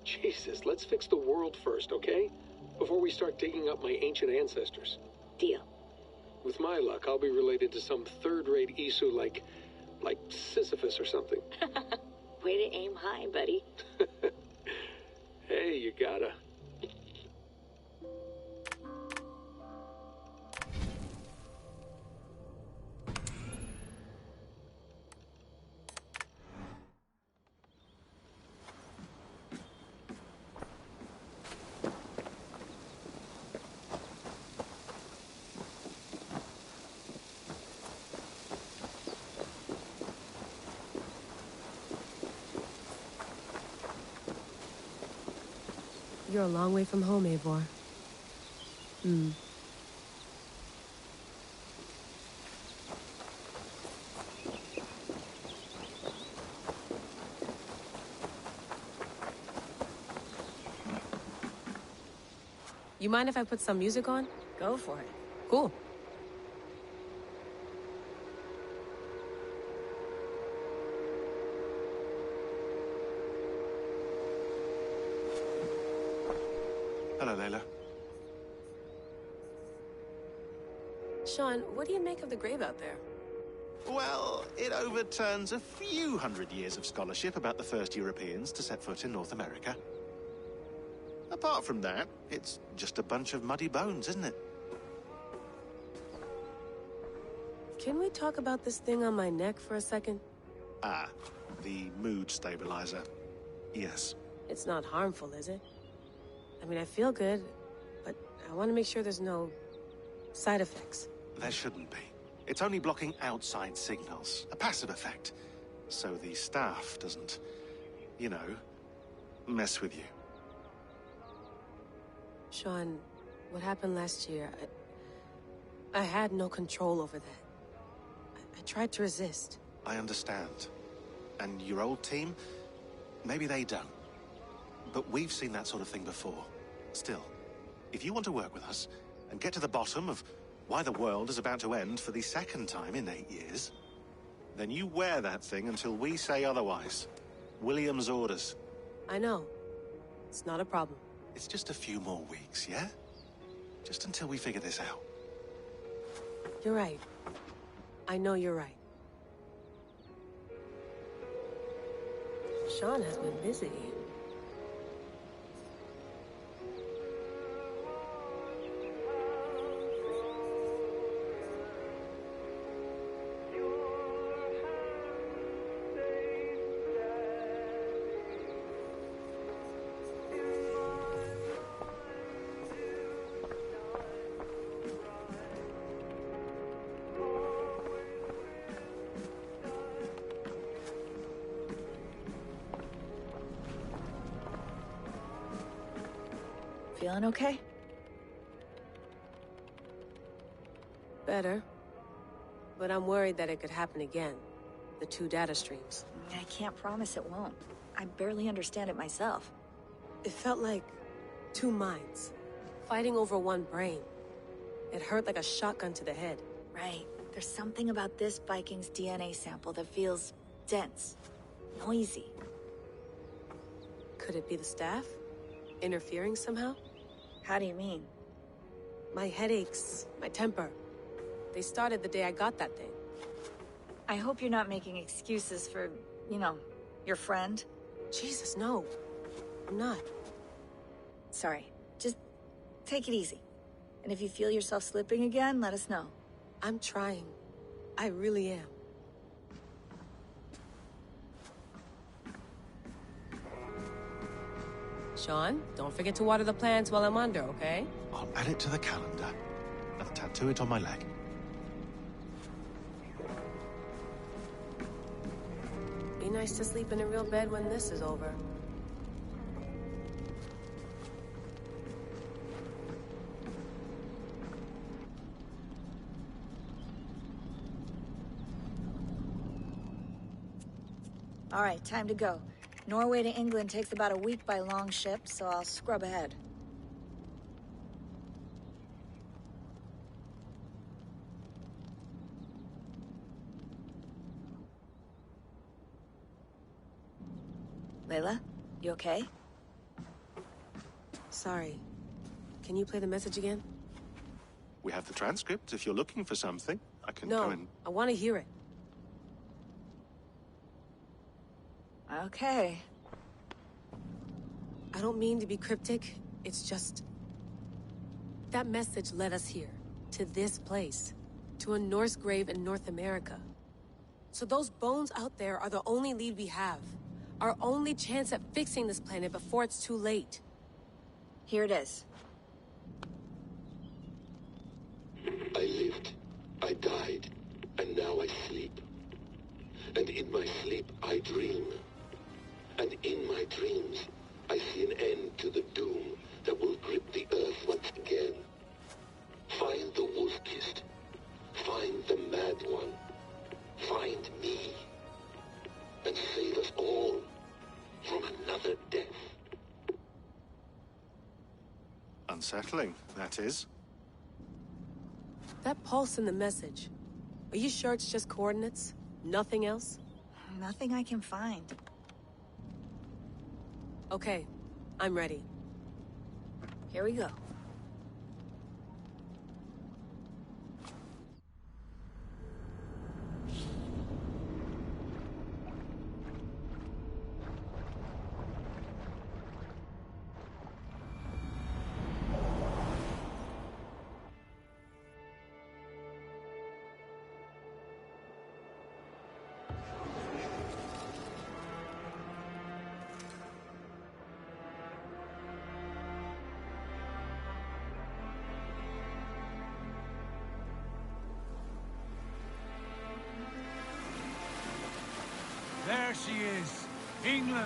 Jesus, let's fix the world first, okay? Before we start digging up my ancient ancestors. Deal. With my luck, I'll be related to some third-rate Isu like Sisyphus or something. Way to aim high, buddy. Hey, you gotta. You're a long way from home, Eivor. You mind if I put some music on? Go for it. Cool. Hello, Layla. Sean, what do you make of the grave out there? Well, it overturns a few hundred years of scholarship about the first Europeans to set foot in North America. Apart from that, it's just a bunch of muddy bones, isn't it? Can we talk about this thing on my neck for a second? Ah, the mood stabilizer. Yes. It's not harmful, is it? I mean, I feel good, but I want to make sure there's no side effects. There shouldn't be. It's only blocking outside signals, a passive effect. So the staff doesn't, you know, mess with you. Sean, what happened last year, I had no control over that. I tried to resist. I understand. And your old team, maybe they don't. But we've seen that sort of thing before. Still, if you want to work with us and get to the bottom of why the world is about to end for the second time in 8 years, then you wear that thing until we say otherwise. William's orders. I know. It's not a problem. It's just a few more weeks, yeah? Just until we figure this out. You're right. I know you're right. Sean has been busy. Feeling okay? Better. But I'm worried that it could happen again. The 2 data streams. I can't promise it won't. I barely understand it myself. It felt like 2 minds, fighting over 1 brain. It hurt like a shotgun to the head. Right. There's something about this Viking's DNA sample that feels dense, noisy. Could it be the staff? Interfering somehow? How do you mean? My headaches, my temper. They started the day I got that thing. I hope you're not making excuses for, you know, your friend. Jesus, no. I'm not. Sorry. Just take it easy. And if you feel yourself slipping again, let us know. I'm trying. I really am. Sean, don't forget to water the plants while I'm under, okay? I'll add it to the calendar and tattoo it on my leg. Be nice to sleep in a real bed when this is over. All right, time to go. Norway to England takes about a week by long ship, so I'll scrub ahead. Layla, you okay? Sorry. Can you play the message again? We have the transcript if you're looking for something. I can go and... I want to hear it. Okay. I don't mean to be cryptic, it's just... that message led us here, to this place, to a Norse grave in North America. So those bones out there are the only lead we have. Our only chance at fixing this planet before it's too late. Here it is. I lived, I died, and now I sleep. And in my sleep I dream. And in my dreams I see an end to the doom that will grip the earth once again. Find the wolf-kissed. Find the mad one. Find me. And save us all from another death. Unsettling, that is. That pulse in the message. Are you sure it's just coordinates? Nothing else? Nothing I can find. Okay, I'm ready. Here we go. There she is, England.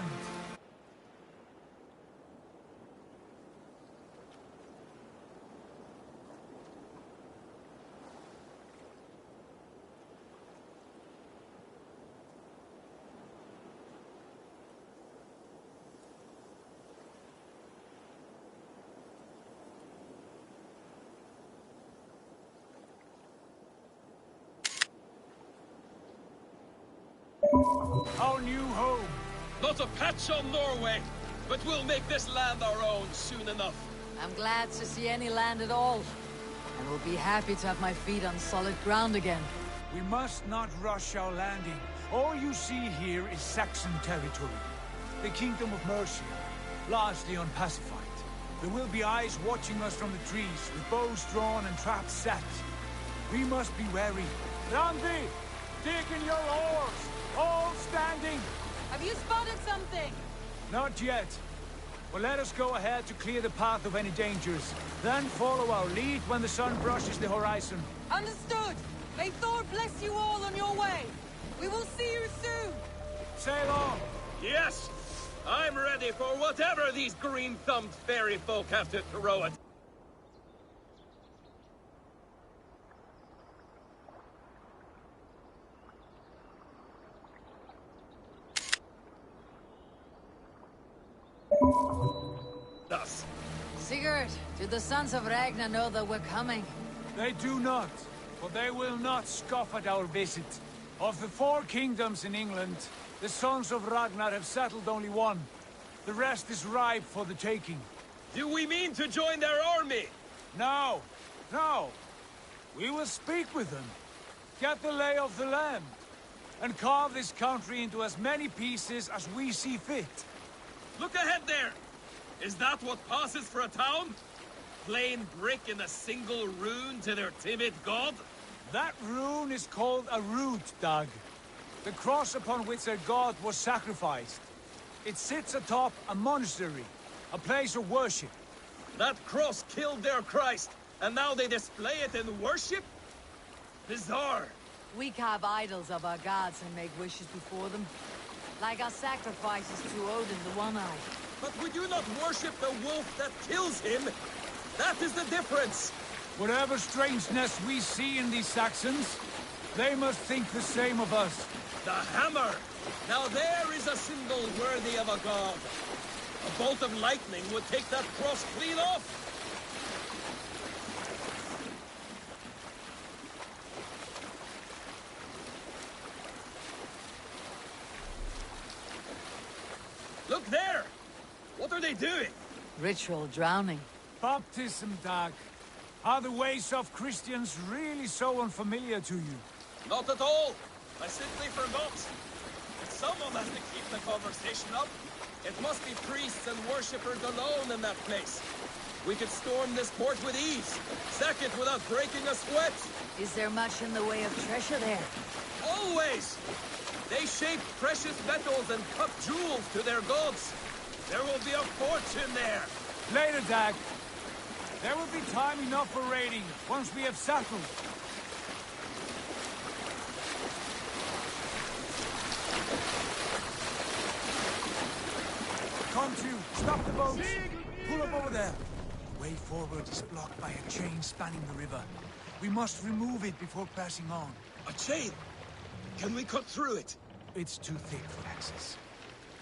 Our new home. Not a patch on Norway, but we'll make this land our own soon enough. I'm glad to see any land at all. And will be happy to have my feet on solid ground again. We must not rush our landing. All you see here is Saxon territory. The Kingdom of Mercia, largely unpacified. There will be eyes watching us from the trees, with bows drawn and traps set. We must be wary. Randi, dig in your oars! All standing! Have you spotted something? Not yet. But let us go ahead to clear the path of any dangers. Then follow our lead when the sun brushes the horizon. Understood! May Thor bless you all on your way! We will see you soon! Sail on! Yes! I'm ready for whatever these green-thumbed fairy folk have to throw at. Thus. Sigurd, do the sons of Ragnar know that we're coming? They do not, but they will not scoff at our visit. Of the 4 kingdoms in England, the sons of Ragnar have settled only one. The rest is ripe for the taking. Do we mean to join their army? No, no. We will speak with them, get the lay of the land, and carve this country into as many pieces as we see fit. Look ahead there! Is that what passes for a town? Plain brick in a single rune to their timid god? That rune is called a root, Doug. The cross upon which their god was sacrificed. It sits atop a monastery, a place of worship. That cross killed their Christ, and now they display it in worship? Bizarre. We carve idols of our gods and make wishes before them. Like our sacrifices to Odin the One-Eyed. But we do not worship the wolf that kills him. That is the difference. Whatever strangeness we see in these Saxons, they must think the same of us. The hammer! Now there is a symbol worthy of a god. A bolt of lightning would take that cross clean off. Look there! What are they doing? Ritual drowning. Baptism, Dag. Are the ways of Christians really so unfamiliar to you? Not at all. I simply forgot. It's Someone has to keep the conversation up. It must be priests and worshippers alone in that place. We could storm this port with ease. Sack it without breaking a sweat. Is there much in the way of treasure there? Always! They shape precious metals and cut jewels to their gods. There will be a fortune there. Later, Dag. There will be time enough for raiding once we have settled. Come to, stop the boats. Pull up over there. The way forward is blocked by a chain spanning the river. We must remove it before passing on. A chain? Can we cut through it? It's too thick for access.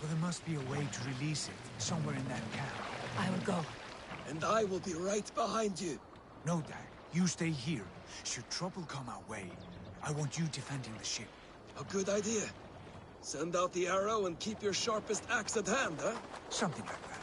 But there must be a way to release it somewhere in that camp. I will go. And I will be right behind you. No, Dag. You stay here. Should trouble come our way, I want you defending the ship. A good idea. Send out the arrow and keep your sharpest axe at hand, huh? Something like that.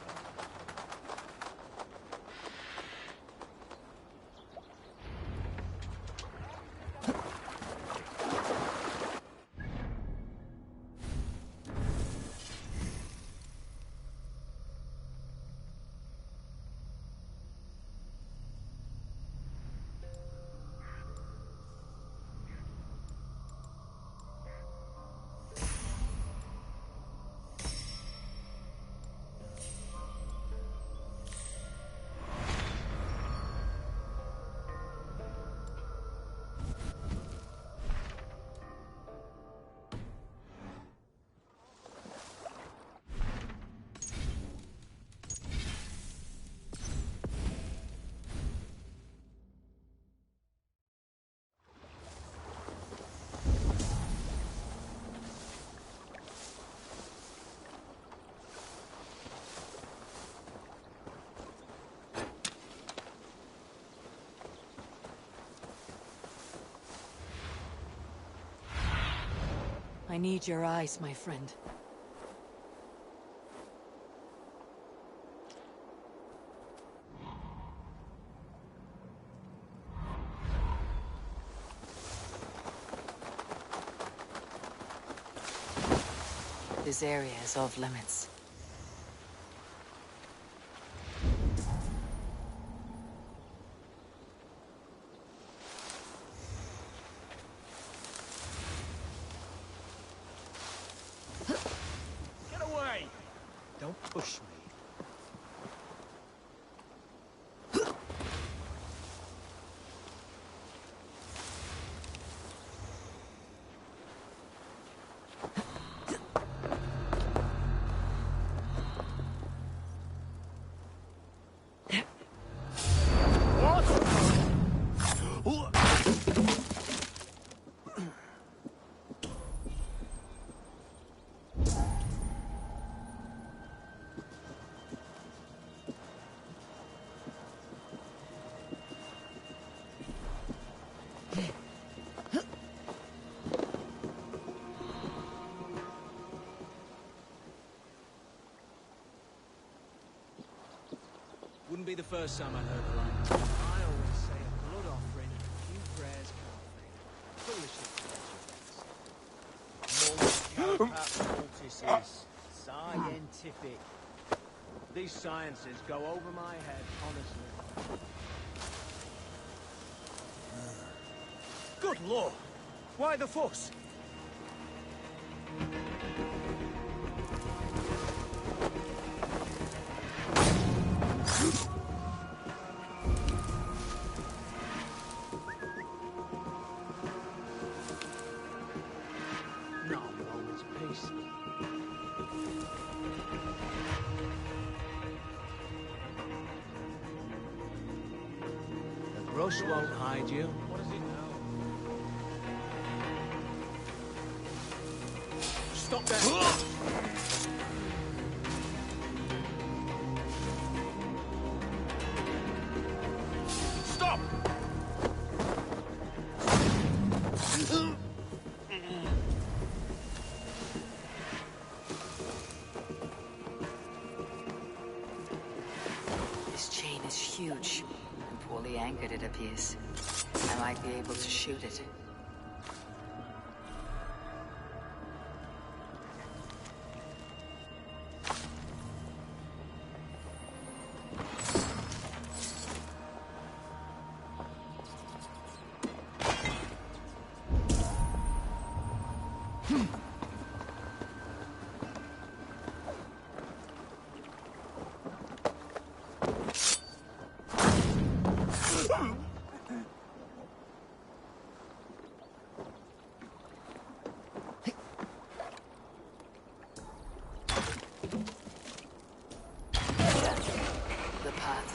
I need your eyes, my friend. This area is off limits. Don't push me. Wouldn't be the first time I heard the line. I always say a blood offering and a few prayers can't fail. Foolishly Mortis is scientific. These sciences go over my head, honestly. Good lord! Why the fuss? Rush won't hide you. What does it know? Stop that! Stop! This chain is huge. Poorly anchored, it appears. I might be able to shoot it.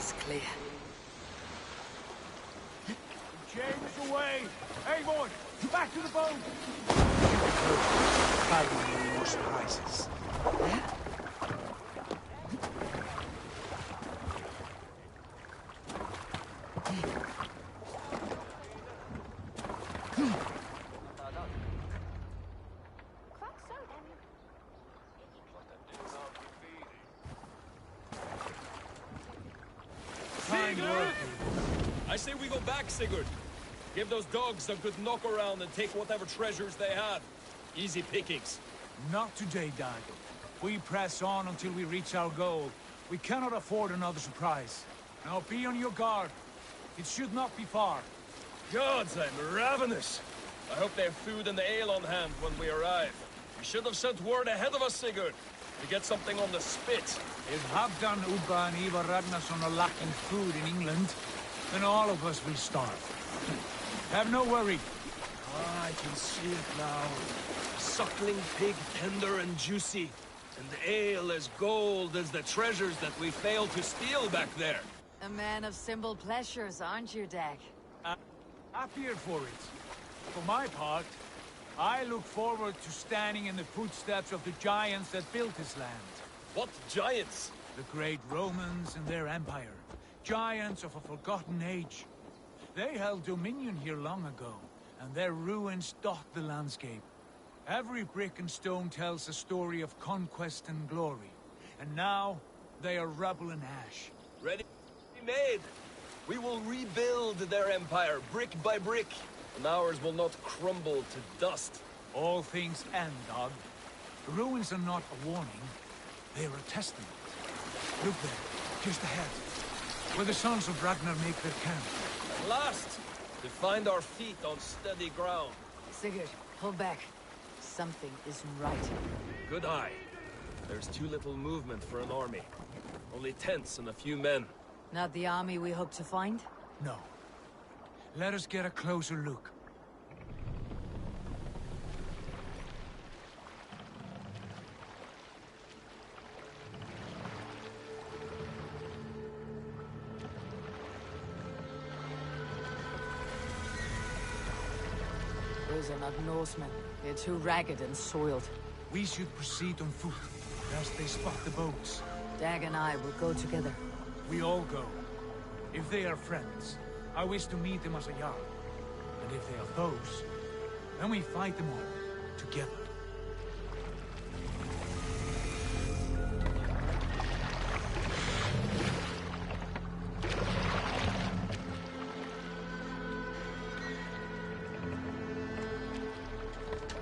is clear. James away! Hey, boy! Back to the boat! Carry more surprises. I say we go back, Sigurd. Give those dogs a good knock around and take whatever treasures they had. Easy pickings. Not today, Dag. We press on until we reach our goal. We cannot afford another surprise. Now be on your guard. It should not be far. Gods, I'm ravenous. I hope they have food and ale on hand when we arrive. You should have sent word ahead of us, Sigurd, to get something on the spit. If Halfdan, Ubba and Ivar Ragnarsson are lacking food in England, then all of us will starve. Have no worry. Ah, I can see it now. Suckling pig, tender and juicy. And ale as gold as the treasures that we failed to steal back there. A man of simple pleasures, aren't you, Dag? Happier for it. For my part, I look forward to standing in the footsteps of the giants that built this land. What giants? The great Romans and their empire. Giants of a forgotten age. They held dominion here long ago, and their ruins dot the landscape. Every brick and stone tells a story of conquest and glory. And now, they are rubble and ash. Ready? Made. We will rebuild their empire, brick by brick. And ours will not crumble to dust. All things end, Dog. The ruins are not a warning. They are a testament. Look there, just ahead. Where the sons of Ragnar make their camp. At last! To find our feet on steady ground. Sigurd, pull back. Something isn't right. Good eye. There's too little movement for an army. Only tents and a few men. Not the army we hope to find? No. Let us get a closer look. Those are not Norsemen. They're too ragged and soiled. We should proceed on foot, lest they spot the boats. Dag and I will go together. We all go. If they are friends, I wish to meet them as a Jarl. And if they are foes, then we fight them all, together.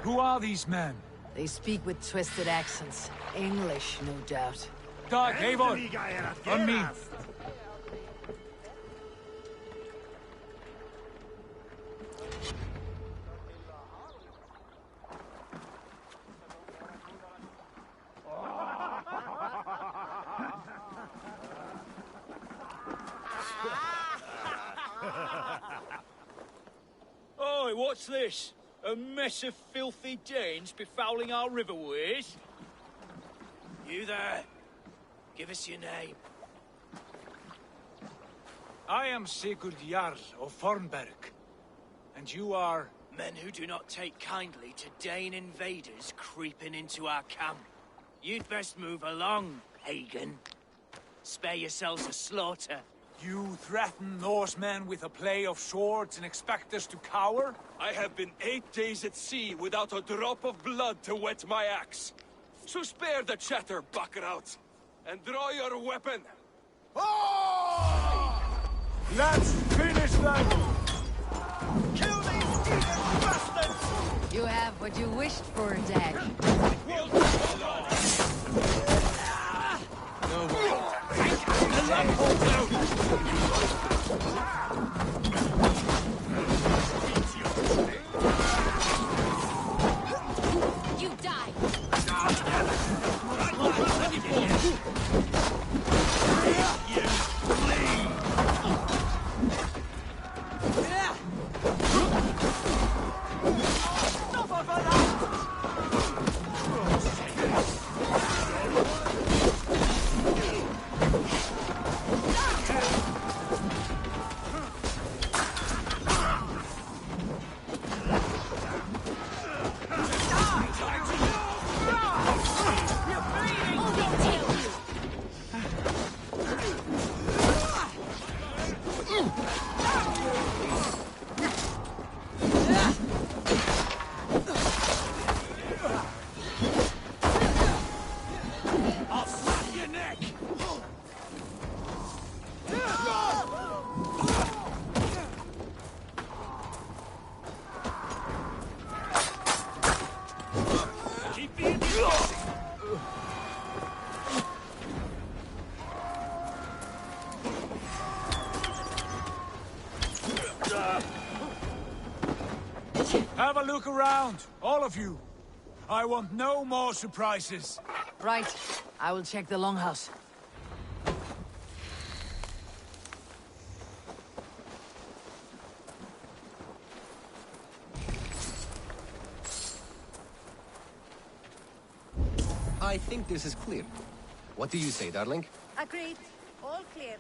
Who are these men? They speak with twisted accents. English, no doubt. Dag, Eivor! On me! Oi, what's this? A mess of filthy Danes befouling our riverways? You there? Give us your name. I am Sigurd Jarl of Fornberg. And you are... Men who do not take kindly to Dane invaders creeping into our camp. You'd best move along, pagan. Spare yourselves a slaughter. You threaten Norsemen with a play of swords and expect us to cower? I have been 8 days at sea without a drop of blood to wet my axe. So spare the chatter, Buckerout, and draw your weapon. Oh! Let's finish them! Kill these evil bastards! You have what you wished for, Dag. You die! Have a look around, all of you. I want no more surprises. Right. I will check the longhouse. I think this is clear. What do you say, darling? Agreed. All clear.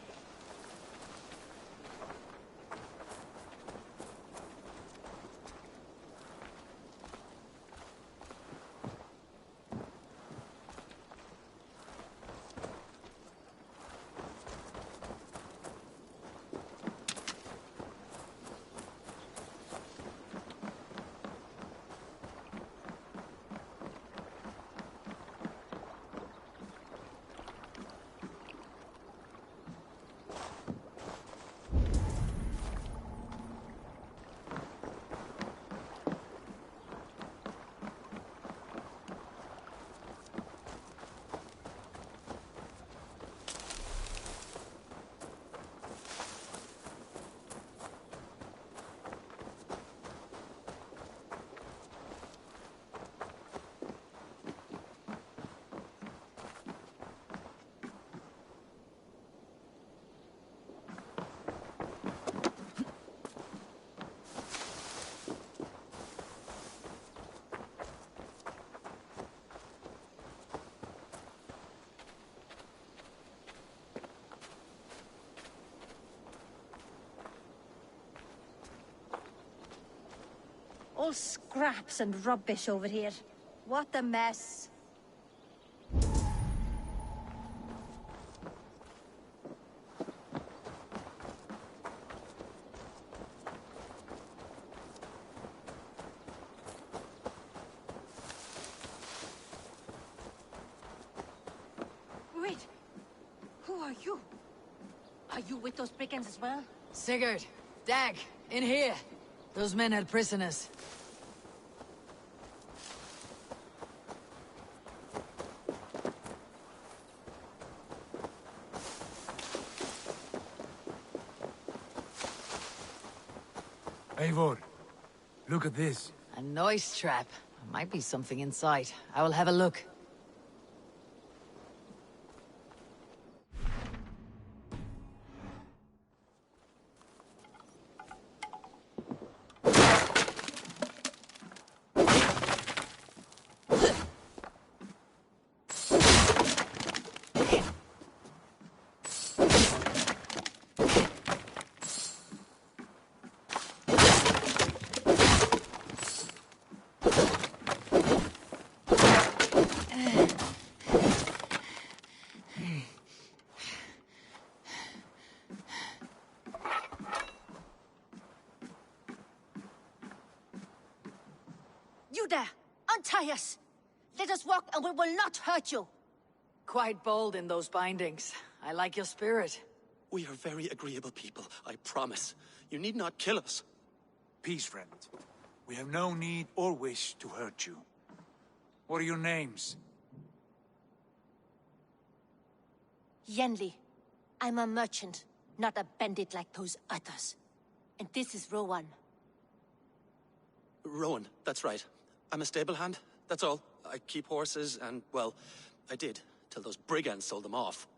All scraps and rubbish over here. What a mess. Wait. Who are you? Are you with those brigands as well? Sigurd, Dag, in here. Those men had prisoners. Eivor, look at this. A noise trap. There might be something inside. I will have a look. You there! Untie us! Let us walk and we will not hurt you! Quite bold in those bindings. I like your spirit. We are very agreeable people, I promise. You need not kill us. Peace, friend. We have no need or wish to hurt you. What are your names? Yenli. I'm a merchant, not a bandit like those others. And this is Rowan. Rowan, that's right. I'm a stable hand, that's all. I keep horses and, well, I did, till those brigands sold them off.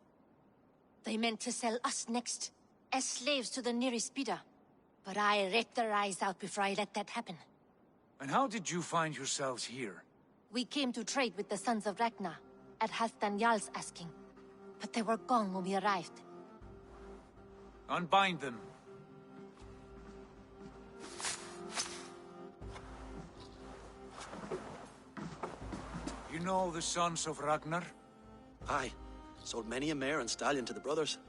They meant to sell us next, as slaves to the nearest bidder. But I ripped their eyes out before I let that happen. And how did you find yourselves here? We came to trade with the Sons of Ragnar, at Halfdan Jarl's asking. But they were gone when we arrived. Unbind them. You know the Sons of Ragnar? Aye. Sold many a mare and stallion to the brothers.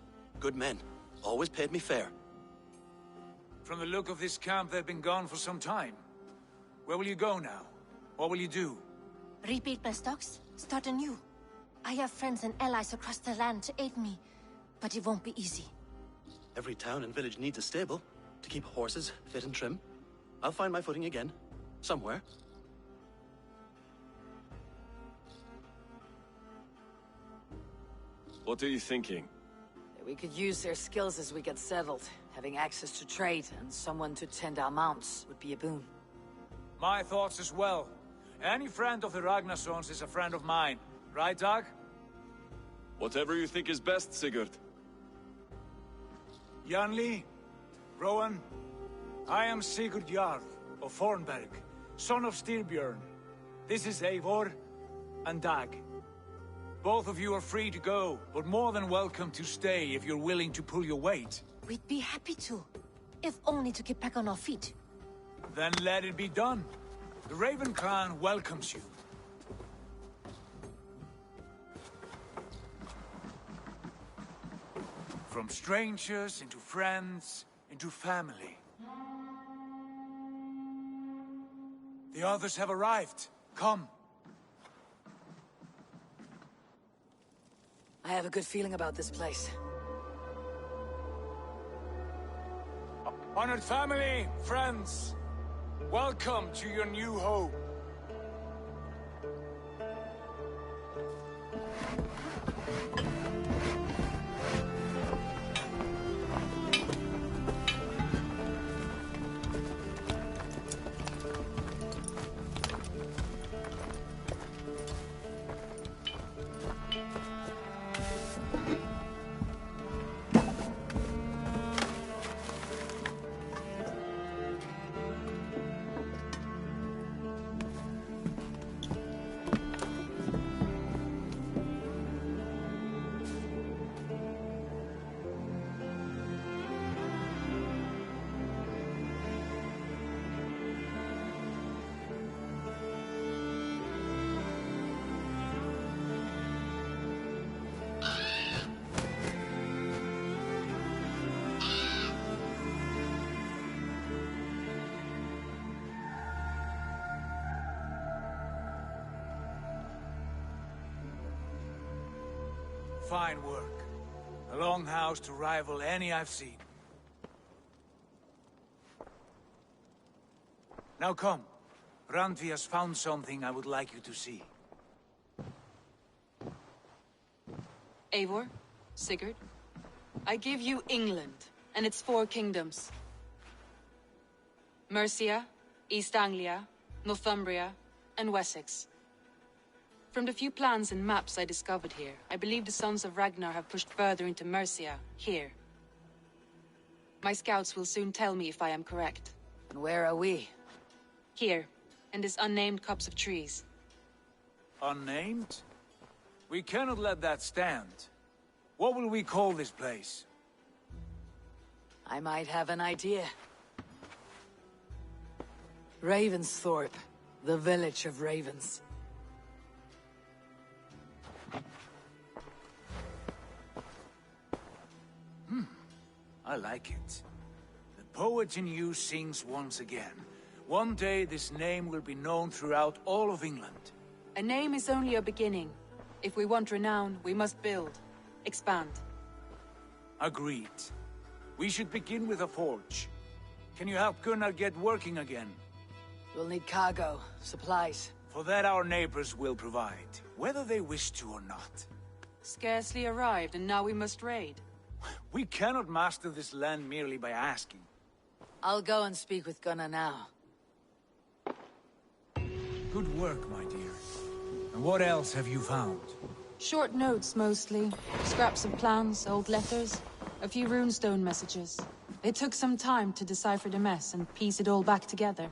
Good men. Always paid me fair. From the look of this camp, they've been gone for some time. Where will you go now? What will you do? Rebuild my stocks? Start anew. I have friends and allies across the land to aid me, but it won't be easy. Every town and village needs a stable to keep horses fit and trim. I'll find my footing again. Somewhere. What are you thinking? We could use their skills as we get settled. Having access to trade and someone to tend our mounts would be a boon. My thoughts as well. Any friend of the Ragnarsons is a friend of mine. Right, Dag? Whatever you think is best, Sigurd. Janli, Rowan, I am Sigurd Jarl of Fornberg, son of Styrbjörn. This is Eivor and Dag. Both of you are free to go, but more than welcome to stay if you're willing to pull your weight. We'd be happy to, if only to get back on our feet. Then let it be done. The Raven clan welcomes you. From strangers into friends, into family. The others have arrived. Come. I have a good feeling about this place. Honored family, friends, welcome to your new home. Fine work. A longhouse to rival any I've seen. Now come. Randvi has found something I would like you to see. Eivor, Sigurd, I give you England and its 4 kingdoms. Mercia, East Anglia, Northumbria, and Wessex. From the few plans and maps I discovered here, I believe the Sons of Ragnar have pushed further into Mercia, here. My scouts will soon tell me if I am correct. And where are we? Here, in this unnamed copse of trees. Unnamed? We cannot let that stand. What will we call this place? I might have an idea. Ravensthorpe, the village of ravens. I like it. The poet in you sings once again. One day this name will be known throughout all of England. A name is only a beginning. If we want renown, we must build, expand. Agreed. We should begin with a forge. Can you help Gunnar get working again? We'll need cargo, supplies. For that our neighbors will provide, whether they wish to or not. Scarcely arrived, and now we must raid. We cannot master this land merely by asking. I'll go and speak with Gunnar now. Good work, my dear. And what else have you found? Short notes, mostly. Scraps of plans, old letters, a few runestone messages. It took some time to decipher the mess and piece it all back together.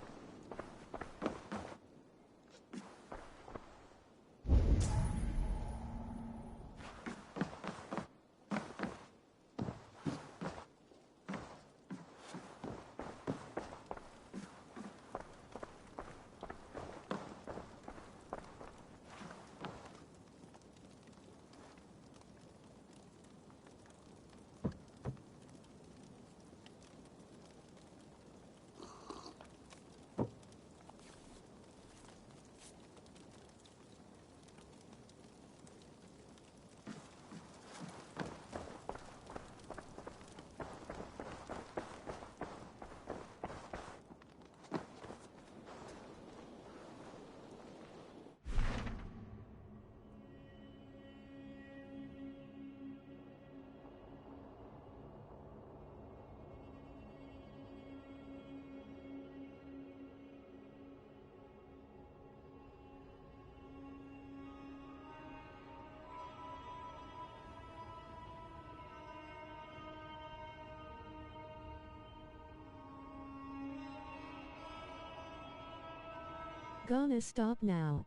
gonna stop now.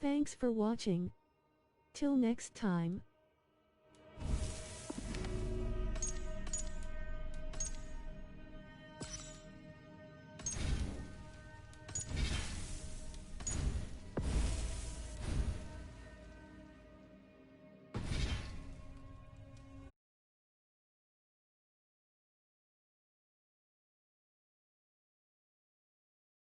Thanks for watching. Till next time.